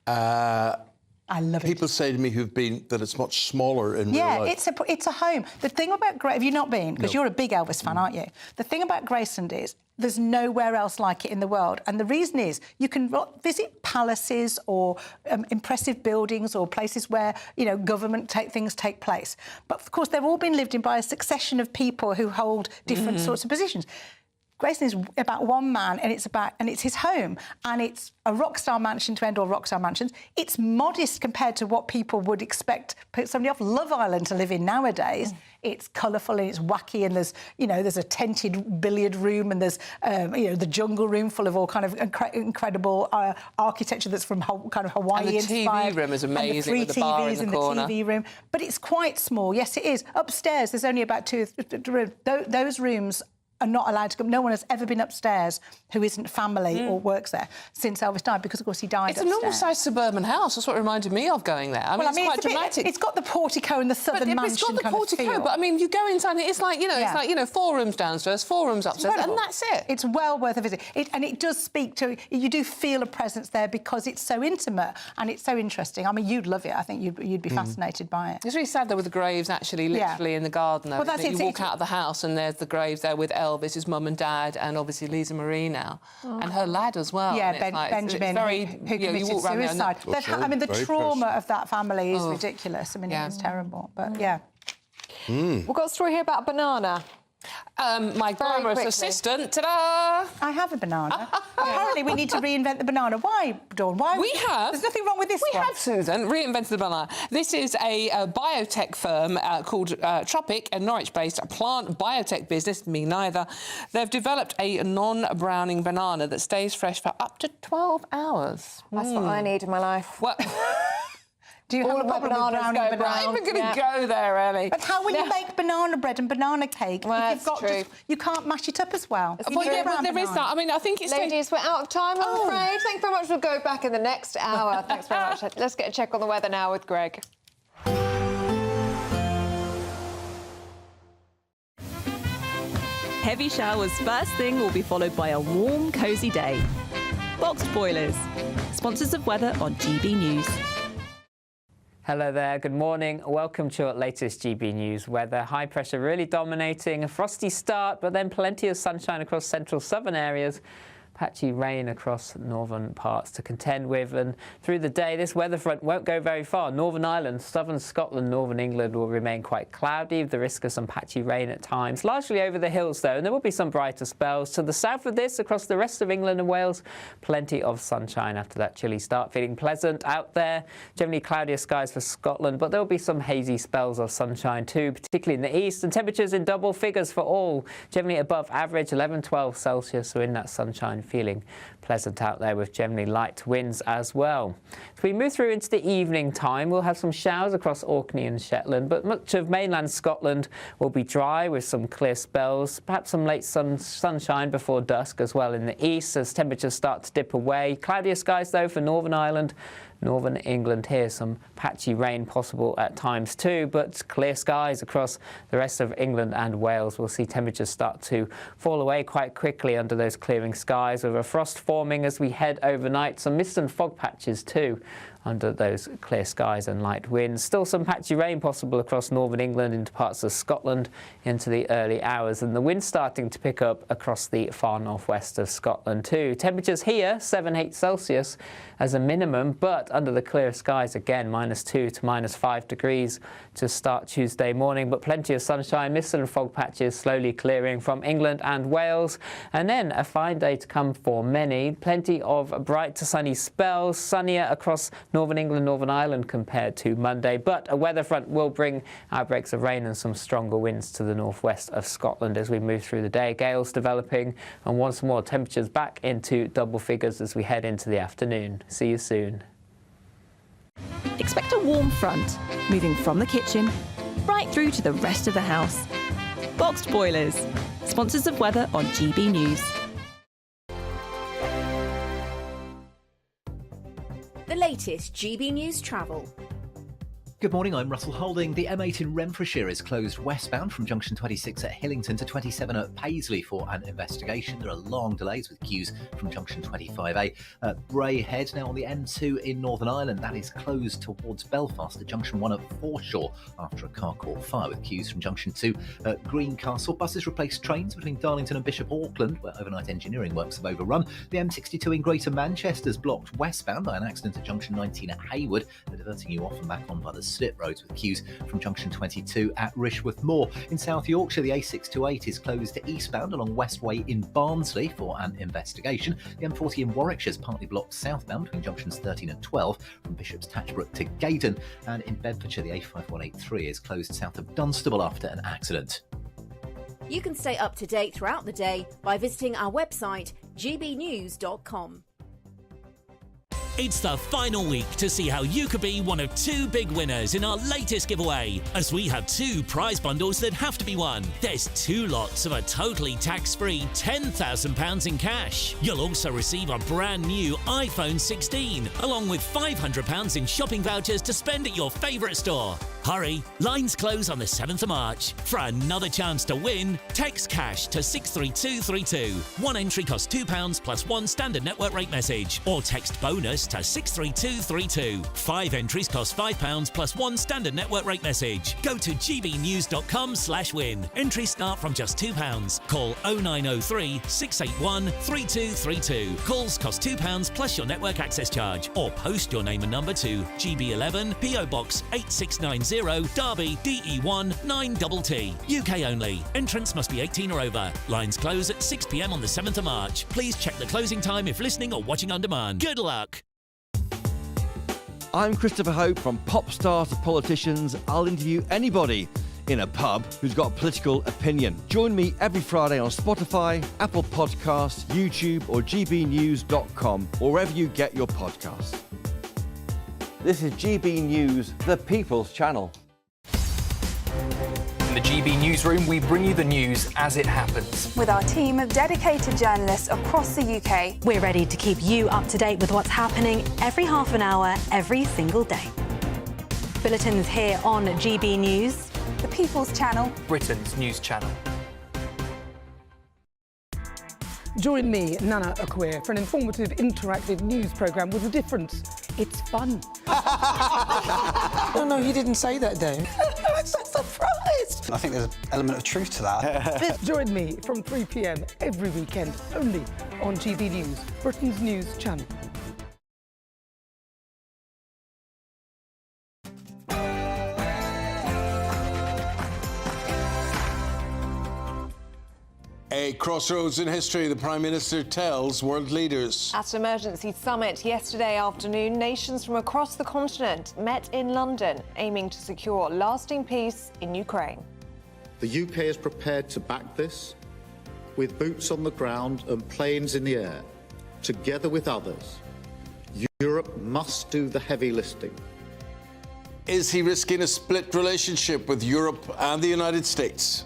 I love it. People say to me who've been that it's much smaller in real life. Yeah, it's a home. The thing about have you not been? Because you're a big Elvis fan, aren't you? The thing about Graceland is there's nowhere else like it in the world. And the reason is you can visit palaces or impressive buildings or places where, you know, government things take place. But, of course, they've all been lived in by a succession of people who hold different sorts of positions. Graceland is about one man, and it's his home, and it's a rock star mansion to end all rock star mansions. It's modest compared to what people would expect somebody off Love Island to live in nowadays. It's colourful and it's wacky, and there's a tented billiard room, and there's the jungle room full of all kind of incredible architecture that's from kind of Hawaii inspired. And the TV room is amazing with the bar in the corner. The TV room, but it's quite small. Yes, it is. Upstairs, there's only about 2 rooms. Those rooms are not allowed to come. No one has ever been upstairs who isn't family or works there since Elvis died, because, of course, he died upstairs. It's a normal-sized suburban house. That's what reminded me of going there. I mean, it's quite dramatic. It's got the portico and the southern mansion. It's got the kind of portico, feel. but I mean, you go inside and it's like, it's like 4 rooms downstairs, 4 rooms upstairs, and that's it. It's well worth a visit. And it does speak to... You do feel a presence there because it's so intimate and it's so interesting. I mean, you'd love it. I think you'd be fascinated by it. It's really sad, though, with the graves, actually, literally in the garden. Though, well, that's you walk out of the house and there's the graves there with Elvis, his mum and dad, and obviously Lisa Marie now, and her lad as well. Yeah, Benjamin, who committed suicide. I mean, the trauma of that family is ridiculous. I mean, it was terrible, but yeah. We've got a story here about a banana. My glamorous assistant, ta-da! I have a banana. Apparently, we need to reinvent the banana. Why, Dawn? Why? We have. There's nothing wrong with this one. We have, Susan, reinvented the banana. This is a biotech firm called Tropic, a Norwich-based plant biotech business, me neither. They've developed a non-browning banana that stays fresh for up to 12 hours. That's what I need in my life. Well... Do you have a problem with browning banana? I'm not going to go there, Ellie. But how will you make banana bread and banana cake? Well, that's true. You can't mash it up as well. Well, yeah, but there is that. I mean, I think it's... Ladies, we're out of time, I'm afraid. Thank you very much. We'll go back in the next hour. Thanks very much. Let's get a check on the weather now with Greg. Heavy showers first thing will be followed by a warm, cosy day. Boxed Boilers, sponsors of weather on GB News. Hello there, good morning. Welcome to your latest GB News weather. High pressure really dominating, a frosty start, but then plenty of sunshine across central southern areas. Patchy rain across northern parts to contend with, and through the day this weather front won't go very far. Northern Ireland, southern Scotland, northern England will remain quite cloudy with the risk of some patchy rain at times, largely over the hills though, and there will be some brighter spells. To the south of this, across the rest of England and Wales, plenty of sunshine after that chilly start. Feeling pleasant out there, generally cloudier skies for Scotland, but there will be some hazy spells of sunshine too, particularly in the east, and temperatures in double figures for all, generally above average, 11-12 Celsius, so in that sunshine feeling pleasant out there with generally light winds as well. As we move through into the evening time, we'll have some showers across Orkney and Shetland, but much of mainland Scotland will be dry with some clear spells, perhaps some late sunshine before dusk as well in the east as temperatures start to dip away. Cloudier skies though for Northern Ireland, Northern England here, some patchy rain possible at times too, but clear skies across the rest of England and Wales. We'll see temperatures start to fall away quite quickly under those clearing skies, with a frost forming as we head overnight. Some mist and fog patches too under those clear skies and light winds. Still some patchy rain possible across northern England into parts of Scotland into the early hours, and the wind starting to pick up across the far northwest of Scotland too. Temperatures here 7-8 Celsius as a minimum, but under the clear skies again -2 to -5 degrees to start Tuesday morning, but plenty of sunshine, mist and fog patches slowly clearing from England and Wales, and then a fine day to come for many. Plenty of bright to sunny spells, sunnier across Northern England, Northern Ireland compared to Monday, but a weather front will bring outbreaks of rain and some stronger winds to the northwest of Scotland as we move through the day. Gales developing, and once more temperatures back into double figures as we head into the afternoon. See you soon. Expect a warm front, moving from the kitchen right through to the rest of the house. Boxed Boilers, sponsors of weather on GB News. The latest GB News travel. Good morning, I'm Russell Holding. The M8 in Renfrewshire is closed westbound from junction 26 at Hillington to 27 at Paisley for an investigation. There are long delays with queues from junction 25A. Bray Head now on the M2 in Northern Ireland. That is closed towards Belfast at junction 1 at Foreshore after a car caught fire with queues from junction 2 at Greencastle. Buses replaced trains between Darlington and Bishop Auckland, where overnight engineering works have overrun. The M62 in Greater Manchester is blocked westbound by an accident at junction 19 at Hayward. They're diverting you off and back on by the slip roads with queues from junction 22 at Rishworth Moor. In South Yorkshire, the A628 is closed eastbound along Westway in Barnsley for an investigation. The M40 in Warwickshire is partly blocked southbound between junctions 13 and 12 from Bishop's Tatchbrook to Gaydon. And in Bedfordshire, the A5183 is closed south of Dunstable after an accident. You can stay up to date throughout the day by visiting our website, gbnews.com. It's the final week to see how you could be one of 2 big winners in our latest giveaway, as we have 2 prize bundles that have to be won. There's 2 lots of a totally tax-free £10,000 in cash. You'll also receive a brand new iPhone 16, along with £500 in shopping vouchers to spend at your favourite store. Hurry, lines close on the 7th of March. For another chance to win, text cash to 63232. One entry costs £2 plus 1 standard network rate message, or text bonus to 63232. 5 entries cost £5 plus 1 standard network rate message. Go to gbnews.com/win. Entries start from just £2. Call 0903 681 3232. Calls cost £2 plus your network access charge, or post your name and number to GB11 PO Box 8690 Derby DE1 9TT. UK only. Entrance must be 18 or over. Lines close at 6 p.m. on the 7th of March. Please check the closing time if listening or watching on demand. Good luck. I'm Christopher Hope. From pop stars to politicians, I'll interview anybody in a pub who's got a political opinion. Join me every Friday on Spotify, Apple Podcasts, YouTube or gbnews.com, or wherever you get your podcasts. This is GB News, the People's Channel. In the GB Newsroom, we bring you the news as it happens. With our team of dedicated journalists across the UK, we're ready to keep you up to date with what's happening every half an hour, every single day. Bulletins here on GB News, the People's Channel, Britain's news channel. Join me, Nana Akwe, for an informative, interactive news programme with a difference. It's fun. No, he didn't say that, Dave. I'm so surprised. I think there's an element of truth to that. Join me from 3 p.m. every weekend, only on GB News, Britain's news channel. A crossroads in history, the Prime Minister tells world leaders. At an emergency summit yesterday afternoon, nations from across the continent met in London, aiming to secure lasting peace in Ukraine. The UK is prepared to back this, with boots on the ground and planes in the air, together with others. Europe must do the heavy lifting. Is he risking a split relationship with Europe and the United States?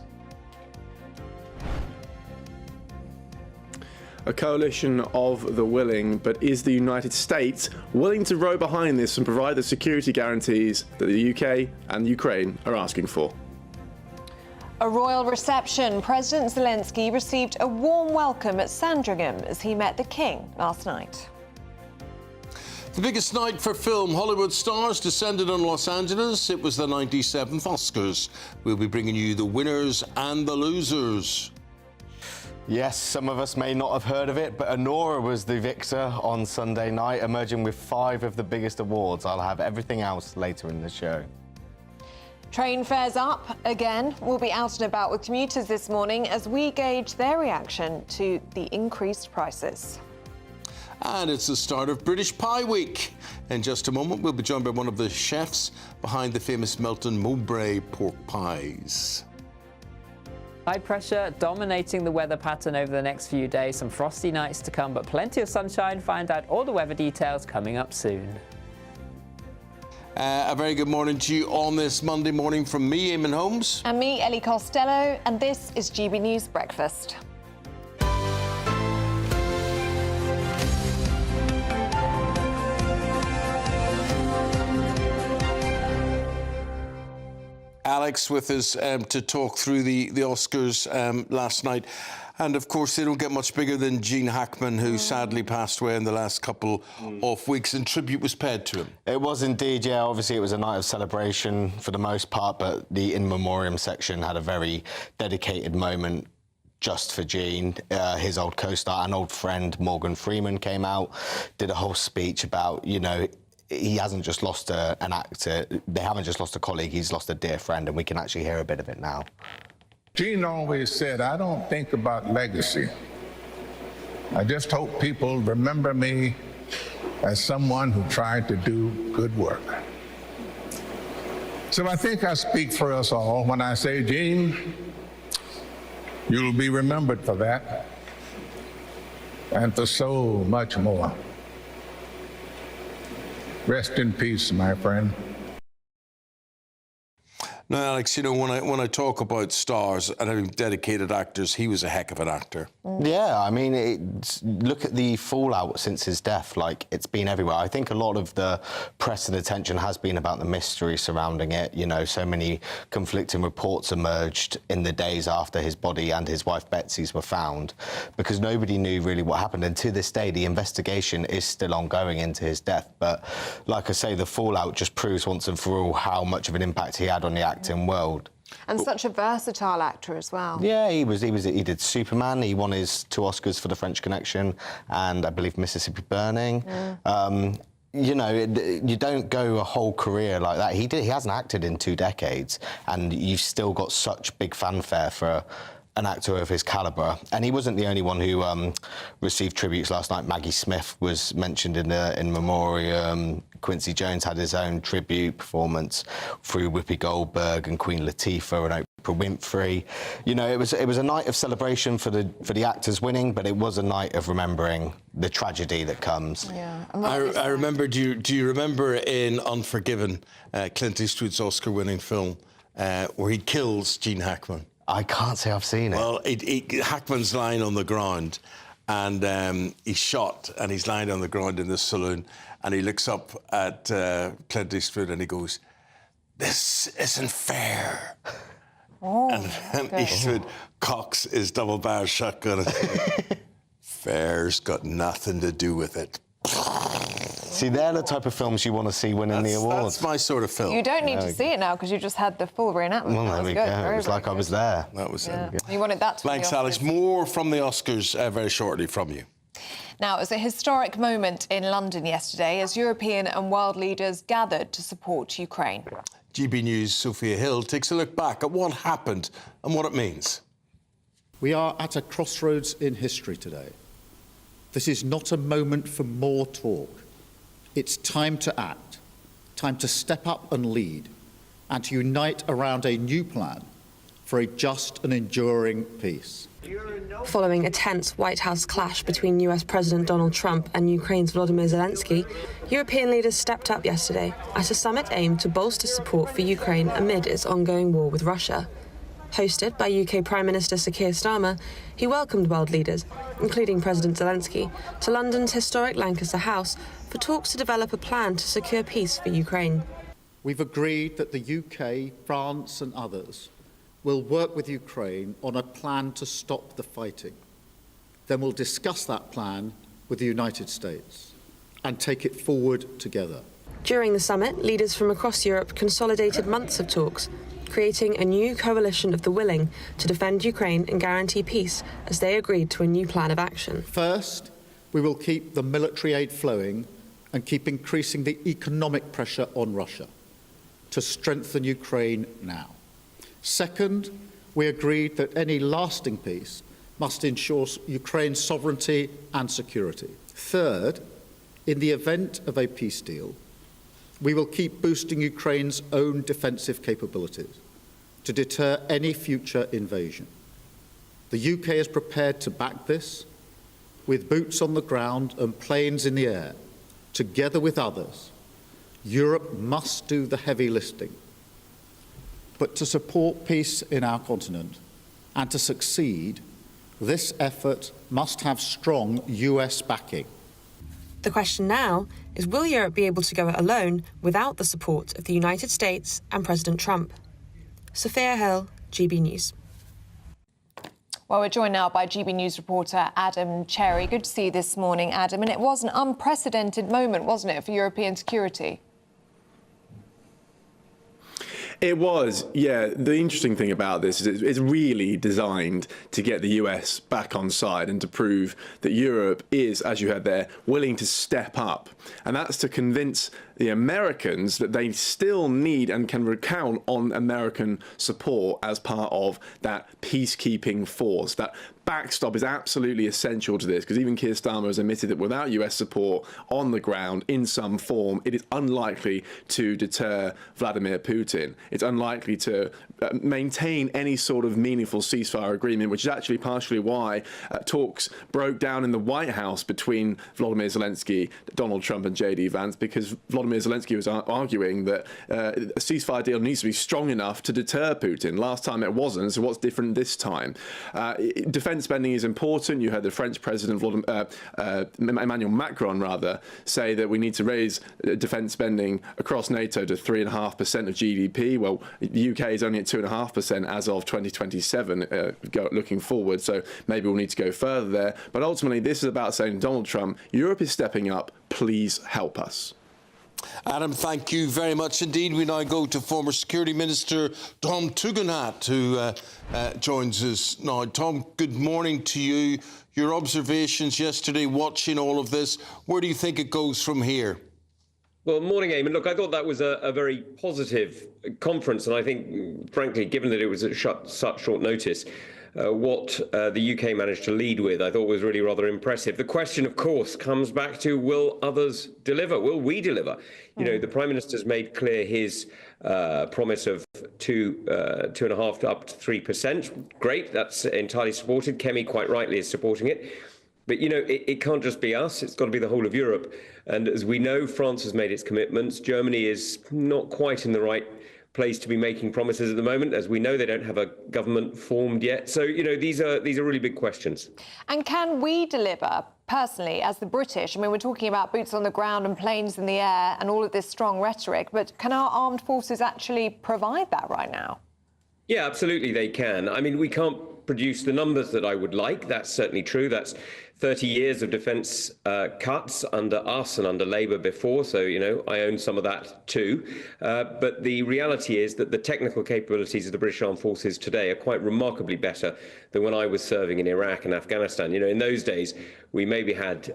A coalition of the willing, but is the United States willing to row behind this and provide the security guarantees that the UK and Ukraine are asking for? A royal reception. President Zelensky received a warm welcome at Sandringham as he met the King last night. The biggest night for film. Hollywood stars descended on Los Angeles. It was the 97th Oscars. We'll be bringing you the winners and the losers. Yes, some of us may not have heard of it, but Anora was the victor on Sunday night, emerging with 5 of the biggest awards. I'll have everything else later in the show. Train fares up again. We'll be out and about with commuters this morning as we gauge their reaction to the increased prices. And it's the start of British Pie Week. In just a moment, we'll be joined by one of the chefs behind the famous Melton Mowbray pork pies. High pressure dominating the weather pattern over the next few days. Some frosty nights to come, but plenty of sunshine. Find out all the weather details coming up soon. A very good morning to you on this Monday morning from me, Eamonn Holmes. And me, Ellie Costello, and this is GB News Breakfast. Alex with us to talk through the Oscars last night. And of course, they don't get much bigger than Gene Hackman, who sadly passed away in the last couple of weeks, and tribute was paid to him. It was indeed, yeah. Obviously, it was a night of celebration for the most part, but the in memoriam section had a very dedicated moment just for Gene. His old co-star and old friend Morgan Freeman came out, did a whole speech about, you know, he hasn't just lost an actor, they haven't just lost a colleague, he's lost a dear friend, and we can actually hear a bit of it now. Gene always said, I don't think about legacy. I just hope people remember me as someone who tried to do good work. So I think I speak for us all when I say, Gene, you'll be remembered for that and for so much more. Rest in peace, my friend. Now, Alex, you know, when I talk about stars and having dedicated actors, he was a heck of an actor. Yeah, I mean, look at the fallout since his death. Like, it's been everywhere. I think a lot of the press and attention has been about the mystery surrounding it. You know, so many conflicting reports emerged in the days after his body and his wife Betsy's were found, because nobody knew really what happened. And to this day, the investigation is still ongoing into his death. But like I say, the fallout just proves once and for all how much of an impact he had on the acting world. And such a versatile actor as well. Yeah, he did Superman. He won his 2 Oscars for The French Connection and I believe Mississippi Burning. You know, you don't go a whole career like that. He hasn't acted in 2 decades, and you've still got such big fanfare for an actor of his calibre. And he wasn't the only one who received tributes last night. Maggie Smith was mentioned in memoriam. Quincy Jones had his own tribute performance through Whoopi Goldberg and Queen Latifah and Oprah Winfrey. You know, it was a night of celebration for the actors winning, but it was a night of remembering the tragedy that comes. Yeah. I remember. Do you remember in Unforgiven, Clint Eastwood's Oscar-winning film, where he kills Gene Hackman? I can't say I've seen it. Well, Hackman's lying on the ground, and he's shot, and he's lying on the ground in this saloon, and he looks up at Clint Eastwood, and he goes, "This isn't fair." Oh, and Eastwood cocks his double-barrel shotgun. Fair's got nothing to do with it. See, they're the type of films you want to see winning the awards. That's my sort of film. You don't need to see it now because you just had the full reenactment. Well, there we go. It was like I was there. That was it. You wanted that to be Thanks, Alex. More from the Oscars very shortly from you. Now, it was a historic moment in London yesterday as European and world leaders gathered to support Ukraine. GB News' Sophia Hill takes a look back at what happened and what it means. We are at a crossroads in history today. This is not a moment for more talk. It's time to act, time to step up and lead, and to unite around a new plan for a just and enduring peace. Following a tense White House clash between US President Donald Trump and Ukraine's Volodymyr Zelensky, European leaders stepped up yesterday at a summit aimed to bolster support for Ukraine amid its ongoing war with Russia. Hosted by UK Prime Minister Sir Keir Starmer, he welcomed world leaders, including President Zelensky, to London's historic Lancaster House for talks to develop a plan to secure peace for Ukraine. We've agreed that the UK, France and others will work with Ukraine on a plan to stop the fighting. Then we'll discuss that plan with the United States and take it forward together. During the summit, leaders from across Europe consolidated months of talks, creating a new coalition of the willing to defend Ukraine and guarantee peace as they agreed to a new plan of action. First, we will keep the military aid flowing and keep increasing the economic pressure on Russia to strengthen Ukraine now. Second, we agreed that any lasting peace must ensure Ukraine's sovereignty and security. Third, in the event of a peace deal, we will keep boosting Ukraine's own defensive capabilities to deter any future invasion. The UK is prepared to back this with boots on the ground and planes in the air. Together with others, Europe must do the heavy lifting. But to support peace in our continent and to succeed, this effort must have strong US backing. The question now is, will Europe be able to go it alone without the support of the United States and President Trump? Sophia Hill, GB News. Well, we're joined now by GB News reporter Adam Cherry. Good to see you this morning, Adam. And it was an unprecedented moment, wasn't it, for European security? It was, yeah. The interesting thing about this is it's really designed to get the US back on side and to prove that Europe is, as you heard there, willing to step up. And that's to convince the Americans that they still need and can count on American support as part of that peacekeeping force. That backstop is absolutely essential to this, because even Keir Starmer has admitted that without US support on the ground in some form, it is unlikely to deter Vladimir Putin. It's unlikely to maintain any sort of meaningful ceasefire agreement, which is actually partially why talks broke down in the White House between Volodymyr Zelensky, Donald Trump and JD Vance, because Volodymyr Zelensky was arguing that a ceasefire deal needs to be strong enough to deter Putin. Last time it wasn't, so what's different this time? Defense spending is important. You heard the French President, Emmanuel Macron, say that we need to raise defense spending across NATO to 3.5% of GDP. Well, the UK is only at 2.5% as of 2027, looking forward, so maybe we'll need to go further there. But ultimately, this is about saying, Donald Trump, Europe is stepping up, please help us. Adam, thank you very much indeed. We now go to former Security Minister Tom Tugendhat, who joins us now. Tom, good morning to you. Your observations yesterday, watching all of this, where do you think it goes from here? Well, morning, Eamonn. Look, I thought that was a very positive conference, and I think, frankly, given that it was at such short notice, what the UK managed to lead with, I thought was really rather impressive. The question, of course, comes back to, will others deliver? Will we deliver? You know, the Prime Minister's made clear his promise of 2.5% to up to 3%. Great, that's entirely supported. Kemi, quite rightly, is supporting it. But, you know, it can't just be us. It's got to be the whole of Europe. And as we know, France has made its commitments. Germany is not quite in the right place to be making promises at the moment. As we know, they don't have a government formed yet. So, you know, these are really big questions. And can we deliver, personally, as the British? I mean, we're talking about boots on the ground and planes in the air and all of this strong rhetoric, but can our armed forces actually provide that right now? Yeah, absolutely they can. I mean, we can't produce the numbers that I would like. That's certainly true. That's 30 years of defence cuts under us and under Labour before, so, you know, I own some of that too. But the reality is that the technical capabilities of the British Armed Forces today are quite remarkably better than when I was serving in Iraq and Afghanistan. You know, in those days, we maybe had,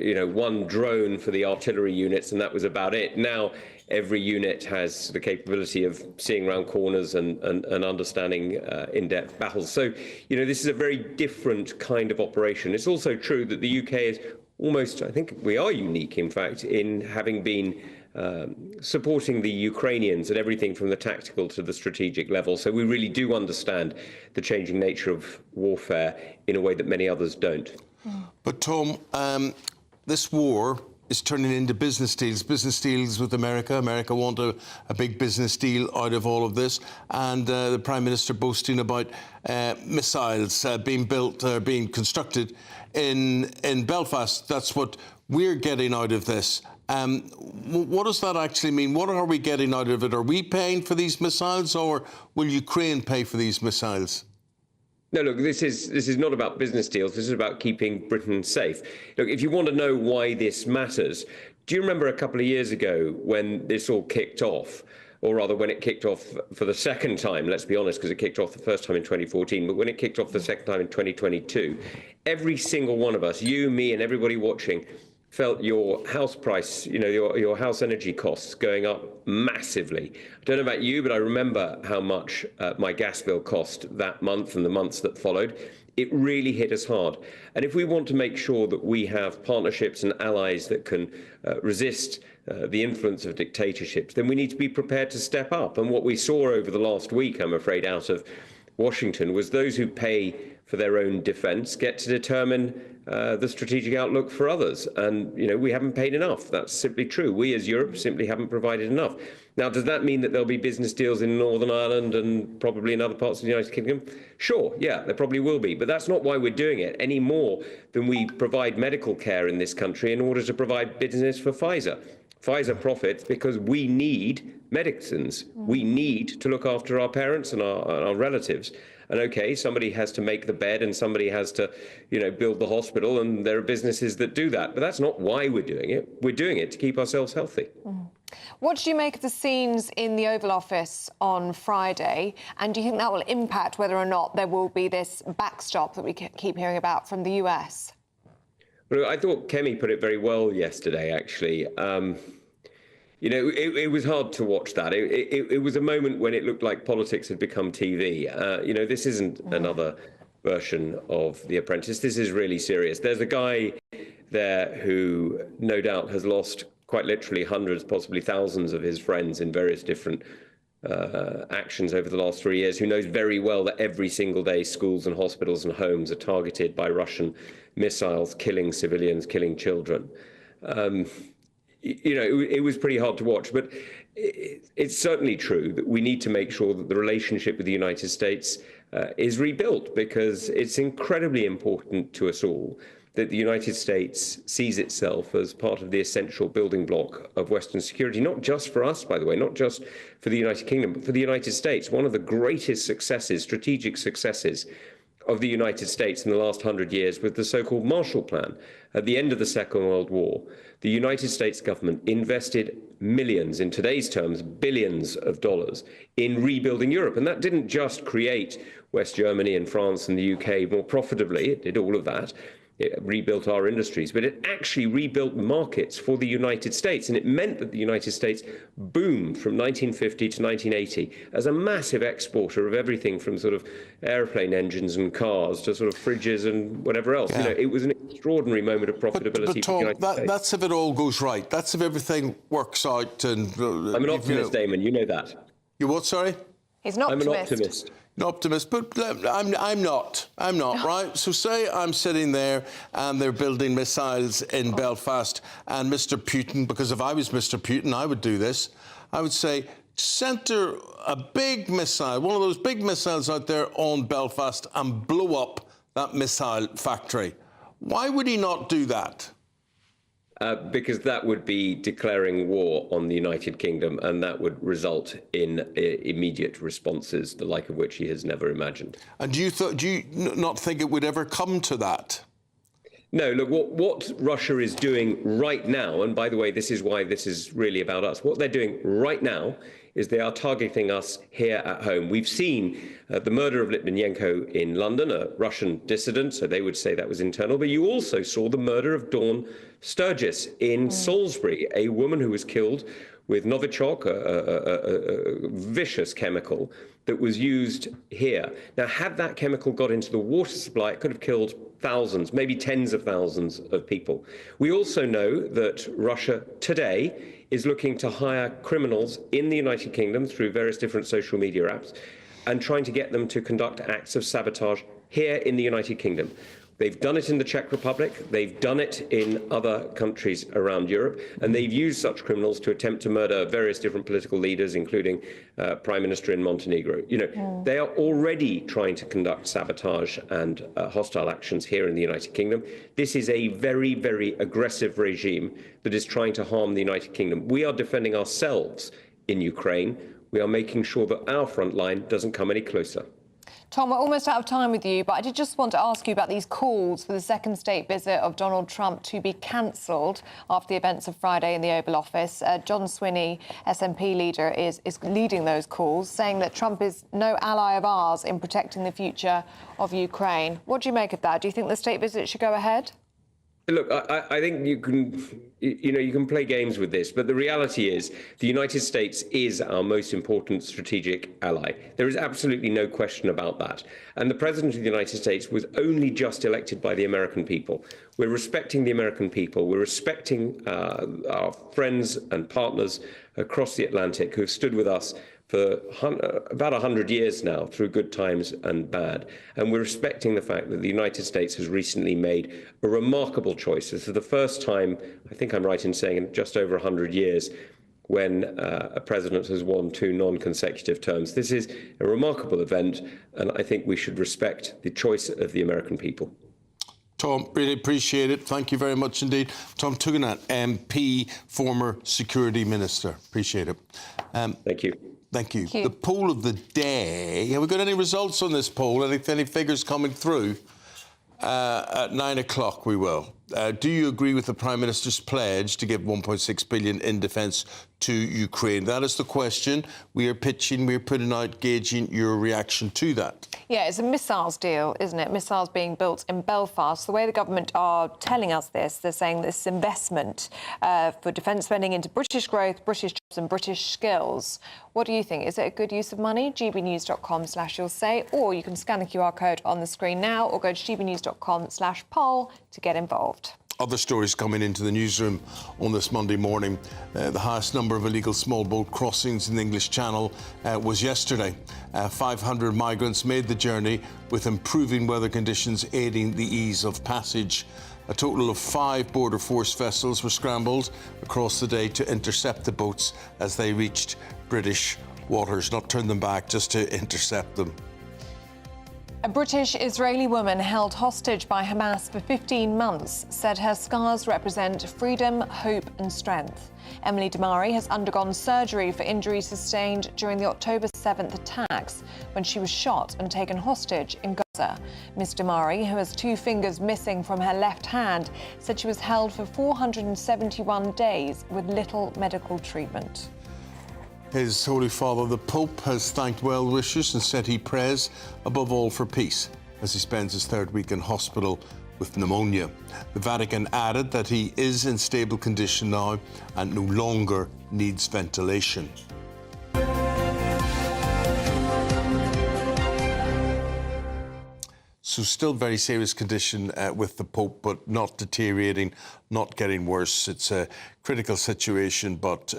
you know, one drone for the artillery units, and that was about it. Now, every unit has the capability of seeing around corners and understanding in-depth battles. So, you know, this is a very different kind of operation. It's also true that the UK is almost, I think we are unique, in fact, in having been supporting the Ukrainians at everything from the tactical to the strategic level. So we really do understand the changing nature of warfare in a way that many others don't. But Tom, this war is turning into business deals with America. America want a big business deal out of all of this. And the Prime Minister boasting about missiles being built, being constructed in Belfast. That's what we're getting out of this. What does that actually mean? What are we getting out of it? Are we paying for these missiles, or will Ukraine pay for these missiles? No, look, this is not about business deals. This is about keeping Britain safe. Look, if you want to know why this matters, do you remember a couple of years ago when this all kicked off? Or rather, when it kicked off for the second time, let's be honest, because it kicked off the first time in 2014, but when it kicked off the second time in 2022, every single one of us, you, me, and everybody watching, felt your house price, you know, your house energy costs going up massively. I don't know about you, but I remember how much my gas bill cost that month and the months that followed. It really hit us hard. And if we want to make sure that we have partnerships and allies that can resist the influence of dictatorships, then we need to be prepared to step up. And what we saw over the last week, I'm afraid, out of Washington was those who pay for their own defence get to determine the strategic outlook for others. And, you know, we haven't paid enough. That's simply true. We as Europe simply haven't provided enough. Now, does that mean that there'll be business deals in Northern Ireland and probably in other parts of the United Kingdom? Sure, yeah, there probably will be. But that's not why we're doing it any more than we provide medical care in this country in order to provide business for Pfizer. Pfizer profits because we need medicines. We need to look after our parents and our relatives. And OK, somebody has to make the bed and somebody has to, you know, build the hospital, and there are businesses that do that. But that's not why we're doing it. We're doing it to keep ourselves healthy. What do you make of the scenes in the Oval Office on Friday? And do you think that will impact whether or not there will be this backstop that we keep hearing about from the US? Well, I thought Kemi put it very well yesterday, actually. You know, it was hard to watch that. It was a moment when it looked like politics had become TV. You know, this isn't another version of The Apprentice. This is really serious. There's a guy there who no doubt has lost quite literally hundreds, possibly thousands of his friends in various different actions over the last 3 years, who knows very well that every single day schools and hospitals and homes are targeted by Russian missiles, killing civilians, killing children. You know, it was pretty hard to watch, but it's certainly true that we need to make sure that the relationship with the United States is rebuilt, because it's incredibly important to us all that the United States sees itself as part of the essential building block of Western security, not just for us, by the way, not just for the United Kingdom, but for the United States. One of the greatest successes, strategic successes of the United States in the last 100 years was the so-called Marshall Plan. At the end of the Second World War, the United States government invested millions, in today's terms, billions of dollars in rebuilding Europe. And that didn't just create West Germany and France and the UK more profitably. It did all of that. It rebuilt our industries, but it actually rebuilt markets for the United States. And it meant that the United States boomed from 1950 to 1980 as a massive exporter of everything from sort of airplane engines and cars to sort of fridges and whatever else. You know, it was an extraordinary moment of profitability but for the Tom, United States. that's if it all goes right. That's if everything works out. And I'm an optimist, Eamonn, you know that. You what, sorry? He's an I'm optimist. an optimist. An optimist, but I'm not, right? So say I'm sitting there and they're building missiles in Belfast, and Mr. Putin, because if I was Mr. Putin, I would do this. I would say, centre a big missile, one of those big missiles out there on Belfast, and blow up that missile factory. Why would he not do that? Because that would be declaring war on the United Kingdom, and that would result in immediate responses, the like of which he has never imagined. And do you not think it would ever come to that? No, look, what Russia is doing right now, and by the way, this is why this is really about us, what they're doing right now is they are targeting us here at home. We've seen the murder of Litvinenko in London, a Russian dissident, so they would say that was internal, but you also saw the murder of Dawn Sturgis in Salisbury, a woman who was killed with Novichok, a vicious chemical that was used here. Now, had that chemical got into the water supply, it could have killed thousands, maybe tens of thousands of people. We also know that Russia today is looking to hire criminals in the United Kingdom through various different social media apps and trying to get them to conduct acts of sabotage here in the United Kingdom. They've done it in the Czech Republic, they've done it in other countries around Europe, and they've used such criminals to attempt to murder various different political leaders, including Prime Minister in Montenegro. You know, they are already trying to conduct sabotage and hostile actions here in the United Kingdom. This is a very, very aggressive regime that is trying to harm the United Kingdom. We are defending ourselves in Ukraine. We are making sure that our front line doesn't come any closer. Tom, we're almost out of time with you, but I did just want to ask you about these calls for the second state visit of Donald Trump to be cancelled after the events of Friday in the Oval Office. John Swinney, SNP leader, is leading those calls, saying that Trump is no ally of ours in protecting the future of Ukraine. What do you make of that? Do you think the state visit should go ahead? Look, I think you can play games with this, but the reality is the United States is our most important strategic ally. There is absolutely no question about that. And the President of the United States was only just elected by the American people. We're respecting the American people. We're respecting our friends and partners across the Atlantic who have stood with us for about 100 years now, through good times and bad. And we're respecting the fact that the United States has recently made a remarkable choice. This is the first time, I think I'm right in saying, in just over 100 years, when a president has won 2 non-consecutive terms. This is a remarkable event, and I think we should respect the choice of the American people. Tom, really appreciate it. Thank you very much indeed. Tom Tugendhat, MP, former Security Minister. Appreciate it. Thank you. Thank you. The poll of the day. Have we got any results on this poll? Any figures coming through? At 9 o'clock we will. Do you agree with the Prime Minister's pledge to give $1.6 billion in defence to Ukraine? That is the question we are pitching, we're putting out, gauging your reaction to that. Yeah, it's a missiles deal, isn't it? Missiles being built in Belfast. The way the government are telling us this, they're saying this investment for defence spending into British growth, British jobs and British skills. What do you think? Is it a good use of money? gbnews.com/you'll say, or you can scan the QR code on the screen now or go to gbnews.com/poll to get involved. Other stories coming into the newsroom on this Monday morning. The highest number of illegal small boat crossings in the English Channel was yesterday. 500 migrants made the journey, with improving weather conditions aiding the ease of passage. A total of 5 Border Force vessels were scrambled across the day to intercept the boats as they reached British waters. Not turn them back, just to intercept them. A British-Israeli woman held hostage by Hamas for 15 months said her scars represent freedom, hope and strength. Emily Damari has undergone surgery for injuries sustained during the October 7th attacks when she was shot and taken hostage in Gaza. Ms Damari, who has 2 fingers missing from her left hand, said she was held for 471 days with little medical treatment. His Holy Father, the Pope, has thanked well-wishers and said he prays above all for peace as he spends his 3rd week in hospital with pneumonia. The Vatican added that he is in stable condition now and no longer needs ventilation. So still very serious condition with the Pope, but not deteriorating, not getting worse. It's a critical situation, but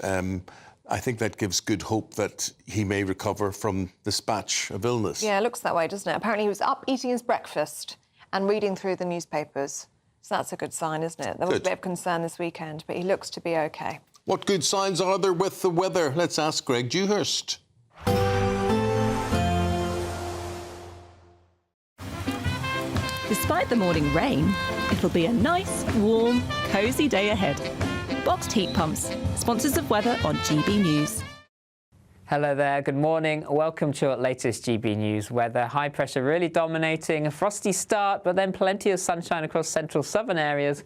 I think that gives good hope that he may recover from this batch of illness. Yeah, it looks that way, doesn't it? Apparently he was up eating his breakfast and reading through the newspapers. So that's a good sign, isn't it? There was a bit of concern this weekend, but he looks to be OK. What good signs are there with the weather? Let's ask Greg Dewhurst. Despite the morning rain, it'll be a nice, warm, cosy day ahead. Boxed heat pumps, sponsors of weather on GB News. Hello there, good morning. Welcome to your latest GB News weather. High pressure really dominating, a frosty start, but then plenty of sunshine across central southern areas.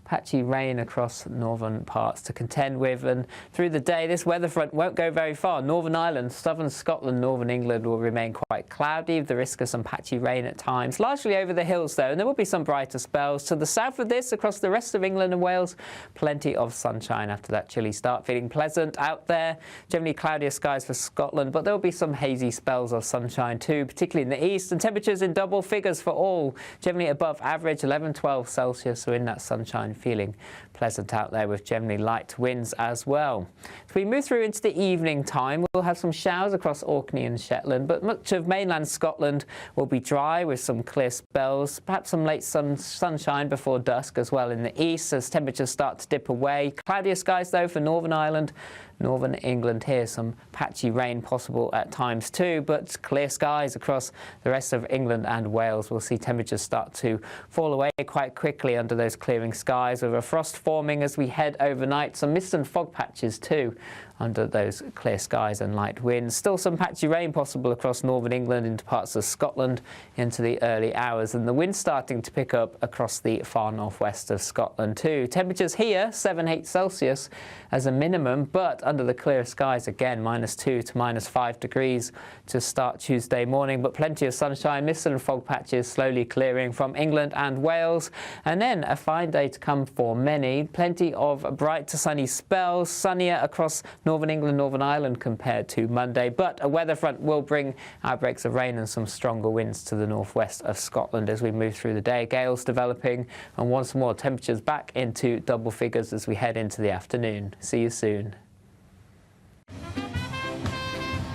Patchy rain across northern parts to contend with, and through the day this weather front won't go very far. Northern Ireland, southern Scotland, northern England will remain quite cloudy with the risk of some patchy rain at times, largely over the hills though, and there will be some brighter spells. To the south of this, across the rest of England and Wales, plenty of sunshine after that chilly start. Feeling pleasant out there, generally cloudier skies for Scotland, but there will be some hazy spells of sunshine too, particularly in the east, and temperatures in double figures for all, generally above average, 11-12 Celsius, so in that sunshine feeling pleasant out there with generally light winds as well. As we move through into the evening time, we'll have some showers across Orkney and Shetland, but much of mainland Scotland will be dry with some clear spells, perhaps some late sunshine before dusk as well in the east as temperatures start to dip away. Cloudier skies though for Northern Ireland, Northern England here, some patchy rain possible at times too, but clear skies across the rest of England and Wales. We'll see temperatures start to fall away quite quickly under those clearing skies, with a frost forming as we head overnight. Some mist and fog patches too under those clear skies and light winds. Still some patchy rain possible across northern England into parts of Scotland into the early hours, and the wind starting to pick up across the far northwest of Scotland too. Temperatures here 7-8 Celsius as a minimum, but under the clear skies again -2 to -5 degrees to start Tuesday morning, but plenty of sunshine, mist and fog patches slowly clearing from England and Wales, and then a fine day to come for many. Plenty of bright to sunny spells, sunnier across Northern England, Northern Ireland compared to Monday, but a weather front will bring outbreaks of rain and some stronger winds to the northwest of Scotland as we move through the day. Gales developing, and once more temperatures back into double figures as we head into the afternoon. See you soon.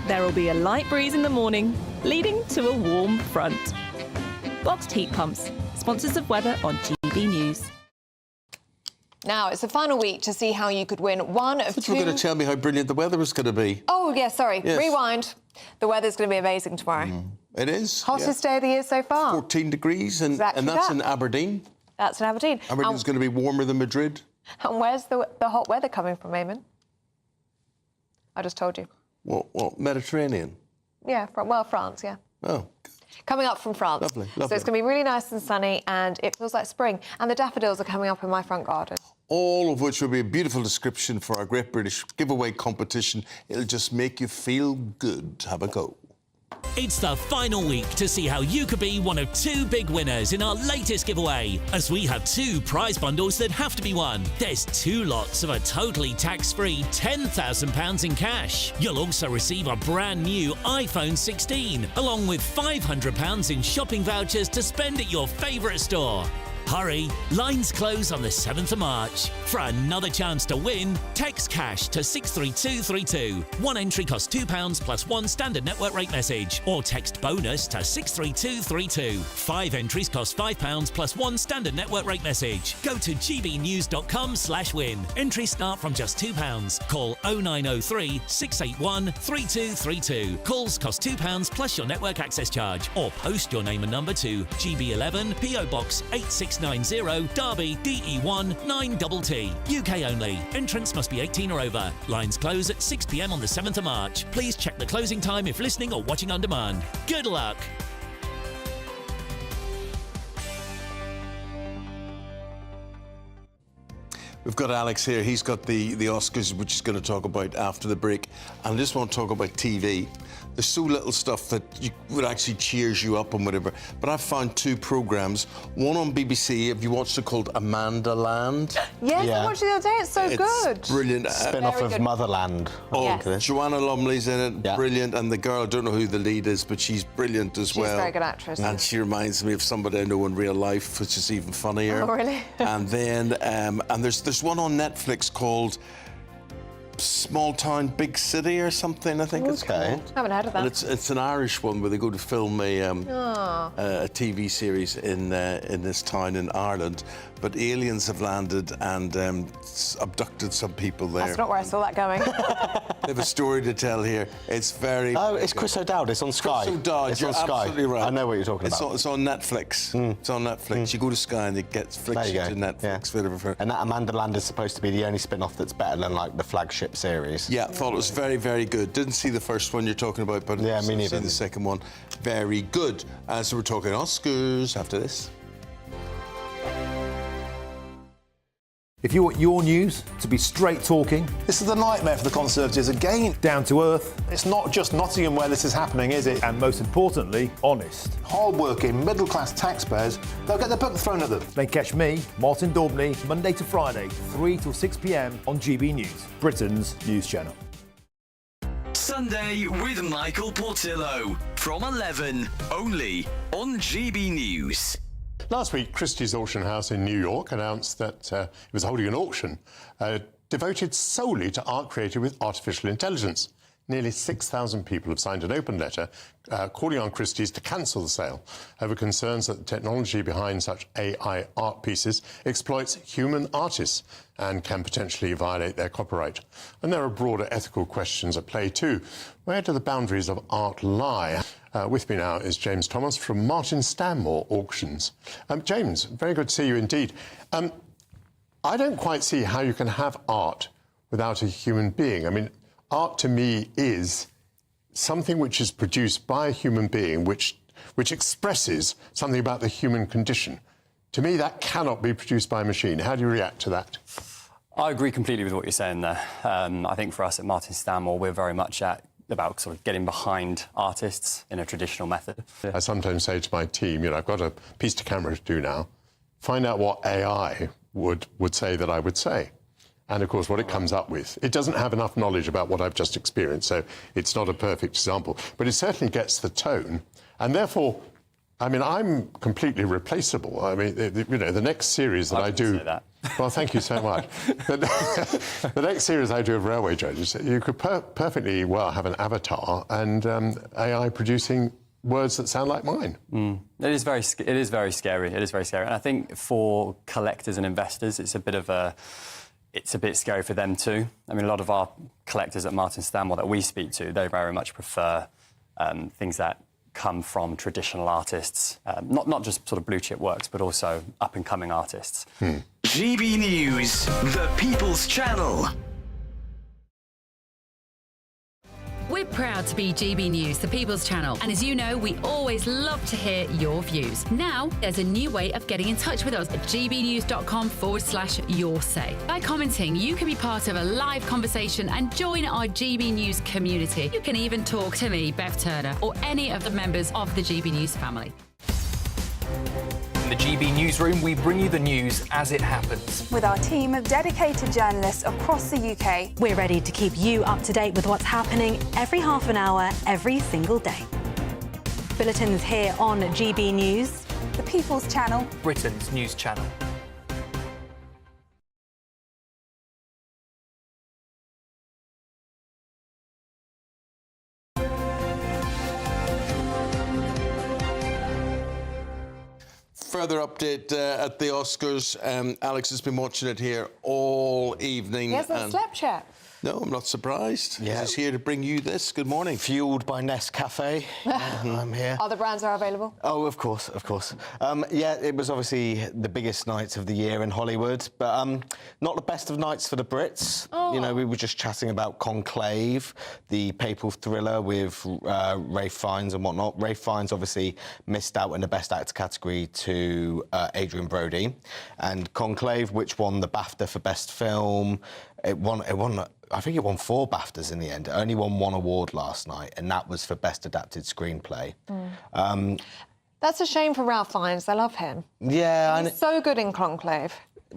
There will be a light breeze in the morning, leading to a warm front. Boxed heat pumps, sponsors of weather on GB News. Now, it's the final week to see how you could win one of two... You were going to tell me how brilliant the weather was going to be. Oh, yeah, sorry. Yes. Rewind. The weather's going to be amazing tomorrow. It is. Hottest day of the year so far. 14 degrees, and Exactly that's that. in Aberdeen. That's in Aberdeen. Aberdeen's going to be warmer than Madrid. And where's the hot weather coming from, Eamonn? I just told you. What, Mediterranean? Yeah, from France, yeah. Oh, coming up from France. Lovely, So it's going to be really nice and sunny, and it feels like spring. And the daffodils are coming up in my front garden. all of which will be a beautiful description for our Great British Giveaway competition. It'll just make you feel good. Have a go. It's the final week to see how you could be one of 2 big winners in our latest giveaway, as we have 2 prize bundles that have to be won. There's 2 lots of a totally tax-free £10,000 in cash. You'll also receive a brand new iPhone 16, along with £500 in shopping vouchers to spend at your favourite store. Hurry, lines close on the 7th of March. For another chance to win, text cash to 63232. One entry costs £2 plus 1 standard network rate message, or text bonus to 63232. 5 entries cost £5 plus 1 standard network rate message. Go to gbnews.com/win. Entries start from just £2. Call 0903 681 3232. Calls cost £2 plus your network access charge, or post your name and number to GB11 PO Box 8690 Derby DE1 9TT. UK only. Entrants must be 18 or over. Lines close at 6 p.m. on the 7th of March. Please check the closing time if listening or watching on demand. Good luck. We've got Alex here. He's got the Oscars, which he's going to talk about after the break. And I just want to talk about TV. There's so little stuff that would actually cheers you up and whatever. But I've found 2 programmes. One on BBC. Have you watched it, called Amanda Land? Yes, I watched it the other day. It's so good. Brilliant. Spin-off of Motherland. Oh, Joanna Lumley's in it. Brilliant. And the girl, I don't know who the lead is, but she's brilliant as well. She's a very good actress. And she reminds me of somebody I know in real life, which is even funnier. Oh, really? And then, and there's one on Netflix called Small Town Big City or something, I think it's called. Haven't heard of that. And it's an Irish one where they go to film a TV series in this town in Ireland, but aliens have landed and abducted some people there. That's not where I saw that going. They have a story to tell here. It's very... Oh, it's Chris O'Dowd. It's on Sky. Chris O'Dowd, it's you're on Sky. absolutely right. I know what you're talking about. It's on Netflix. It's on Netflix. You go to Sky and it gets flicks to Netflix. Whatever. And that Amanda Land is supposed to be the only spin-off that's better than, like, the flagship series. Yeah, thought it was very, very good. Didn't see the first one you're talking about, but yeah, me neither. See the second one. Very good. So we're talking Oscars after this. If you want your news to be straight talking, this is a nightmare for the Conservatives again. Down to earth. It's not just Nottingham where this is happening, is it? And most importantly, honest. Hard-working, middle-class taxpayers, they'll get their book thrown at them. Then catch me, Martin Daubney, Monday to Friday, 3 till 6 p.m. on GB News, Britain's news channel. Sunday with Michael Portillo from 11, only on GB News. Last week, Christie's Auction House in New York announced that it was holding an auction devoted solely to art created with artificial intelligence. Nearly 6,000 people have signed an open letter calling on Christie's to cancel the sale over concerns that the technology behind such AI art pieces exploits human artists and can potentially violate their copyright. And there are broader ethical questions at play too. Where do the boundaries of art lie? With me now is James Thomas from Martin Stanmore Auctions. James, very good to see you indeed. I don't quite see how you can have art without a human being. I mean, art to me is something which is produced by a human being which expresses something about the human condition. To me, that cannot be produced by a machine. How do you react to that? I agree completely with what you're saying there. I think for us at Martin Stanmore, we're very much about sort of getting behind artists in a traditional method. I sometimes say to my team, I've got a piece to camera to do now. Find out what AI would say that I would say. And, of course, what it comes up with. It doesn't have enough knowledge about what I've just experienced, so it's not a perfect example. But it certainly gets the tone. And, therefore, I mean, I'm completely replaceable. I mean, the next series that I do... Say that. Well, thank you so much. The next series I do of Railway Judges, you could perfectly well have an avatar and AI producing words that sound like mine. It is very scary. It is very scary. And I think for collectors and investors, it's a bit scary for them too. I mean, a lot of our collectors at Martin Stanmore that we speak to, they very much prefer things that come from traditional artists, not just sort of blue chip works, but also up and coming artists. GB News, the People's Channel. We're We're proud to be GB News, the People's Channel, and as you know, we always love to hear your views. Now, there's a new way of getting in touch with us at gbnews.com/yoursay. By commenting, you can be part of a live conversation and join our GB News community. You can even talk to me, Bev Turner, or any of the members of the GB News family. In the GB Newsroom, we bring you the news as it happens. With our team of dedicated journalists across the UK. We're ready to keep you up to date with what's happening every half an hour, every single day. Bulletins here on GB News. The People's Channel. Britain's news channel. Further update at the Oscars. Alex has been watching it here all evening. He hasn't slept yet. No, I'm not surprised. Yeah. He's here to bring you this. Good morning. Fueled by Nescafe. I'm here. Other brands are available? Oh, of course, of course. Yeah, it was obviously the biggest night of the year in Hollywood, but not the best of nights for the Brits. Oh. You know, we were just chatting about Conclave, the papal thriller with Ralph Fiennes and whatnot. Ralph Fiennes obviously missed out in the Best Actor category to Adrian Brody. And Conclave, which won the BAFTA for Best Film, it won, I think it won 4 BAFTAs in the end. It only won 1 award last night, and that was for Best Adapted Screenplay. That's a shame for Ralph Fiennes. I love him. Yeah. He's so good in Conclave.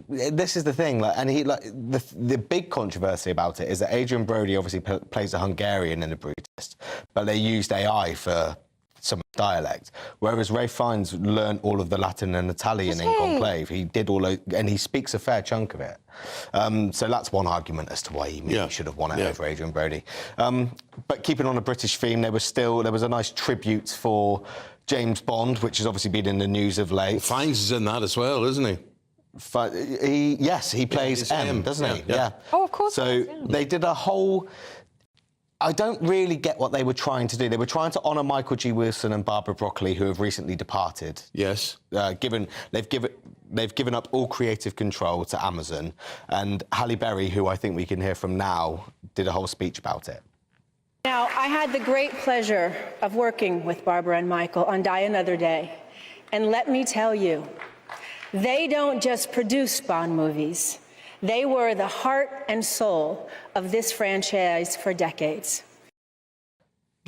This is the thing, and the big controversy about it is that Adrian Brody obviously plays a Hungarian in the Brutalist, but they used AI for some dialect, whereas Ralph Fiennes learned all of the Latin and Italian in Conclave. He did and he speaks a fair chunk of it. So that's one argument as to why he should have won it over Adrian Brody. But keeping on a British theme, there was a nice tribute for James Bond, which has obviously been in the news of late. Fiennes is in that as well, isn't he? He plays M, doesn't he? Yeah. Oh, of course. So they did a whole... I don't really get what they were trying to do. They were trying to honour Michael G. Wilson and Barbara Broccoli, who have recently departed. Yes. They've given up all creative control to Amazon, and Halle Berry, who I think we can hear from now, did a whole speech about it. Now, I had the great pleasure of working with Barbara and Michael on Die Another Day, and let me tell you, they don't just produce Bond movies. They were the heart and soul of this franchise for decades.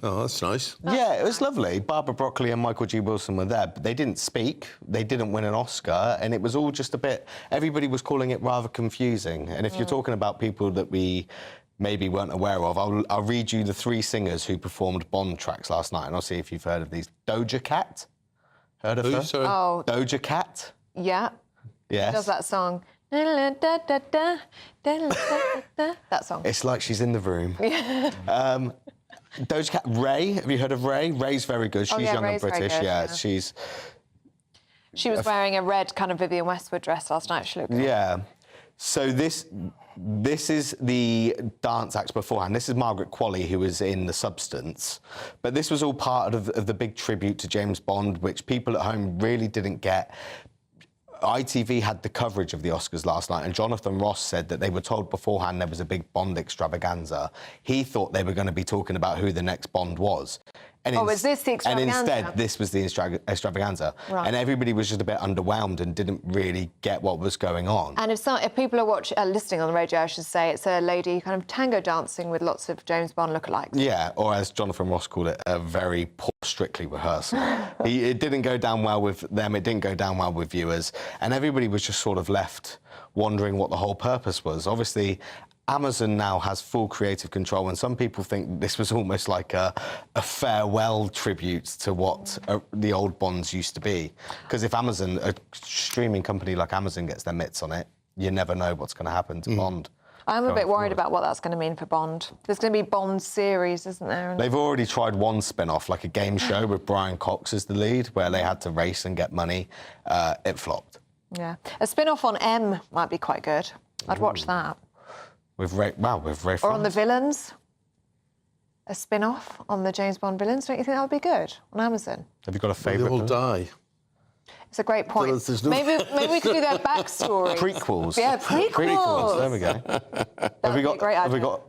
Oh, that's nice. Yeah, it was lovely. Barbara Broccoli and Michael G. Wilson were there, but they didn't speak. They didn't win an Oscar, and it was all just a bit... Everybody was calling it rather confusing. And if you're talking about people that we maybe weren't aware of, I'll read you the 3 singers who performed Bond tracks last night, and I'll see if you've heard of these. Doja Cat? Heard of her? Sorry? Oh. Doja Cat? Yeah. Yes. He does that song. That song. It's like she's in the room. Doja Cat. Ray, have you heard of Ray? Ray's very good. She's young Ray's and British. very good, Yeah, she's... She was wearing a red kind of Vivienne Westwood dress last night. She looked good. Yeah. So this is the dance act beforehand. This is Margaret Qualley, who was in The Substance. But this was all part of the big tribute to James Bond, which people at home really didn't get. ITV had the coverage of the Oscars last night, and Jonathan Ross said that they were told beforehand there was a big Bond extravaganza. He thought they were going to be talking about who the next Bond was. And was this the extravaganza? And instead, this was the extravaganza. Right. And everybody was just a bit underwhelmed and didn't really get what was going on. And if people are listening on the radio, I should say, it's a lady kind of tango dancing with lots of James Bond lookalikes. Yeah, or as Jonathan Ross called it, a very poor Strictly rehearsal. It didn't go down well with them, it didn't go down well with viewers, and everybody was just sort of left wondering what the whole purpose was. Obviously, Amazon now has full creative control, and some people think this was almost like a farewell tribute to what the old Bonds used to be. Because if Amazon, a streaming company like Amazon, gets their mitts on it, you never know what's going to happen to Bond. I'm a bit worried about what that's going to mean for Bond. There's going to be Bond series, isn't there? They've already tried one spin-off, like a game show with Brian Cox as the lead, where they had to race and get money. It flopped. Yeah. A spin-off on M might be quite good. I'd watch that. With Ray Or on the villains. A spin-off on the James Bond villains. Don't you think that would be good on Amazon? Have you got a favourite? They all die. It's a great point. Maybe we could do their backstories. Prequels. Yeah, prequels. There we go. Have we got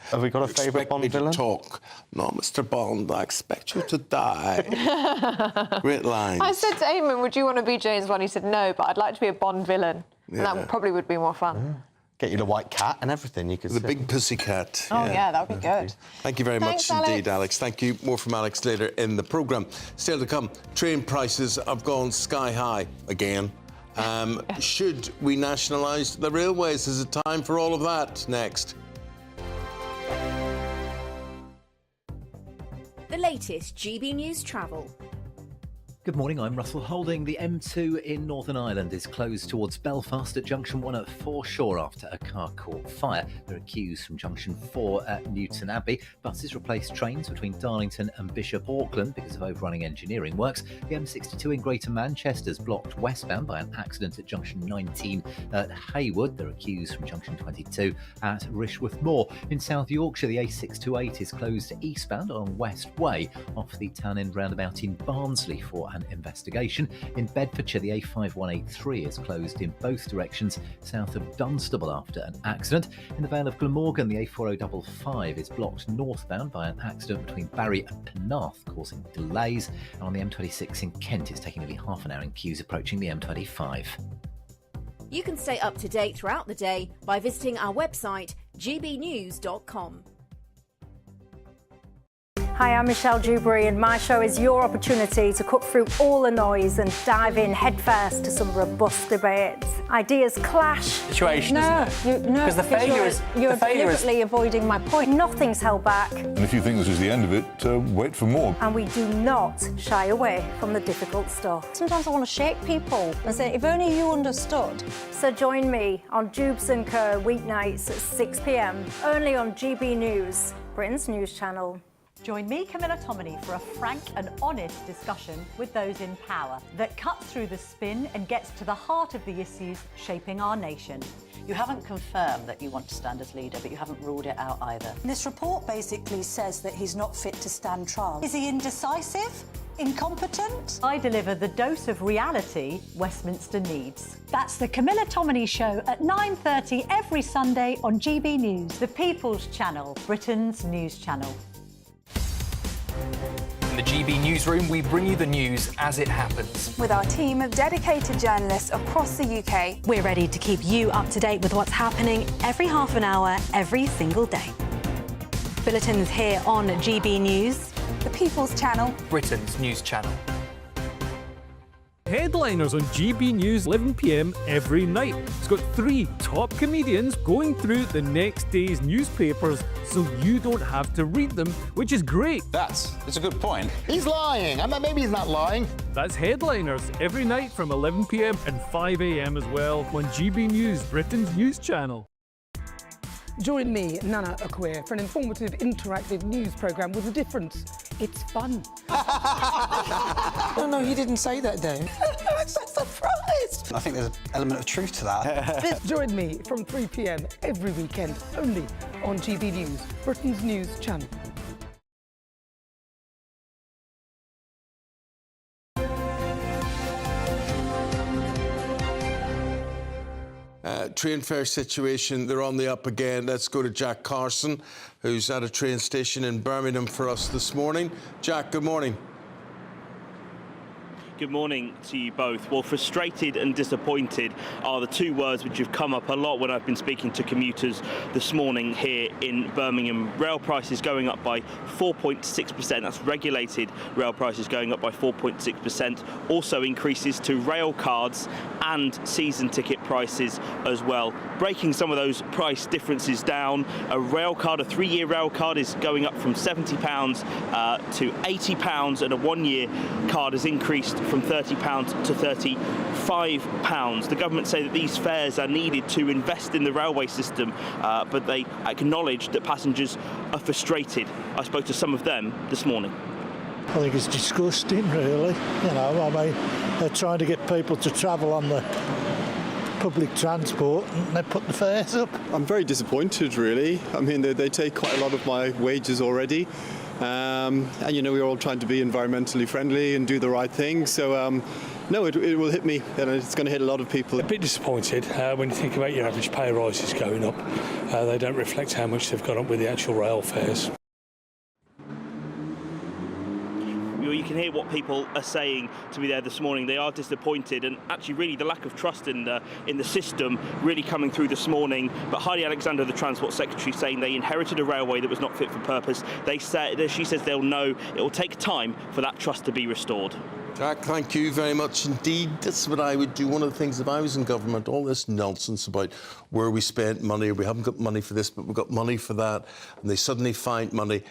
Have we got a favourite Bond villain? Talk. No, Mr. Bond, I expect you to die. Great lines. I said to Eamonn, would you want to be James Bond? He said no, but I'd like to be a Bond villain. Yeah. And that probably would be more fun. Get you the white cat and everything. You could the big pussy cat. Oh, yeah, that would be good. Thank you very Thanks, much indeed, Alex. Alex. Thank you. More from Alex later in the programme. Still to come, train prices have gone sky high again. Should we nationalise the railways? Is it time for all of that? Next. The latest GB News travel. Good morning, I'm Russell Holding. The M2 in Northern Ireland is closed towards Belfast at Junction 1 at Foreshore after a car caught fire. There are queues from Junction 4 at Newton Abbey. Buses replaced trains between Darlington and Bishop Auckland because of overrunning engineering works. The M62 in Greater Manchester is blocked westbound by an accident at Junction 19 at Haywood. There are queues from Junction 22 at Rishworth Moor. In South Yorkshire, the A628 is closed eastbound on West Way off the town end roundabout in Barnsley for an investigation. In Bedfordshire, the A5183 is closed in both directions south of Dunstable after an accident. In the Vale of Glamorgan, the A4055 is blocked northbound by an accident between Barry and Penarth, causing delays. And on the M26 in Kent, it's taking nearly half an hour in queues approaching the M25. You can stay up to date throughout the day by visiting our website, gbnews.com. Hi, I'm Michelle Dewberry, and my show is your opportunity to cut through all the noise and dive in headfirst to some robust debates. Ideas clash. Situation, isn't it? Because the failure is you're deliberately avoiding my point. Nothing's held back, And if you think this is the end of it, wait for more. and we do not shy away from the difficult stuff. Sometimes I want to shake people and say, if only you understood. So join me on Jubes & Co weeknights at 6 p.m. only on GB News, Britain's news channel. Join me, Camilla Tominey, for a frank and honest discussion with those in power that cuts through the spin and gets to the heart of the issues shaping our nation. You haven't confirmed that you want to stand as leader, but you haven't ruled it out either. This report basically says that he's not fit to stand trial. Is he indecisive? Incompetent? I deliver the dose of reality Westminster needs. That's the Camilla Tominey Show at 9:30 every Sunday on GB News, the People's Channel, Britain's news channel. In the GB Newsroom, we bring you the news as it happens. With our team of dedicated journalists across the UK. We're ready to keep you up to date with what's happening every half an hour, every single day. Bulletins here on GB News, the People's Channel, Britain's news channel. Headliners on GB News 11 p.m. every night. It's got 3 top comedians going through the next day's newspapers so you don't have to read them, which is great. That's a good point. He's lying. I mean, maybe he's not lying. That's Headliners every night from 11 p.m. and 5 a.m. as well on GB News, Britain's news channel. Join me, Nana Okoye, for an informative, interactive news programme with a difference. It's fun. No, he didn't say that, Dave. I'm so surprised. I think there's an element of truth to that. Join me from 3 p.m. every weekend, only on GB News, Britain's news channel. Train fare situation, they're on the up again. Let's go to Jack Carson, who's at a train station in Birmingham for us this morning. Jack, good morning. Good morning to you both. Well, frustrated and disappointed are the two words which have come up a lot when I've been speaking to commuters this morning here in Birmingham. Rail prices going up by 4.6%. That's regulated rail prices going up by 4.6%. Also increases to rail cards and season ticket prices as well. Breaking some of those price differences down, a rail card, a 3-year rail card is going up from £70 to £80, and a 1-year card has increased from £30 to £35. The government say that these fares are needed to invest in the railway system, but they acknowledge that passengers are frustrated. I spoke to some of them this morning. I think it's disgusting, really. You know, I mean, they're trying to get people to travel on the public transport and they put the fares up. I'm very disappointed, really. I mean, they take quite a lot of my wages already. And, you know, we're all trying to be environmentally friendly and do the right thing. So, no, it will hit me, and it's going to hit a lot of people. A bit disappointed when you think about your average pay rises going up. They don't reflect how much they've gone up with the actual rail fares. You can hear what people are saying to me there this morning. They are disappointed, and actually really the lack of trust in the system really coming through this morning. But Heidi Alexander, the Transport Secretary, saying they inherited a railway that was not fit for purpose. She says they'll know it will take time for that trust to be restored. Jack, thank you very much indeed. This is what I would do. One of the things if I was in government, all this nonsense about where we spent money, or we haven't got money for this, but we've got money for that, and they suddenly find money.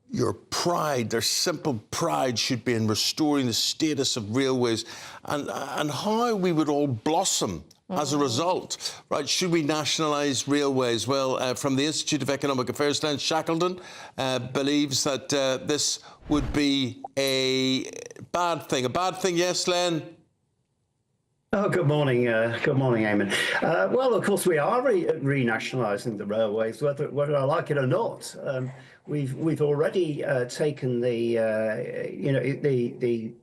Your pride, their simple pride, should be in restoring the status of railways and how we would all blossom as a result. Right, should we nationalise railways? Well, from the Institute of Economic Affairs, Len Shackleton believes that this would be a bad thing. A bad thing, yes, Len? Oh, good morning, Eamonn. Well, of course, we are renationalising the railways, whether I like it or not. We've already taken the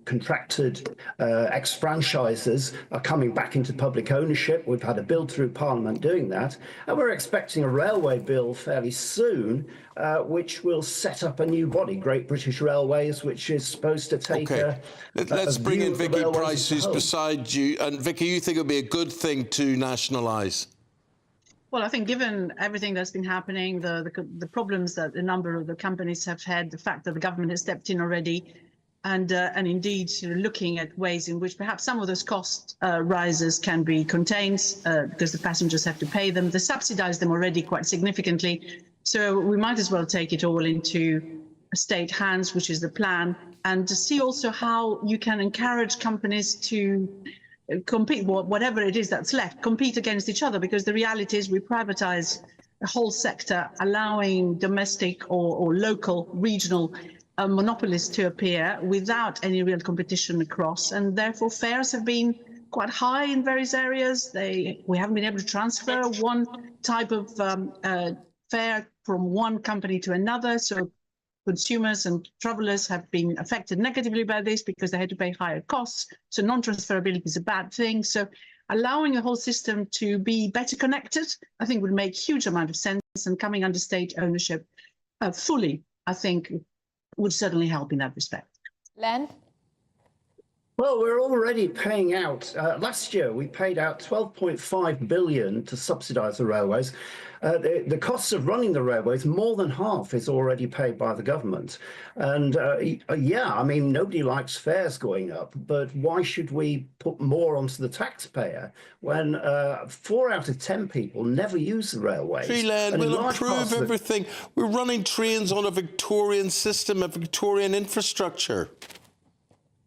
contracted ex-franchisers are coming back into public ownership. We've had a bill through Parliament doing that, and we're expecting a railway bill fairly soon, which will set up a new body, Great British Railways, which is supposed to take. Okay. Let's bring in Vicky Price, who's beside you. And Vicky, you think it would be a good thing to nationalise? Well, I think given everything that's been happening, the problems that a number of the companies have had, the fact that the government has stepped in already, and indeed looking at ways in which perhaps some of those cost rises can be contained because the passengers have to pay them. They subsidise them already quite significantly. So we might as well take it all into state hands, which is the plan, and to see also how you can encourage companies to compete, whatever it is that's left, compete against each other, because the reality is we privatise the whole sector, allowing domestic or local, regional monopolists to appear without any real competition across, and therefore fares have been quite high in various areas. We haven't been able to transfer one type of fare from one company to another, so consumers and travellers have been affected negatively by this because they had to pay higher costs. So non-transferability is a bad thing. So allowing the whole system to be better connected, I think would make a huge amount of sense, and coming under state ownership fully, I think, would certainly help in that respect. Len? Well, we're already paying out. Last year, we paid out £12.5 billion to subsidise the railways. The costs of running the railways, more than half is already paid by the government. And yeah, I mean, nobody likes fares going up, but why should we put more onto the taxpayer when 4 out of 10 people never use the railways? Len, we'll improve everything. We're running trains on a Victorian system, a Victorian infrastructure.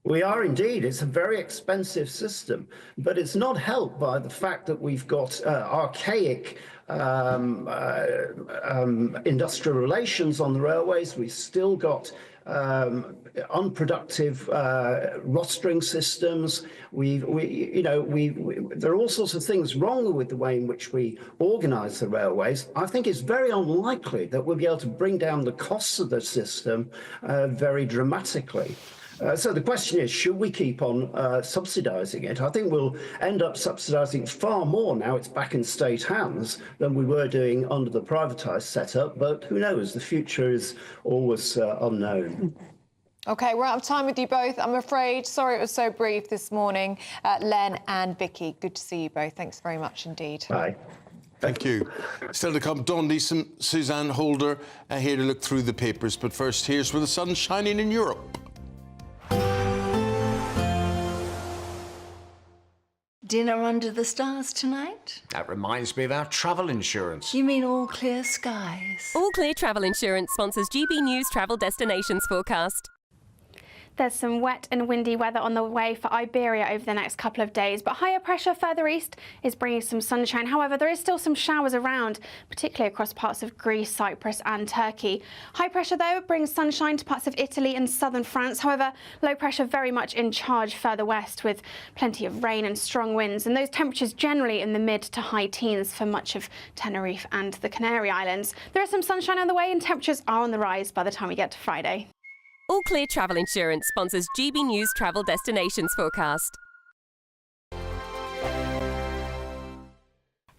We are indeed. It's a very expensive system, but it's not helped by the fact that we've got archaic industrial relations on the railways. We've still got unproductive rostering systems. There are all sorts of things wrong with the way in which we organise the railways. I think it's very unlikely that we'll be able to bring down the costs of the system very dramatically. So the question is, should we keep on subsidising it? I think we'll end up subsidising far more now it's back in state hands than we were doing under the privatised setup, but who knows? The future is always unknown. OK, we're out of time with you both, I'm afraid. Sorry it was so brief this morning. Len and Vicky, good to see you both. Thanks very much indeed. Bye. Thank you. Still to come, Dawn Neeson, Suzanne Holder, here to look through the papers. But first, here's where the sun's shining in Europe. Dinner under the stars tonight? That reminds me of our travel insurance. You mean All Clear Skies? All Clear Travel Insurance sponsors GB News Travel Destinations Forecast. There's some wet and windy weather on the way for Iberia over the next couple of days, but higher pressure further east is bringing some sunshine. However, there is still some showers around, particularly across parts of Greece, Cyprus and Turkey. High pressure, though, brings sunshine to parts of Italy and southern France. However, low pressure very much in charge further west with plenty of rain and strong winds, and those temperatures generally in the mid to high teens for much of Tenerife and the Canary Islands. There is some sunshine on the way and temperatures are on the rise by the time we get to Friday. All Clear Travel Insurance sponsors GB News Travel Destinations Forecast.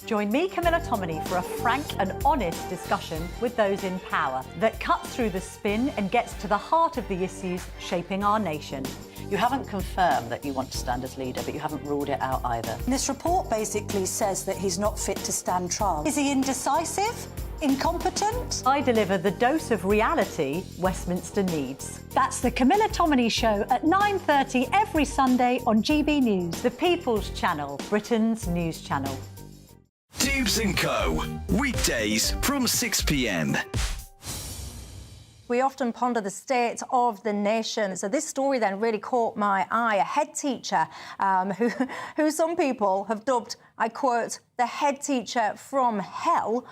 Join me, Camilla Tominey, for a frank and honest discussion with those in power that cuts through the spin and gets to the heart of the issues shaping our nation. You haven't confirmed that you want to stand as leader, but you haven't ruled it out either. This report basically says that he's not fit to stand trial. Is he indecisive? Incompetent? I deliver the dose of reality Westminster needs. That's the Camilla Tominey Show at 9:30 every Sunday on GB News, the People's Channel, Britain's news channel. Dubes & Co. Weekdays from 6 p.m. We often ponder the state of the nation. So this story then really caught my eye. A head teacher who some people have dubbed, I quote, the head teacher from hell.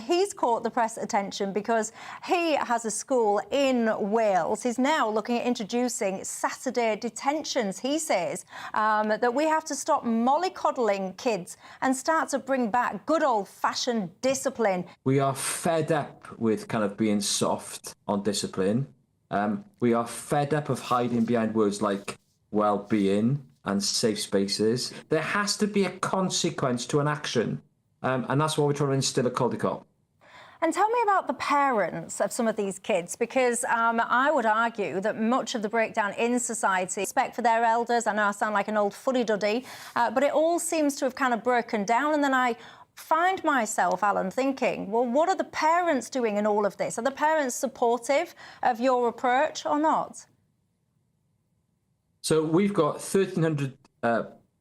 He's caught the press attention because he has a school in Wales. He's now looking at introducing Saturday detentions. He says that we have to stop mollycoddling kids and start to bring back good old-fashioned discipline. We are fed up with kind of being soft on discipline. We are fed up of hiding behind words like well-being and safe spaces. There has to be a consequence to an action. And that's why we're trying to instill at Caldicot. And tell me about the parents of some of these kids, because I would argue that much of the breakdown in society, respect for their elders, I know I sound like an old fuddy-duddy, but it all seems to have kind of broken down. And then I find myself, Alan, thinking, well, what are the parents doing in all of this? Are the parents supportive of your approach or not? So we've got 1,300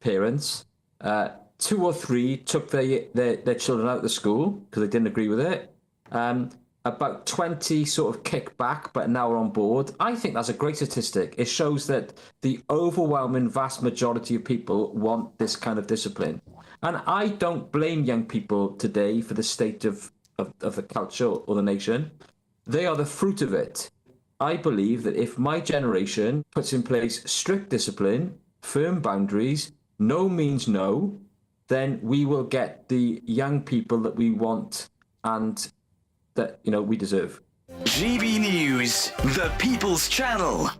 parents. 2 or 3 took their children out of the school because they didn't agree with it. About 20 sort of kicked back, but now are on board. I think that's a great statistic. It shows that the overwhelming vast majority of people want this kind of discipline. And I don't blame young people today for the state of the culture or the nation. They are the fruit of it. I believe that if my generation puts in place strict discipline, firm boundaries, no means no, then we will get the young people that we want and that, you know, we deserve. GB News, the People's Channel.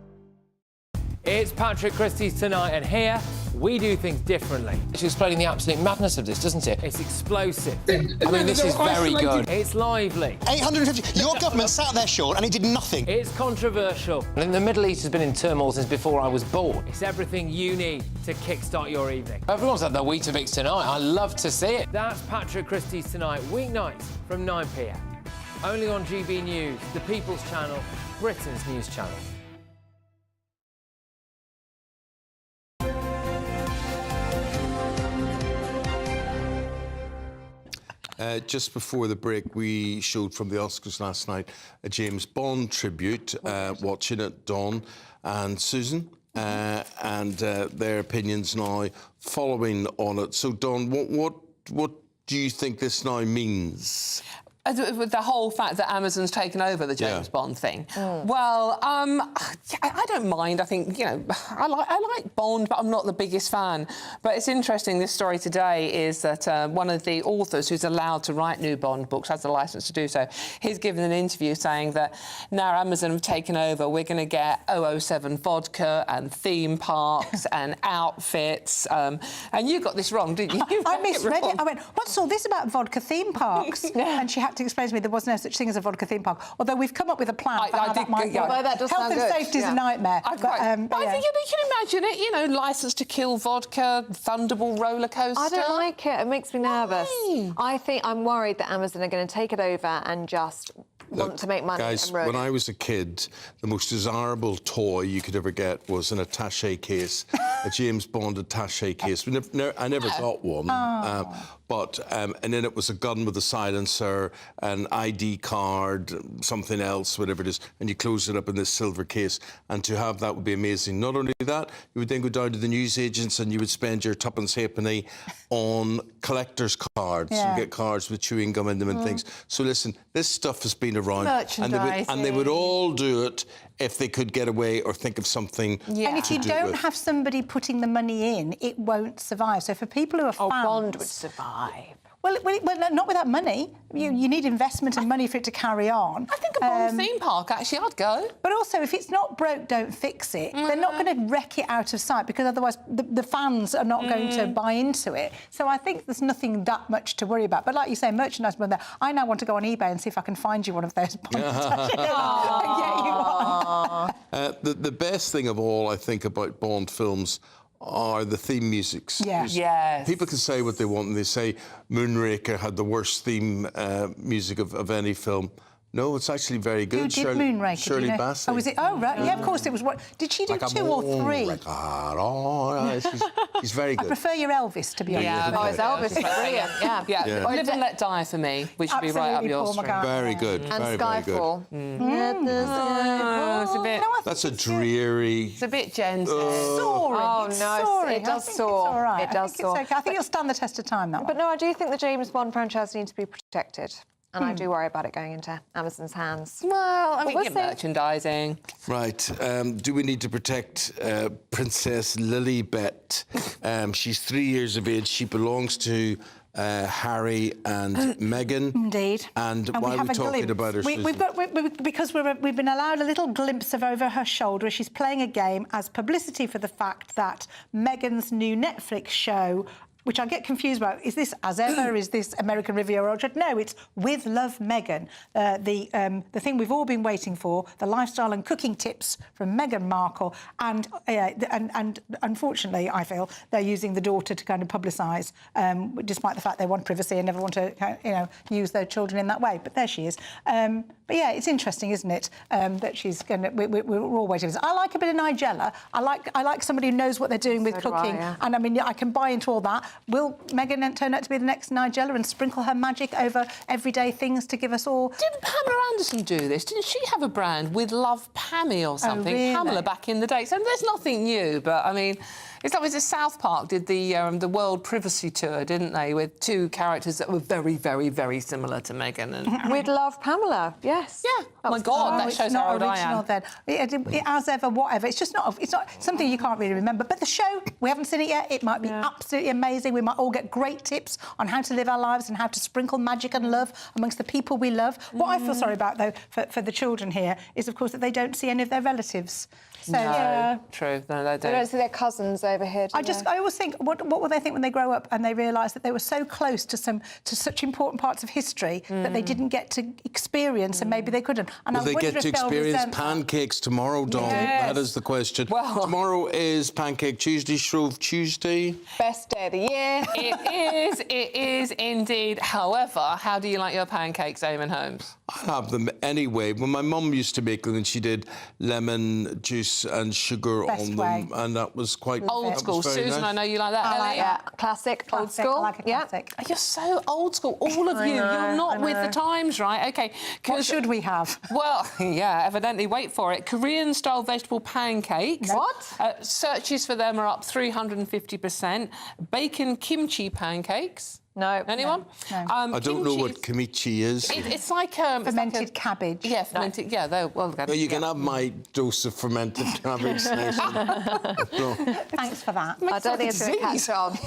It's Patrick Christie's Tonight, and here we do things differently. It's explaining the absolute madness of this, doesn't it? It's explosive. I mean, this is very good. It's lively. 850. Your government sat there, Sean, and it did nothing. It's controversial. And the Middle East has been in turmoil since before I was born. It's everything you need to kickstart your evening. Everyone's had their Weetabix tonight. I love to see it. That's Patrick Christie's Tonight, weeknights from 9 p.m. Only on GB News, the People's Channel, Britain's news channel. Just before the break, we showed from the Oscars last night a James Bond tribute, watching it, Don and Susan, and their opinions now following on it. So, Don, what do you think this now means? With the whole fact that Amazon's taken over the James Bond thing. Well, I don't mind. I think, you know, I like Bond, but I'm not the biggest fan. But it's interesting, this story today is that one of the authors who's allowed to write new Bond books, has the licence to do so, he's given an interview saying that now Amazon have taken over, we're going to get 007 vodka and theme parks and outfits. And you got this wrong, didn't you? I misread it. I went, what's all this about vodka theme parks? And she had to explain to me there was no such thing as a vodka theme park, although we've come up with a plan for how that might work. Health and safety is a nightmare. I think you can imagine it, you know, Licence to Kill vodka, Thunderball roller coaster. I don't like it. It makes me nervous. I think I'm worried that Amazon are going to take it over and just want to make money. Guys, and ruin when I was a kid, the most desirable toy you could ever get was an attaché case, a James Bond attaché case. I never got one, But and then it was a gun with a silencer, an ID card, something else, whatever it is, and you close it up in this silver case. And to have that would be amazing. Not only that, you would then go down to the newsagents and you would spend your tuppence halfpenny on collector's cards. Yeah. You get cards with chewing gum in them and things. So listen, this stuff has been around, Merchandising. and they would all do it if they could get away or think of something. And if you don't have somebody putting the money in, it won't survive. So for people who are fans... Bond would survive. Well, not without money. You need investment and money for it to carry on. I think a Bond theme park, actually, I'd go. But also, if it's not broke, don't fix it. They're not going to wreck it out of sight because otherwise the fans are not going to buy into it. So I think there's nothing that much to worry about. But like you say, merchandise, I now want to go on eBay and see if I can find you one of those Bond and get you one. The best thing of all, I think, about Bond films are the theme musics. Yeah. Yes. People can say what they want, and they say Moonraker had the worst theme music of any film. No, it's actually very good. Who did Moonraker? Shirley Bassey. Oh, was it? Oh, right. Yeah, of course it was. What did she do? Like 2 or 3? She's very good. I prefer your Elvis, to be honest. Yeah, Oh, it's Elvis. Brilliant. Yeah. Live and Let Die for me, which would be right up your street. Very good. And very, Skyfall. very good. It's a bit. That's a dreary. It's a bit gentle. Soaring. Oh, It's no, soaring. it does I think soar. It's all right. It does I think soar. It's okay. I think it'll stand the test of time, that one. But no, I do think the James Bond franchise needs to be protected. And I do worry about it going into Amazon's hands. Well, I mean, we'll you're see. merchandising. Right. Do we need to protect Princess Lilibet? She's 3 years of age. She belongs to Harry and Meghan. Indeed. And why are we talking about her? Because we've been allowed a little glimpse of over her shoulder as she's playing a game as publicity for the fact that Meghan's new Netflix show, which I get confused about. Is this As Ever? Is this American Riviera Orchard? No, it's With Love Meghan. The thing we've all been waiting for, the lifestyle and cooking tips from Meghan Markle. And unfortunately, I feel, they're using the daughter to kind of publicise, despite the fact they want privacy and never want to, use their children in that way. But there she is. But yeah, it's interesting, isn't it, that she's going to... We're all waiting for this. I like a bit of Nigella. I like somebody who knows what they're doing with cooking. And I mean, I can buy into all that. Will Meghan turn out to be the next Nigella and sprinkle her magic over everyday things to give us all... Didn't Pamela Anderson do this? Didn't she have a brand with Love Pammy or something? Oh, really? Pamela back in the day. So there's nothing new, but I mean, it's like was it South Park did the World Privacy Tour, didn't they, with 2 characters that were very, very, very similar to Meghan and With Love Pamela, yes. Yeah. Oh my God, that shows how old I am. Then. As ever, whatever. It's just not. It's not something you can't really remember. But the show, we haven't seen it yet. It might be absolutely amazing. We might all get great tips on how to live our lives and how to sprinkle magic and love amongst the people we love. What I feel sorry about, though, for the children here is, of course, that they don't see any of their relatives. So, no, true. No, they don't. They don't see their cousins over here. I always think, what will they think when they grow up and they realise that they were so close to such important parts of history that they didn't get to experience, and maybe they couldn't. And Will they get to experience pancakes tomorrow, Dawn? Yes. That is the question. Well, tomorrow is Pancake Tuesday, Shrove Tuesday. Best day of the year. It is indeed. However, how do you like your pancakes, Eamonn Holmes? I have them anyway. When my mum used to make them, and she did lemon juice and sugar on them, and that was quite old school. Susan, nice. I know you like that. I like Ellie? that. Classic, old school. I like a classic. You're so old school, all of you. You're not with the times, right? OK. What should we have? Well, yeah, evidently. Wait for it. Korean-style vegetable pancakes. What? Searches for them are up 350%. Bacon kimchi pancakes. No. Anyone? No. I don't know what kimchi is. It's like fermented cabbage. Yeah, fermented. No. Yeah, well, you can have my dose of fermented cabbage. Thanks for that. I don't think it's going to catch on.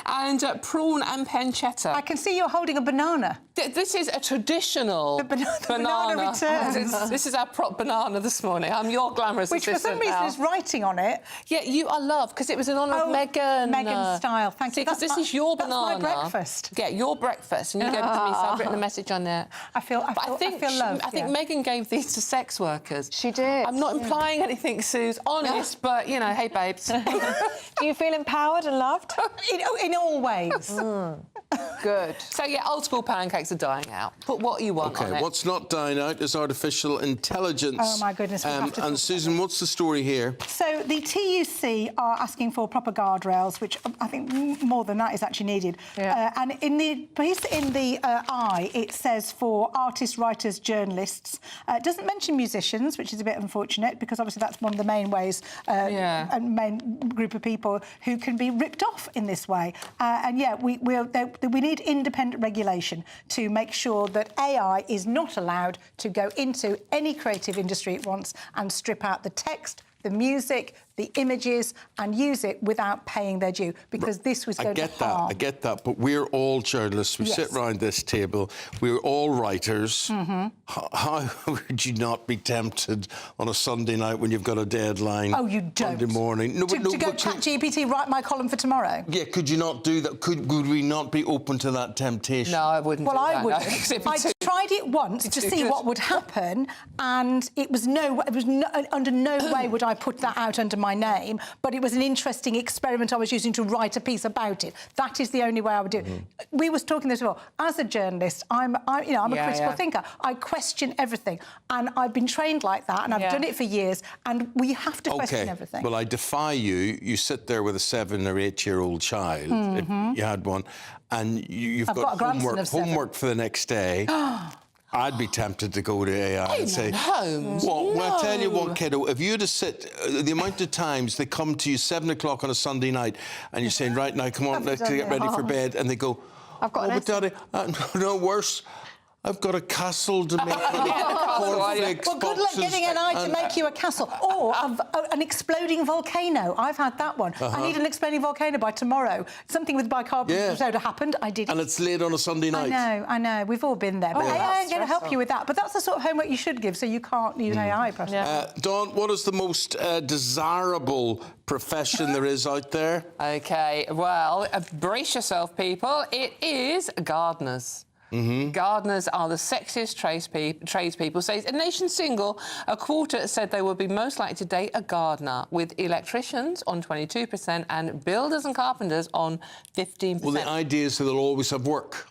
And prawn and pancetta. I can see you're holding a banana. This is a traditional banana returns. This is our prop banana this morning. I'm your glamorous Which for some reason is writing on it. Yeah, you are loved because it was in honour of Meghan. Meghan style. Thank you. Because this is your banana. That's my breakfast. Yeah, your breakfast. And you gave it to me, so I've written a message on there. I feel loved. I think Meghan gave these to sex workers. She did. I'm not implying anything, Suze. Honest, but, you know, hey, babes. Do you feel empowered and loved? In all ways. Good. So, yeah, old school pancakes are dying out. Put what you want on it. What's not dying out is artificial intelligence. Oh, my goodness. And Susan, what's the story here? So the TUC are asking for proper guardrails, which I think more than that is actually needed. Yeah. And in the piece in the Eye, it says for artists, writers, journalists. It doesn't mention musicians, which is a bit unfortunate, because obviously that's one of the main ways and main group of people who can be ripped off in this way. And yeah, we need independent regulation to make sure that AI is not allowed to go into any creative industry it wants and strip out the text, the music, the images, and use it without paying their due, because this was going to harm. I get that, but we're all journalists. We sit round this table. We're all writers. How would you not be tempted on a Sunday night when you've got a deadline? Oh, you don't. Monday morning. To go ChatGPT, write my column for tomorrow? Yeah, could you not do that? Would we not be open to that temptation? No, I wouldn't. Well, I wouldn't. wouldn't. I tried it once to see what would happen, and under no way would I put that out under my name, but it was an interesting experiment I was using to write a piece about it. That is the only way I would do it. We was talking this before. As a journalist, I'm a critical thinker. I question everything, and I've been trained like that, and I've done it for years, and we have to question everything. Well, I defy you. You sit there with a 7 or 8-year-old child, if you had one, and you've got homework for the next day. I'd be tempted to go to AI and say, well, I tell you what, kiddo, if you had to sit, the amount of times they come to you 7 o'clock on a Sunday night and you're saying, right now, come on, let's get ready for bed, and they go, but Daddy, no, worse. I've got a castle to make. Cornflakes, well, good luck getting an eye to make you a castle. Or an exploding volcano. I've had that one. I need an exploding volcano by tomorrow. Something with bicarbonate soda happened. I did it. And it's late on a Sunday night. I know. We've all been there. But AI ain't going to help you with that. But that's the sort of homework you should give, so you can't use AI. Dawn, what is the most desirable profession there is out there? OK, well, brace yourself, people. It is gardeners. Gardeners are the sexiest tradespeople. Says a nation single, a quarter said they would be most likely to date a gardener, with electricians on 22% and builders and carpenters on 15%. Well, the idea is that they'll always have work.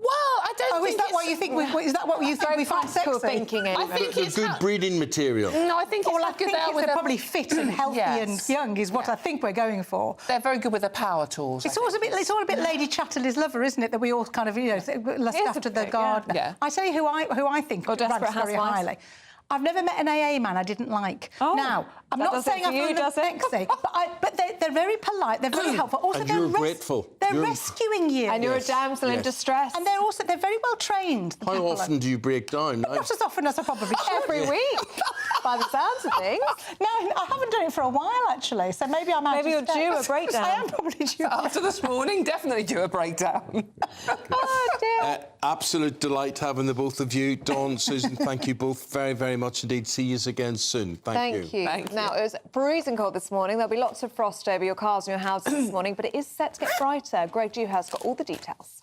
Well, I don't think is that what you think? Is that what you think we find sexy? Thinking, I think it's good breeding material. No, I think they're probably fit and healthy and young is what I think we're going for. They're very good with their power tools. It's all a bit Lady Chatterley's Lover, isn't it? That we all kind of lust after the gardener. Yeah. I tell you who I think ranks very highly. I've never met an AA man I didn't like. Now, I'm not saying I find them sexy, but they're very polite, they're very helpful. Also, and you're grateful. They're rescuing you. And you're a damsel in distress. And they're very well trained. How often do you break down? Not as often as I probably should. Every week, by the sounds of things. No, I haven't done it for a while, actually, so maybe I'm out Maybe you're due a breakdown. I am probably due. After this morning, definitely due a breakdown. Oh, dear. Absolute delight having the both of you. Dawn, Susan, thank you both very, very much indeed. See you again soon. Thank you. Now, it was freezing cold this morning. There'll be lots of frost over your cars and your houses this morning, but it is set to get brighter. Greg Dewhurst's got all the details.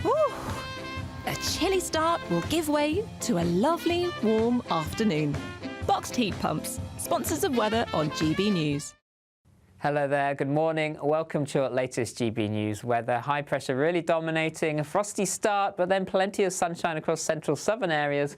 Woo. A chilly start will give way to a lovely, warm afternoon. Boxed heat pumps, sponsors of weather on GB News. Hello there, good morning. Welcome to your latest GB News weather. High pressure really dominating, a frosty start, but then plenty of sunshine across central southern areas.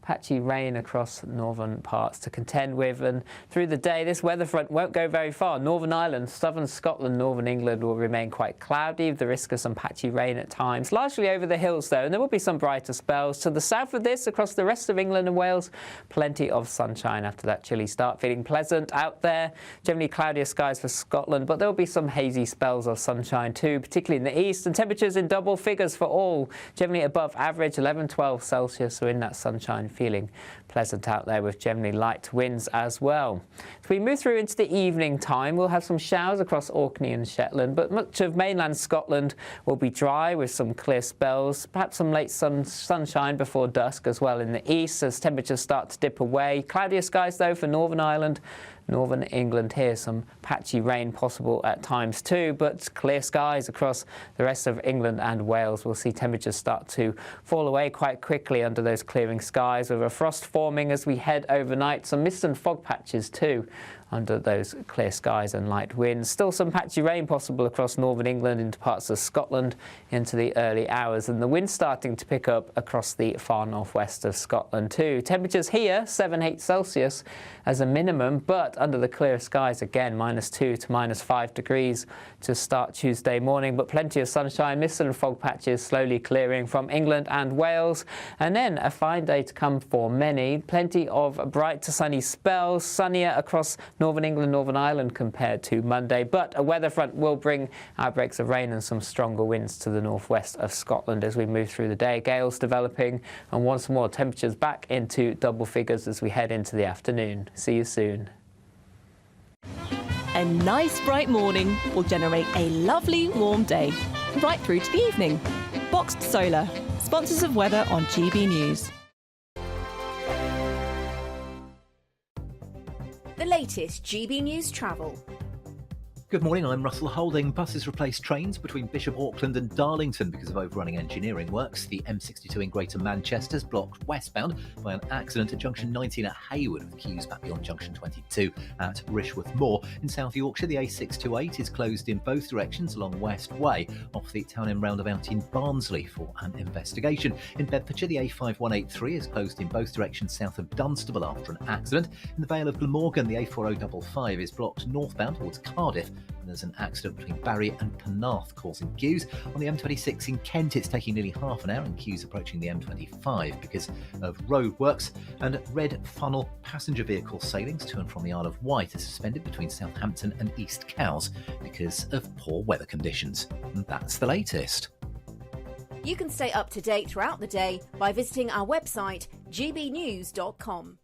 Patchy rain across northern parts to contend with, and through the day this weather front won't go very far. Northern Ireland, southern Scotland, northern England will remain quite cloudy with the risk of some patchy rain at times, largely over the hills though, and there will be some brighter spells. To the south of this, across the rest of England and Wales, plenty of sunshine after that chilly start. Feeling pleasant out there. Generally cloudier skies for Scotland, but there will be some hazy spells of sunshine too, particularly in the east, and temperatures in double figures for all, generally above average, 11-12 Celsius, so in that sunshine feeling pleasant out there with generally light winds as well. As we move through into the evening time, we'll have some showers across Orkney and Shetland, but much of mainland Scotland will be dry with some clear spells, perhaps some late sunshine before dusk as well in the east as temperatures start to dip away. Cloudier skies though for Northern Ireland. Northern England here, some patchy rain possible at times too, but clear skies across the rest of England and Wales. We'll see temperatures start to fall away quite quickly under those clearing skies, with a frost forming as we head overnight. Some mist and fog patches too under those clear skies and light winds. Still some patchy rain possible across northern England into parts of Scotland into the early hours, and the wind starting to pick up across the far northwest of Scotland too. Temperatures here 7-8 Celsius as a minimum, but under the clear skies again -2 to -5 degrees to start Tuesday morning, but plenty of sunshine, mist and fog patches slowly clearing from England and Wales, and then a fine day to come for many. Plenty of bright to sunny spells, sunnier across northern England, Northern Ireland compared to Monday, but a weather front will bring outbreaks of rain and some stronger winds to the northwest of Scotland as we move through the day. Gales developing, and once more temperatures back into double figures as we head into the afternoon. See you soon. A nice bright morning will generate a lovely warm day, right through to the evening. Boxed Solar, sponsors of weather on GB News. The latest GB News travel. Good morning, I'm Russell Holding. Buses replace trains between Bishop Auckland and Darlington because of overrunning engineering works. The M62 in Greater Manchester is blocked westbound by an accident at junction 19 at Hayward, with queues back beyond junction 22 at Rishworth Moor. In South Yorkshire, the A628 is closed in both directions along West Way off the Town End roundabout in Barnsley for an investigation. In Bedfordshire, the A5183 is closed in both directions south of Dunstable after an accident. In the Vale of Glamorgan, the A4055 is blocked northbound towards Cardiff. And there's an accident between Barry and Penarth causing queues. On the M26 in Kent, it's taking nearly half an hour, and queues approaching the M25 because of road works. And Red Funnel passenger vehicle sailings to and from the Isle of Wight are suspended between Southampton and East Cowes because of poor weather conditions. And that's the latest. You can stay up to date throughout the day by visiting our website, gbnews.com.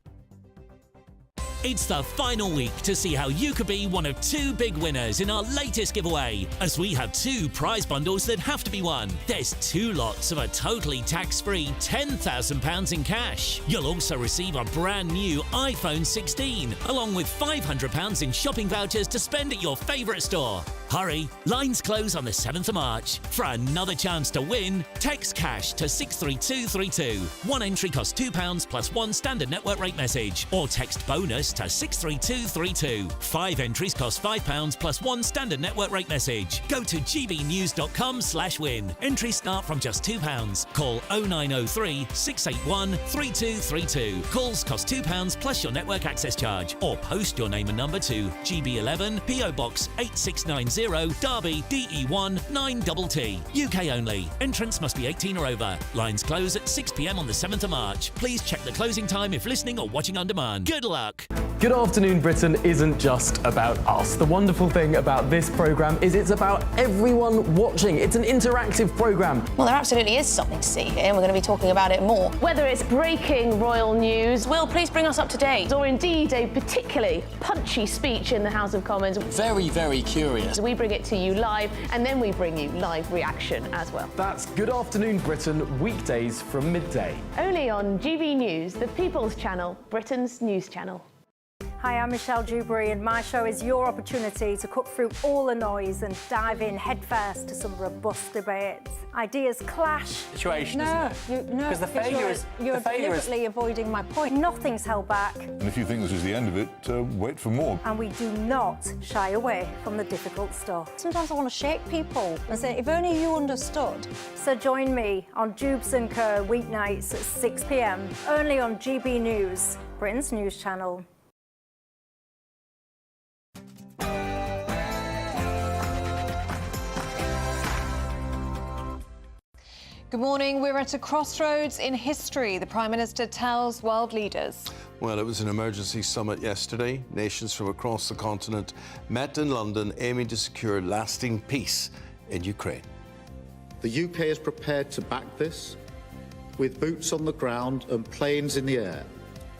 It's the final week to see how you could be one of 2 big winners in our latest giveaway, as we have 2 prize bundles that have to be won. There's 2 lots of a totally tax-free £10,000 in cash. You'll also receive a brand new iPhone 16, along with £500 in shopping vouchers to spend at your favourite store. Hurry, lines close on the 7th of March. For another chance to win, text cash to 63232. One entry costs £2 plus 1 standard network rate message, or text bonus to 63232. 5 entries cost £5 plus 1 standard network rate message. Go to gbnews.com/win. Entries start from just £2. Call 0903 681 3232. Calls cost £2 plus your network access charge, or post your name and number to GB11 PO Box 8690 Derby DE1 9TT. UK only. Entrants must be 18 or over. Lines close at 6 p.m. on the 7th of March. Please check the closing time if listening or watching on demand. Good luck. Good Afternoon Britain isn't just about us. The wonderful thing about this programme is it's about everyone watching. It's an interactive programme. Well, there absolutely is something to see here, and we're going to be talking about it more. Whether it's breaking royal news, Will, please bring us up to date, or indeed a particularly punchy speech in the House of Commons. Very, very curious. We bring it to you live, and then we bring you live reaction as well. That's Good Afternoon Britain, weekdays from midday. Only on GB News, the People's Channel, Britain's news channel. Hi, I'm Michelle Dewberry, and my show is your opportunity to cut through all the noise and dive in headfirst to some robust debates. Ideas clash. Situation, isn't No, because the failure is you're deliberately avoiding my point. Nothing's held back. And if you think this is the end of it, wait for more. And we do not shy away from the difficult stuff. Sometimes I want to shake people and say, if only you understood. So join me on Jubes & Co. weeknights at 6 p.m, only on GB News, Britain's news channel. Good morning. We're at a crossroads in history. The Prime Minister tells world leaders. Well, it was an emergency summit yesterday. Nations from across the continent met in London, aiming to secure lasting peace in Ukraine. The UK is prepared to back this with boots on the ground and planes in the air.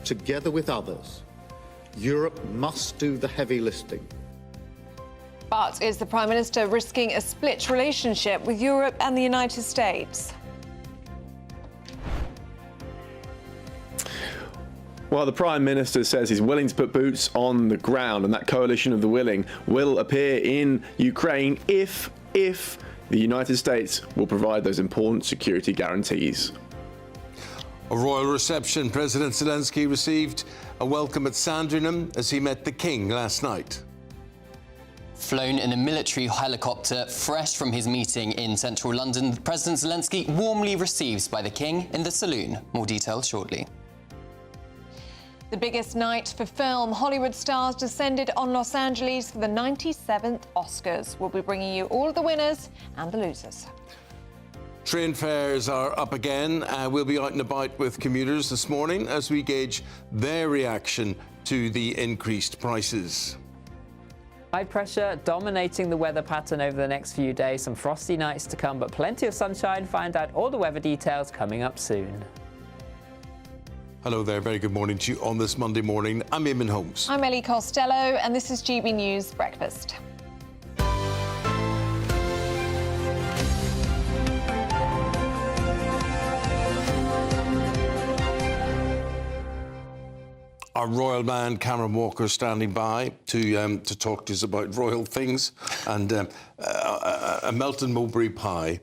Together with others, Europe must do the heavy lifting. But is the Prime Minister risking a split relationship with Europe and the United States? Well, the Prime Minister says he's willing to put boots on the ground, and that coalition of the willing will appear in Ukraine if the United States will provide those important security guarantees. A royal reception. President Zelensky received A welcome at Sandringham as he met the King last night. Flown in a military helicopter fresh from his meeting in central London, President Zelensky warmly received by the King in the saloon. More details shortly. The biggest night for film. Hollywood stars descended on Los Angeles for the 97th Oscars. We'll be bringing you all of the winners and the losers. Train fares are up again. We'll be out and about with commuters this morning as we gauge their reaction to the increased prices. High pressure dominating the weather pattern over the next few days. Some frosty nights to come, but plenty of sunshine. Find out all the weather details coming up soon. Hello there, very good morning to you on this Monday morning. I'm Eamonn Holmes. I'm Ellie Costello, and this is GB News Breakfast. Our royal man, Cameron Walker, standing by to talk to us about royal things. And a Melton Mulberry pie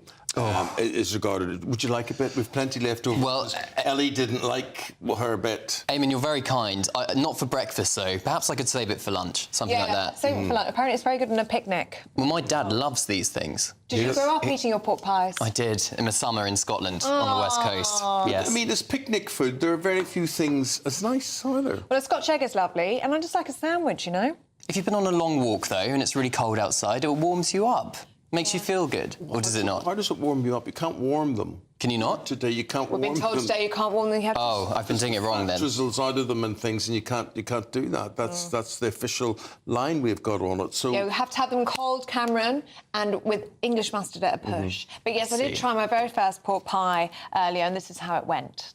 is regarded. Would you like a bit? We've plenty left over. Well, Ellie didn't like her bit. Eamonn, you're very kind. Not for breakfast, though. Perhaps I could save it for lunch, something like that. Save it for lunch. Apparently it's very good on a picnic. Well, my dad loves these things. Did you grow up eating your pork pies? I did, in the summer in Scotland, on the West Coast. Yes. I mean, as picnic food, there are very few things as nice either. Well, a Scotch egg is lovely, and I just like a sandwich, you know? If you've been on a long walk, though, and it's really cold outside, it warms you up. Makes you feel good, or does it not? How does it warm you up? You can't warm them. Can you not? Today you can't warm them. We've been told today you can't warm them. You have I've been doing it wrong then. Drizzles out of them and things, and you can't do that. That's the official line we've got on it. So you have to have them cold, Cameron, and with English mustard at a push. But yes, I did try my very first pork pie earlier, and this is how it went.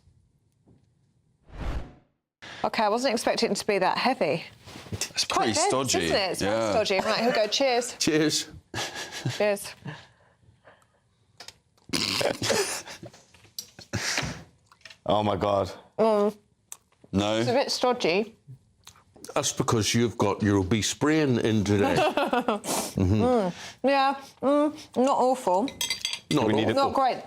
OK, I wasn't expecting it to be that heavy. It's pretty stodgy, isn't it? It's very stodgy. Right, here we go. Cheers. Cheers. Cheers. Oh my God. No. It's a bit stodgy. That's because you've got your obese brain in today. Yeah. Not awful. Not great.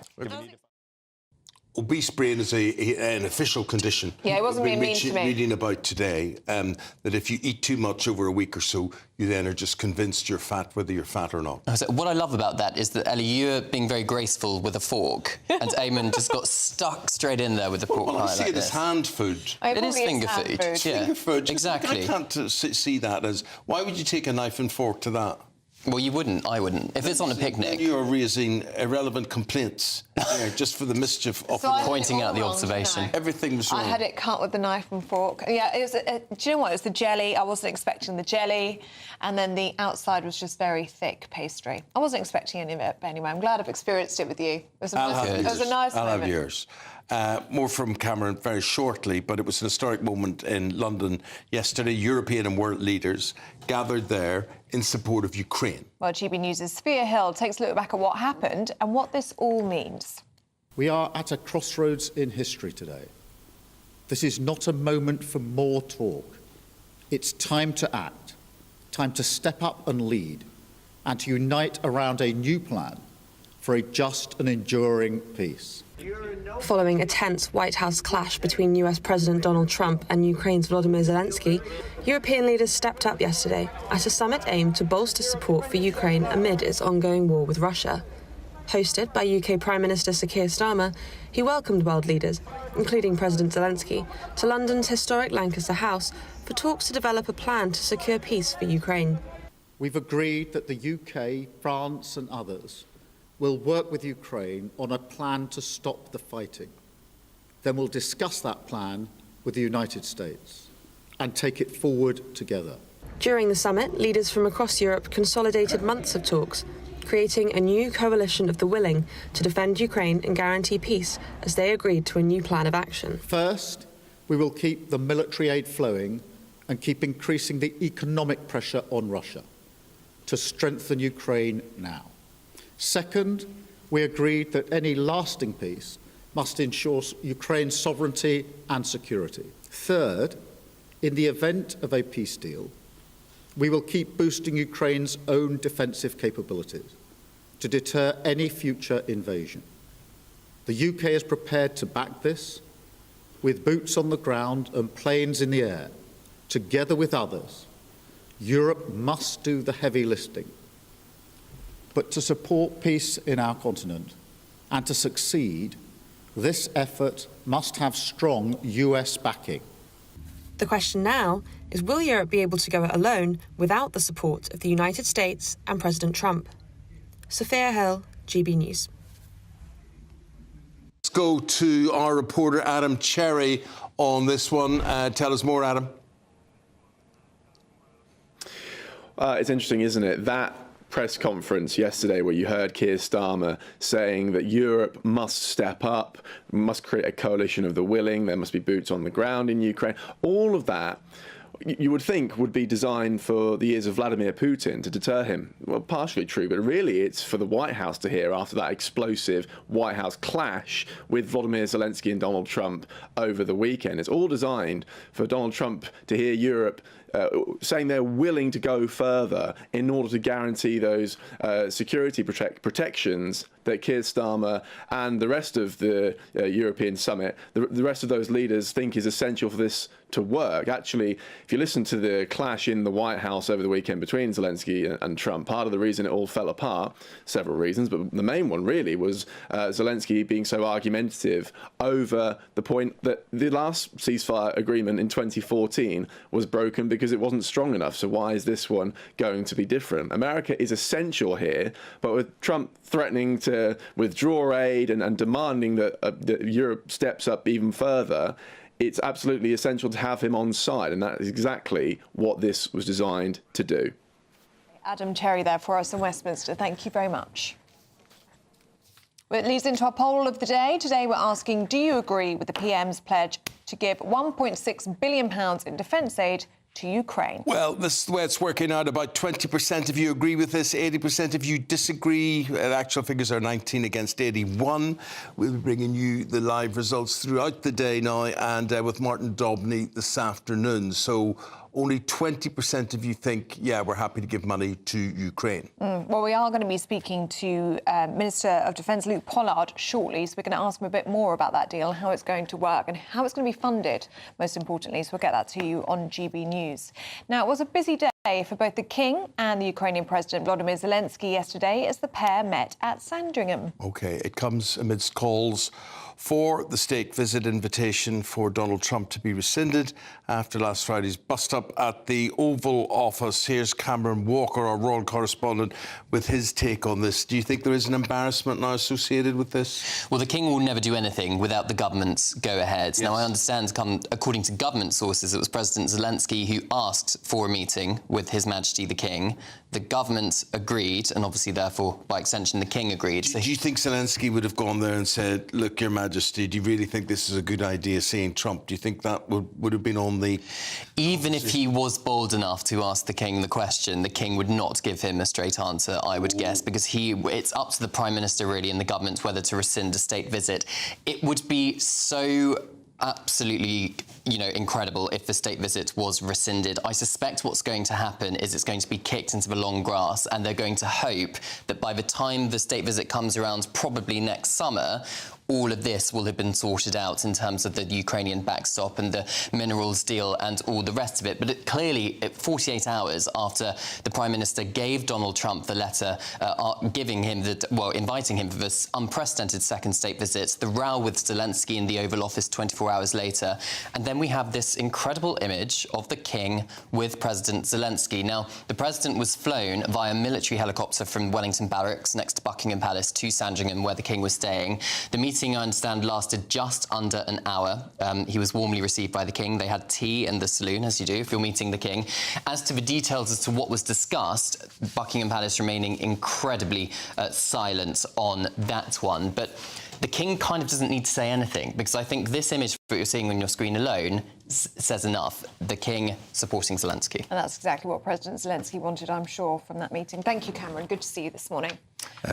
Obese brain is an official condition. Yeah, it wasn't being mean to me. Reading about today that if you eat too much over a week or so, you then are just convinced you're fat, whether you're fat or not. So what I love about that is that, Ellie, you're being very graceful with a fork, and Eamonn just got stuck straight in there with the pork pie I see like it as hand food. It is finger food. It's Yeah, finger food. exactly. I can't see that as... Why would you take a knife and fork to that? Well, you wouldn't. I wouldn't. If it's on a picnic. You're raising irrelevant complaints just for the mischief of pointing out the observation. Everything was wrong. I had it cut with the knife and fork. Yeah, it was. Do you know what? It was the jelly. I wasn't expecting the jelly, and then the outside was just very thick pastry. I wasn't expecting any of it, but anyway, I'm glad I've experienced it with you. It was a nice I'll moment. have yours. More from Cameron very shortly, but it was an historic moment in London yesterday. European and world leaders gathered there in support of Ukraine. Well, GB News' Sophia Hill takes a look back at what happened and what this all means. We are at a crossroads in history today. This is not a moment for more talk. It's time to act, time to step up and lead, and to unite around a new plan for a just and enduring peace. Following a tense White House clash between US President Donald Trump and Ukraine's Volodymyr Zelensky, European leaders stepped up yesterday at a summit aimed to bolster support for Ukraine amid its ongoing war with Russia. Hosted by UK Prime Minister Sir Keir Starmer, he welcomed world leaders, including President Zelensky, to London's historic Lancaster House for talks to develop a plan to secure peace for Ukraine. We've agreed that the UK, France and others will work with Ukraine on a plan to stop the fighting. Then we'll discuss that plan with the United States and take it forward together. During the summit, leaders from across Europe consolidated months of talks, creating a new coalition of the willing to defend Ukraine and guarantee peace as they agreed to a new plan of action. First, we will keep the military aid flowing and keep increasing the economic pressure on Russia to strengthen Ukraine now. Second, we agreed that any lasting peace must ensure Ukraine's sovereignty and security. Third, in the event of a peace deal, we will keep boosting Ukraine's own defensive capabilities to deter any future invasion. The UK is prepared to back this, with boots on the ground and planes in the air, together with others, Europe must do the heavy lifting. But to support peace in our continent and to succeed, this effort must have strong US backing. The question now is, will Europe be able to go it alone without the support of the United States and President Trump? Sophia Hill, GB News. Let's go to our reporter Adam Cherry on this one. Tell us more, Adam. It's interesting, isn't it? That press conference yesterday where you heard Keir Starmer saying that Europe must step up, must create a coalition of the willing, there must be boots on the ground in Ukraine. All of that, you would think, would be designed for the ears of Vladimir Putin to deter him. Well, partially true, but really it's for the White House to hear after that explosive White House clash with Volodymyr Zelensky and Donald Trump over the weekend. It's all designed for Donald Trump to hear Europe saying they're willing to go further in order to guarantee those security protections that Keir Starmer and the rest of the European summit, the rest of those leaders think is essential for this to work. Actually, if you listen to the clash in the White House over the weekend between Zelensky and Trump, part of the reason it all fell apart, several reasons, but the main one really was Zelensky being so argumentative over the point that the last ceasefire agreement in 2014 was broken because it wasn't strong enough. So why is this one going to be different? America is essential here, but with Trump threatening to withdraw aid and demanding that Europe steps up even further, it's absolutely essential to have him on side, and that is exactly what this was designed to do. Adam Cherry there for us in Westminster. Thank you very much. Well, it leads into our poll of the day. Today we're asking, do you agree with the PM's pledge to give £1.6 billion in defence aid to Ukraine? Well, this is the way it's working out. About 20% of you agree with this, 80% of you disagree. The actual figures are 19 against 81. We'll be bringing you the live results throughout the day now, and with Martin Dobney this afternoon. So only 20% of you think, yeah, we're happy to give money to Ukraine. Well, we are going to be speaking to Minister of Defence Luke Pollard shortly, so we're going to ask him a bit more about that deal, how it's going to work and how it's going to be funded, most importantly. So we'll get that to you on GB News. Now, it was a busy day for both the King and the Ukrainian President Volodymyr Zelensky yesterday as the pair met at Sandringham. OK, it comes amidst calls for the state visit invitation for Donald Trump to be rescinded after last Friday's bust-up at the Oval Office. Here's Cameron Walker, our royal correspondent, with his take on this. Do you think there is an embarrassment now associated with this? Well, the King will never do anything without the government's go-ahead. Yes. Now, I understand, according to government sources, it was President Zelensky who asked for a meeting with His Majesty the King. The government agreed, and obviously, therefore, by extension, the King agreed. Do you think Zelensky would have gone there and said, look, Your Majesty, do you really think this is a good idea, seeing Trump? Do you think that would have been on the... Even if he was bold enough to ask the King the question, the King would not give him a straight answer, I would guess, because it's up to the Prime Minister, really, and the government whether to rescind a state visit. It would be so absolutely, incredible if the state visit was rescinded. I suspect what's going to happen is it's going to be kicked into the long grass, and they're going to hope that by the time the state visit comes around, probably next summer, all of this will have been sorted out in terms of the Ukrainian backstop and the minerals deal and all the rest of it. But clearly, 48 hours after the Prime Minister gave Donald Trump the letter inviting him for this unprecedented second state visit, the row with Zelensky in the Oval Office 24 hours later, and then we have this incredible image of the King with President Zelensky. Now, the President was flown via military helicopter from Wellington Barracks next to Buckingham Palace to Sandringham, where the King was staying. The meeting, I understand, lasted just under an hour. He was warmly received by the King. They had tea in the saloon, as you do if you're meeting the King. As to the details as to what was discussed, Buckingham Palace remaining incredibly silent on that one. But the King kind of doesn't need to say anything, because I think this image that you're seeing on your screen alone says enough. The King supporting Zelensky. And that's exactly what President Zelensky wanted, I'm sure, from that meeting. Thank you, Cameron. Good to see you this morning.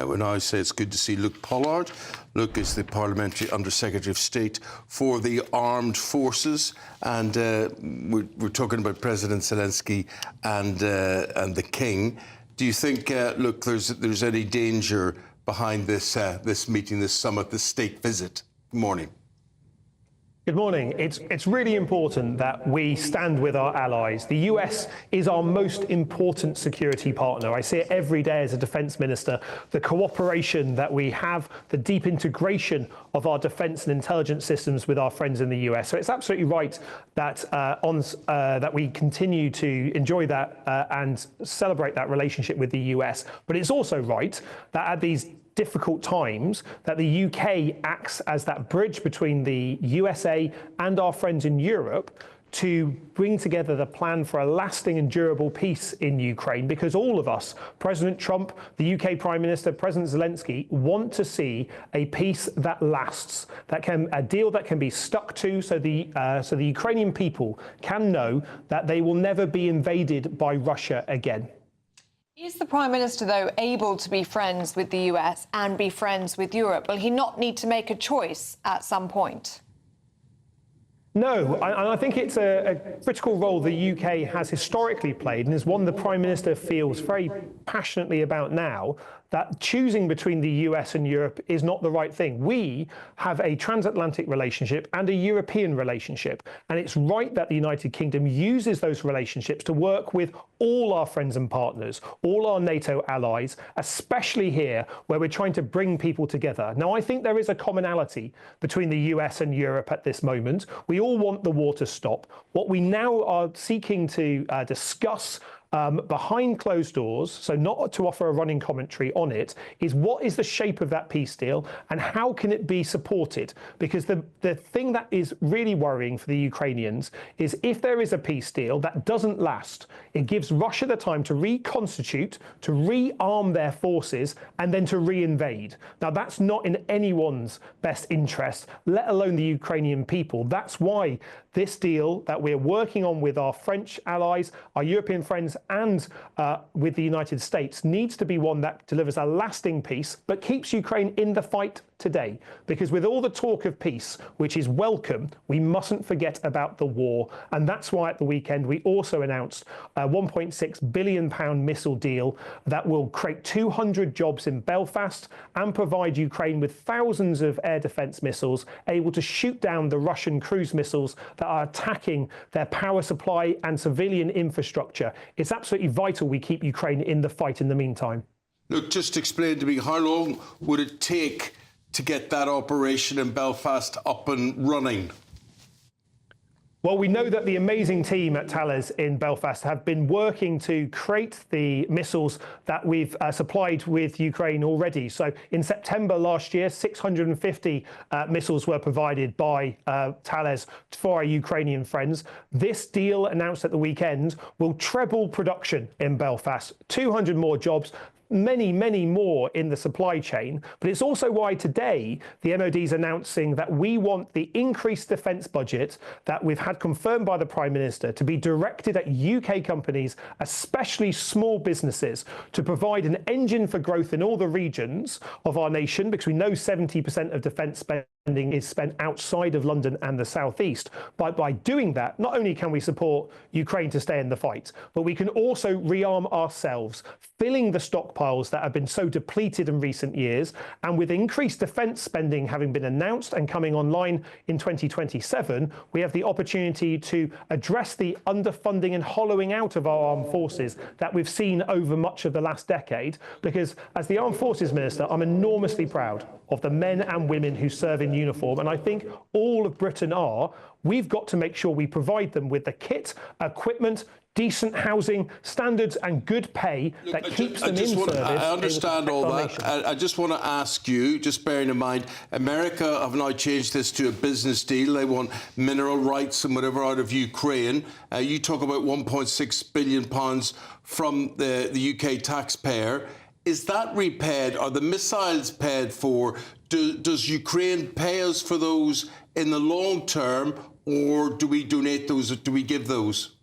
When I say it's good to see Luke Pollard, Luke is the Parliamentary Under-Secretary of State for the Armed Forces, and we're talking about President Zelensky and the King. Do you think, Luke, there's any danger behind this meeting, this summit, this state visit? Good morning. Good morning. It's really important that we stand with our allies. The US is our most important security partner. I see it every day as a defence minister. The cooperation that we have, the deep integration of our defence and intelligence systems with our friends in the US. So it's absolutely right that that we continue to enjoy that and celebrate that relationship with the US. But it's also right that at these difficult times that the UK acts as that bridge between the USA and our friends in Europe to bring together the plan for a lasting and durable peace in Ukraine, because all of us, President Trump, the UK Prime Minister, President Zelensky, want to see a peace that lasts, a deal that can be stuck to, so the Ukrainian people can know that they will never be invaded by Russia again. Is the Prime Minister, though, able to be friends with the US and be friends with Europe? Will he not need to make a choice at some point? No, and I think it's a critical role the UK has historically played, and is one the Prime Minister feels very passionately about now, that choosing between the US and Europe is not the right thing. We have a transatlantic relationship and a European relationship, and it's right that the United Kingdom uses those relationships to work with all our friends and partners, all our NATO allies, especially here where we're trying to bring people together. Now, I think there is a commonality between the US and Europe at this moment. We all want the war to stop. What we now are seeking to discuss behind closed doors, so not to offer a running commentary on it, is what is the shape of that peace deal and how can it be supported? Because the thing that is really worrying for the Ukrainians is if there is a peace deal that doesn't last, it gives Russia the time to reconstitute, to rearm their forces, and then to reinvade. Now, that's not in anyone's best interest, let alone the Ukrainian people. That's why this deal that we're working on with our French allies, our European friends, and with the United States needs to be one that delivers a lasting peace, but keeps Ukraine in the fight today. Because with all the talk of peace, which is welcome, we mustn't forget about the war. And that's why at the weekend we also announced a £1.6 billion missile deal that will create 200 jobs in Belfast and provide Ukraine with thousands of air defence missiles able to shoot down the Russian cruise missiles that are attacking their power supply and civilian infrastructure. It's absolutely vital we keep Ukraine in the fight in the meantime. Look, just explain to me, how long would it take to get that operation in Belfast up and running? Well, we know that the amazing team at Thales in Belfast have been working to create the missiles that we've supplied with Ukraine already. So in September last year, 650 missiles were provided by Thales for our Ukrainian friends. This deal announced at the weekend will treble production in Belfast, 200 more jobs, many, many more in the supply chain. But it's also why today the MOD is announcing that we want the increased defence budget that we've had confirmed by the Prime Minister to be directed at UK companies, especially small businesses, to provide an engine for growth in all the regions of our nation, because we know 70% of defence spending is spent outside of London and the southeast. By doing that, not only can we support Ukraine to stay in the fight, but we can also rearm ourselves, filling the stockpiles that have been so depleted in recent years. And with increased defence spending having been announced and coming online in 2027, we have the opportunity to address the underfunding and hollowing out of our armed forces that we've seen over much of the last decade. Because as the Armed Forces Minister, I'm enormously proud of the men and women who serve in uniform, and I think all of Britain are. We've got to make sure we provide them with the kit, equipment, decent housing, standards and good pay that keeps them in service. I understand all that. I just want to ask you, just bearing in mind, America have now changed this to a business deal. They want mineral rights and whatever out of Ukraine. You talk about £1.6 billion from the UK taxpayer. Is that repaid? Are the missiles paid for? Does Ukraine pay us for those in the long term, or do we donate those, or do we give those?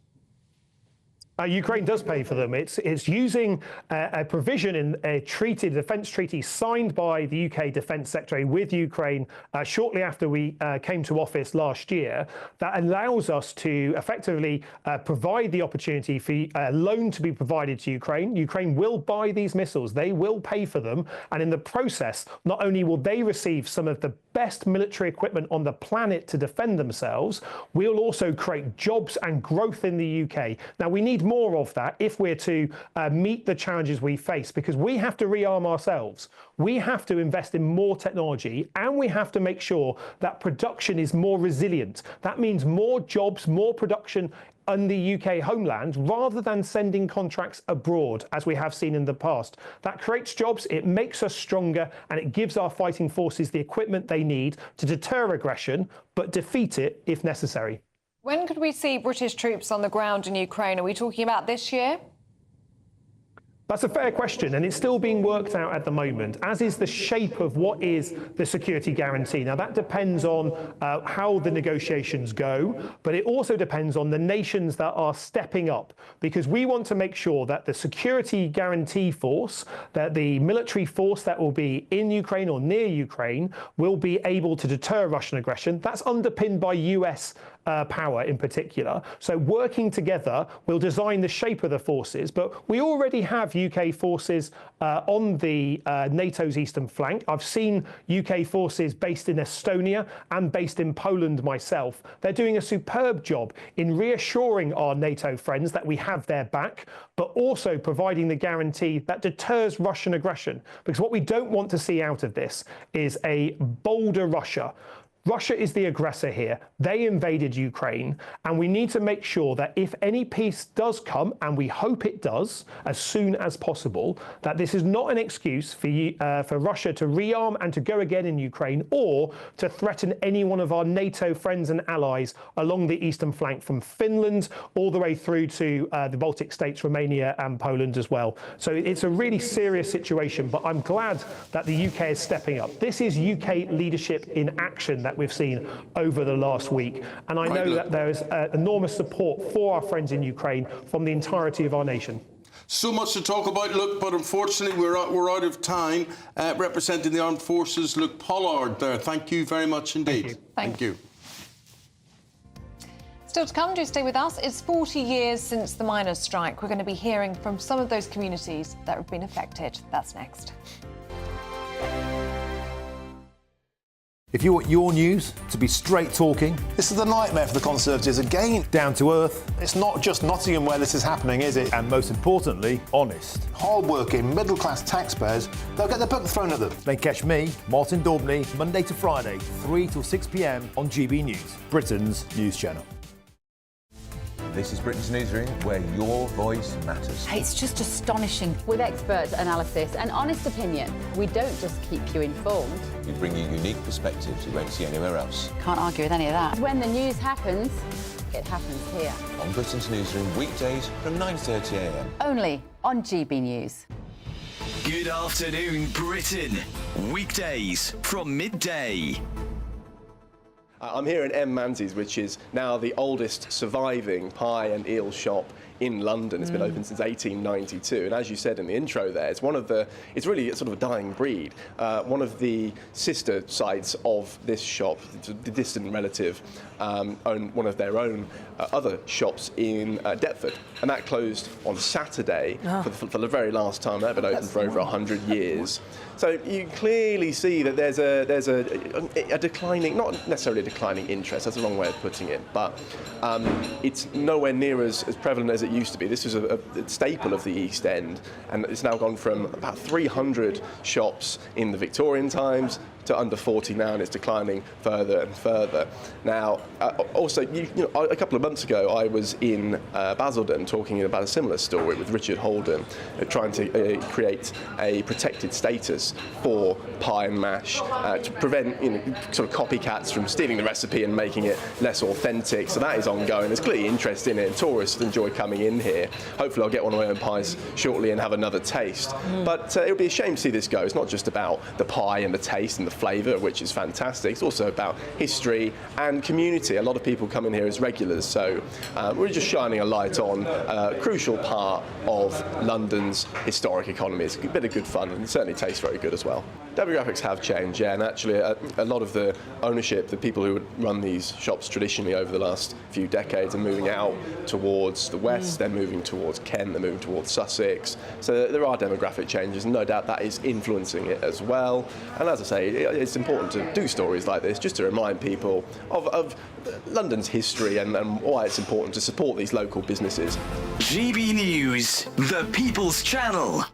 Ukraine does pay for them. It's using a provision in a treaty, defence treaty signed by the UK Defence Secretary with Ukraine shortly after we came to office last year that allows us to effectively provide the opportunity for a loan to be provided to Ukraine. Ukraine will buy these missiles. They will pay for them. And in the process, not only will they receive some of the best military equipment on the planet to defend themselves, we'll also create jobs and growth in the UK. Now, we need more of that if we're to meet the challenges we face, because we have to rearm ourselves. We have to invest in more technology, and we have to make sure that production is more resilient. That means more jobs, more production in the UK homeland, rather than sending contracts abroad, as we have seen in the past. That creates jobs, it makes us stronger, and it gives our fighting forces the equipment they need to deter aggression, but defeat it if necessary. When could we see British troops on the ground in Ukraine? Are we talking about this year? That's a fair question, and it's still being worked out at the moment, as is the shape of what is the security guarantee. Now, that depends on how the negotiations go, but it also depends on the nations that are stepping up, because we want to make sure that the security guarantee force, that the military force that will be in Ukraine or near Ukraine, will be able to deter Russian aggression. That's underpinned by US power in particular. So working together, we'll design the shape of the forces, but we already have UK forces on the NATO's eastern flank. I've seen UK forces based in Estonia and based in Poland myself. They're doing a superb job in reassuring our NATO friends that we have their back, but also providing the guarantee that deters Russian aggression. Because what we don't want to see out of this is a bolder Russia. Russia is the aggressor here. They invaded Ukraine, and we need to make sure that if any peace does come, and we hope it does as soon as possible, that this is not an excuse for Russia to rearm and to go again in Ukraine, or to threaten any one of our NATO friends and allies along the eastern flank, from Finland all the way through to the Baltic states, Romania and Poland as well. So it's a really serious situation, but I'm glad that the UK is stepping up. This is UK leadership in action that we've seen over the last week. And I know that there is enormous support for our friends in Ukraine from the entirety of our nation. So much to talk about, Luke, but unfortunately we're out of time. Representing the Armed Forces, Luke Pollard there. Thank you very much indeed. Thank you. Still to come, do stay with us. It's 40 years since the miners' strike. We're going to be hearing from some of those communities that have been affected. That's next. If you want your news to be straight talking, this is a nightmare for the Conservatives again. Down to earth. It's not just Nottingham where this is happening, is it? And most importantly, honest. Hard-working, middle-class taxpayers, they'll get their book thrown at them. Then catch me, Martin Daubney, Monday to Friday, 3 till 6 p.m. on GB News, Britain's news channel. This is Britain's Newsroom, where your voice matters. It's just astonishing. With expert analysis and honest opinion, we don't just keep you informed. We bring you unique perspectives you won't see anywhere else. Can't argue with any of that. When the news happens, it happens here. On Britain's Newsroom, weekdays from 9:30 a.m. Only on GB News. Good afternoon, Britain. Weekdays from midday. I'm here in M. Manzi's, which is now the oldest surviving pie and eel shop in London. It's been open since 1892, and as you said in the intro there, it's really sort of a dying breed. One of the sister sites of this shop, the distant relative, owned one of their own other shops in Deptford, and that closed on Saturday for the very last time. They've been open for over 100 years. So you clearly see that there's a declining, not necessarily a declining interest, that's a wrong way of putting it, but it's nowhere near as prevalent as it used to be. This was a staple of the East End, and it's now gone from about 300 shops in the Victorian times to under 40 now, and it's declining further and further. Now, also, a couple of months ago, I was in Basildon talking about a similar story with Richard Holden, trying to create a protected status for pie and mash to prevent sort of copycats from stealing the recipe and making it less authentic. So that is ongoing. There's clearly interest in it, and tourists enjoy coming in here. Hopefully I'll get one of my own pies shortly and have another taste. But it would be a shame to see this go. It's not just about the pie and the taste and the flavour, which is fantastic. It's also about history and community. A lot of people come in here as regulars, so we're just shining a light on a crucial part of London's historic economy. It's a bit of good fun, and it certainly tastes very good as well. Demographics have changed, yeah, and actually a lot of the ownership, the people who would run these shops traditionally over the last few decades are moving out towards the west, they're moving towards Kent, they're moving towards Sussex. So there are demographic changes, and no doubt that is influencing it as well. And as I say, it's important to do stories like this just to remind people of London's history and why it's important to support these local businesses. GB News, the People's Channel.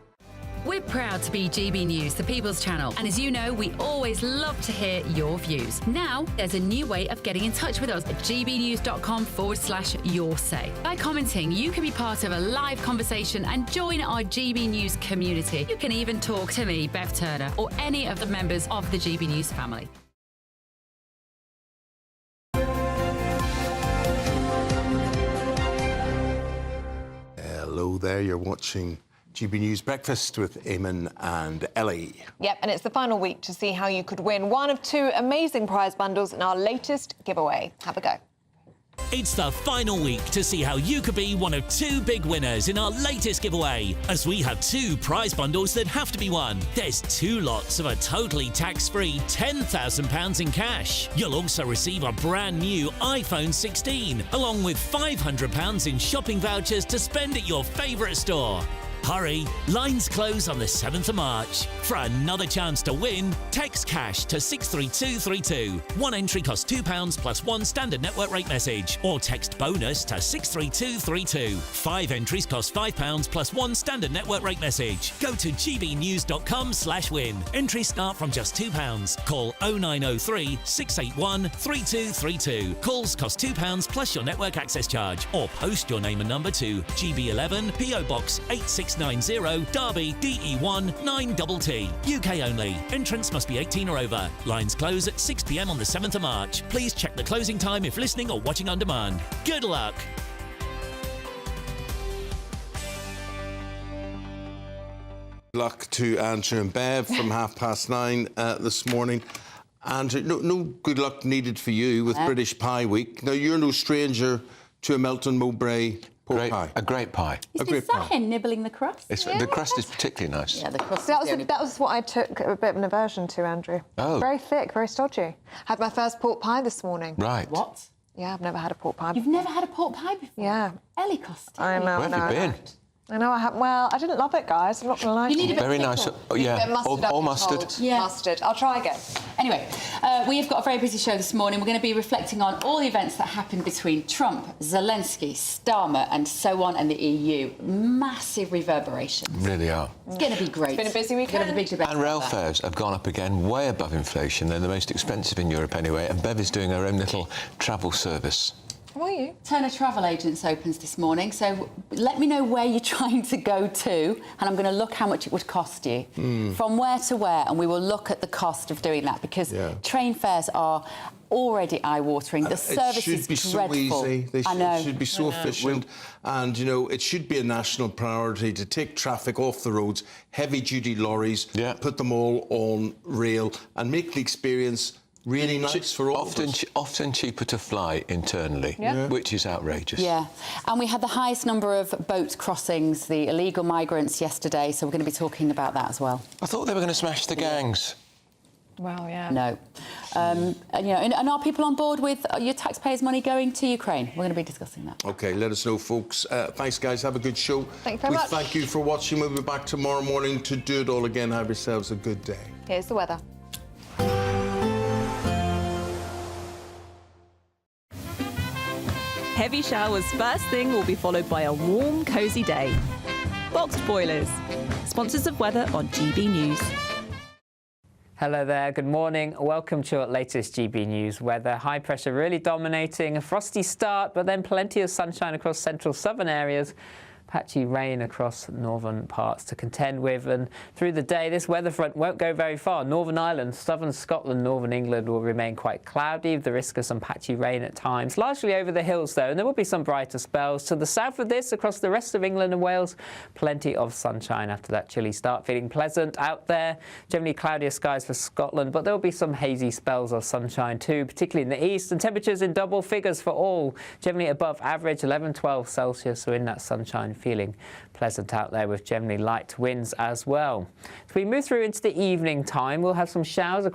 We're proud to be GB News, the People's Channel, and as you know, we always love to hear your views. Now, there's a new way of getting in touch with us at gbnews.com/your-say. By commenting, you can be part of a live conversation and join our GB News community. You can even talk to me, Bev Turner, or any of the members of the GB News family. Hello there, you're watching GB News Breakfast with Eamonn and Ellie. Yep, and it's the final week to see how you could win one of two amazing prize bundles in our latest giveaway. Have a go. It's the final week to see how you could be one of two big winners in our latest giveaway, as we have two prize bundles that have to be won. There's two lots of a totally tax-free £10,000 in cash. You'll also receive a brand new iPhone 16, along with £500 in shopping vouchers to spend at your favourite store. Hurry, lines close on the 7th of March. For another chance to win, text cash to 63232. One entry costs £2 plus one standard network rate message, or text bonus to 63232. 5 entries cost £5 plus one standard network rate message. Go to gbnews.com/win. Entries start from just £2. Call 0903 681 3232. Calls cost £2 plus your network access charge, or post your name and number to GB11 PO Box 8690 Derby DE1 9TT. UK only. Entrants must be 18 or over. Lines close at 6 p.m. on the 7th of March. Please check the closing time if listening or watching on demand. Good luck. Good luck to Andrew and Bev from 9:30 this morning. Andrew, no good luck needed for you with British Pie Week. Now, you're no stranger to a Melton Mowbray pork pie. A great pie. Is this that hen nibbling the crust? The crust is particularly nice. Yeah, the crust. That was what I took a bit of an aversion to, Andrew. Oh. Very thick, very stodgy. Had my first pork pie this morning. Right. What? Yeah, I've never had a pork pie You've before. never had a pork pie before? Yeah. Ellie Costa. I know. Where have you been? I know I have. Well, I didn't love it, guys. I'm not going to lie. You need a bit Very of nice. pickle. Oh, yeah. A bit of mustard, Or I've been mustard. told. Yeah. Mustard. I'll try again. Anyway, we have got a very busy show this morning. We're going to be reflecting on all the events that happened between Trump, Zelensky, Starmer and so on, and the EU. Massive reverberations. Really are. It's going to be great. It's been a busy weekend. We've got a big debate And rail about that. fares have gone up again, way above inflation. They're the most expensive in Europe anyway. And Bev is doing her own little travel service. How are you? Turner Travel Agents opens this morning, so let me know where you're trying to go to, and I'm going to look how much it would cost you. From where to where, and we will look at the cost of doing that, because train fares are already eye-watering. The service is dreadful. So easy. I know. It should be so efficient. And, you know, it should be a national priority to take traffic off the roads, heavy-duty lorries, put them all on rail and make the experience really nice for all of us. Often cheaper to fly internally, which is outrageous. Yeah, and we had the highest number of boat crossings, the illegal migrants yesterday, so we're going to be talking about that as well. I thought they were going to smash the gangs. Well, yeah. No. And, you know, and are people on board with your taxpayers' money going to Ukraine? We're going to be discussing that. OK, let us know, folks. Thanks, guys. Have a good show. Thank you very much. Thank you for watching. We'll be back tomorrow morning to do it all again. Have yourselves a good day. Here's the weather. Heavy showers first thing will be followed by a warm, cosy day. Boxed Boilers, sponsors of weather on GB News. Hello there, good morning. Welcome to our latest GB News weather. High pressure really dominating, a frosty start, but then plenty of sunshine across central southern areas. patchy rain across northern parts to contend with. And through the day, this weather front won't go very far. Northern Ireland, southern Scotland, northern England will remain quite cloudy, with the risk of some patchy rain at times, largely over the hills though, and there will be some brighter spells. To the south of this, across the rest of England and Wales, plenty of sunshine after that chilly start. Feeling pleasant out there. Generally cloudier skies for Scotland, but there will be some hazy spells of sunshine too, particularly in the east, and temperatures in double figures for all, generally above average, 11-12 Celsius, so in that sunshine, feeling pleasant out there with generally light winds as well. As we move through into the evening time, we'll have some showers across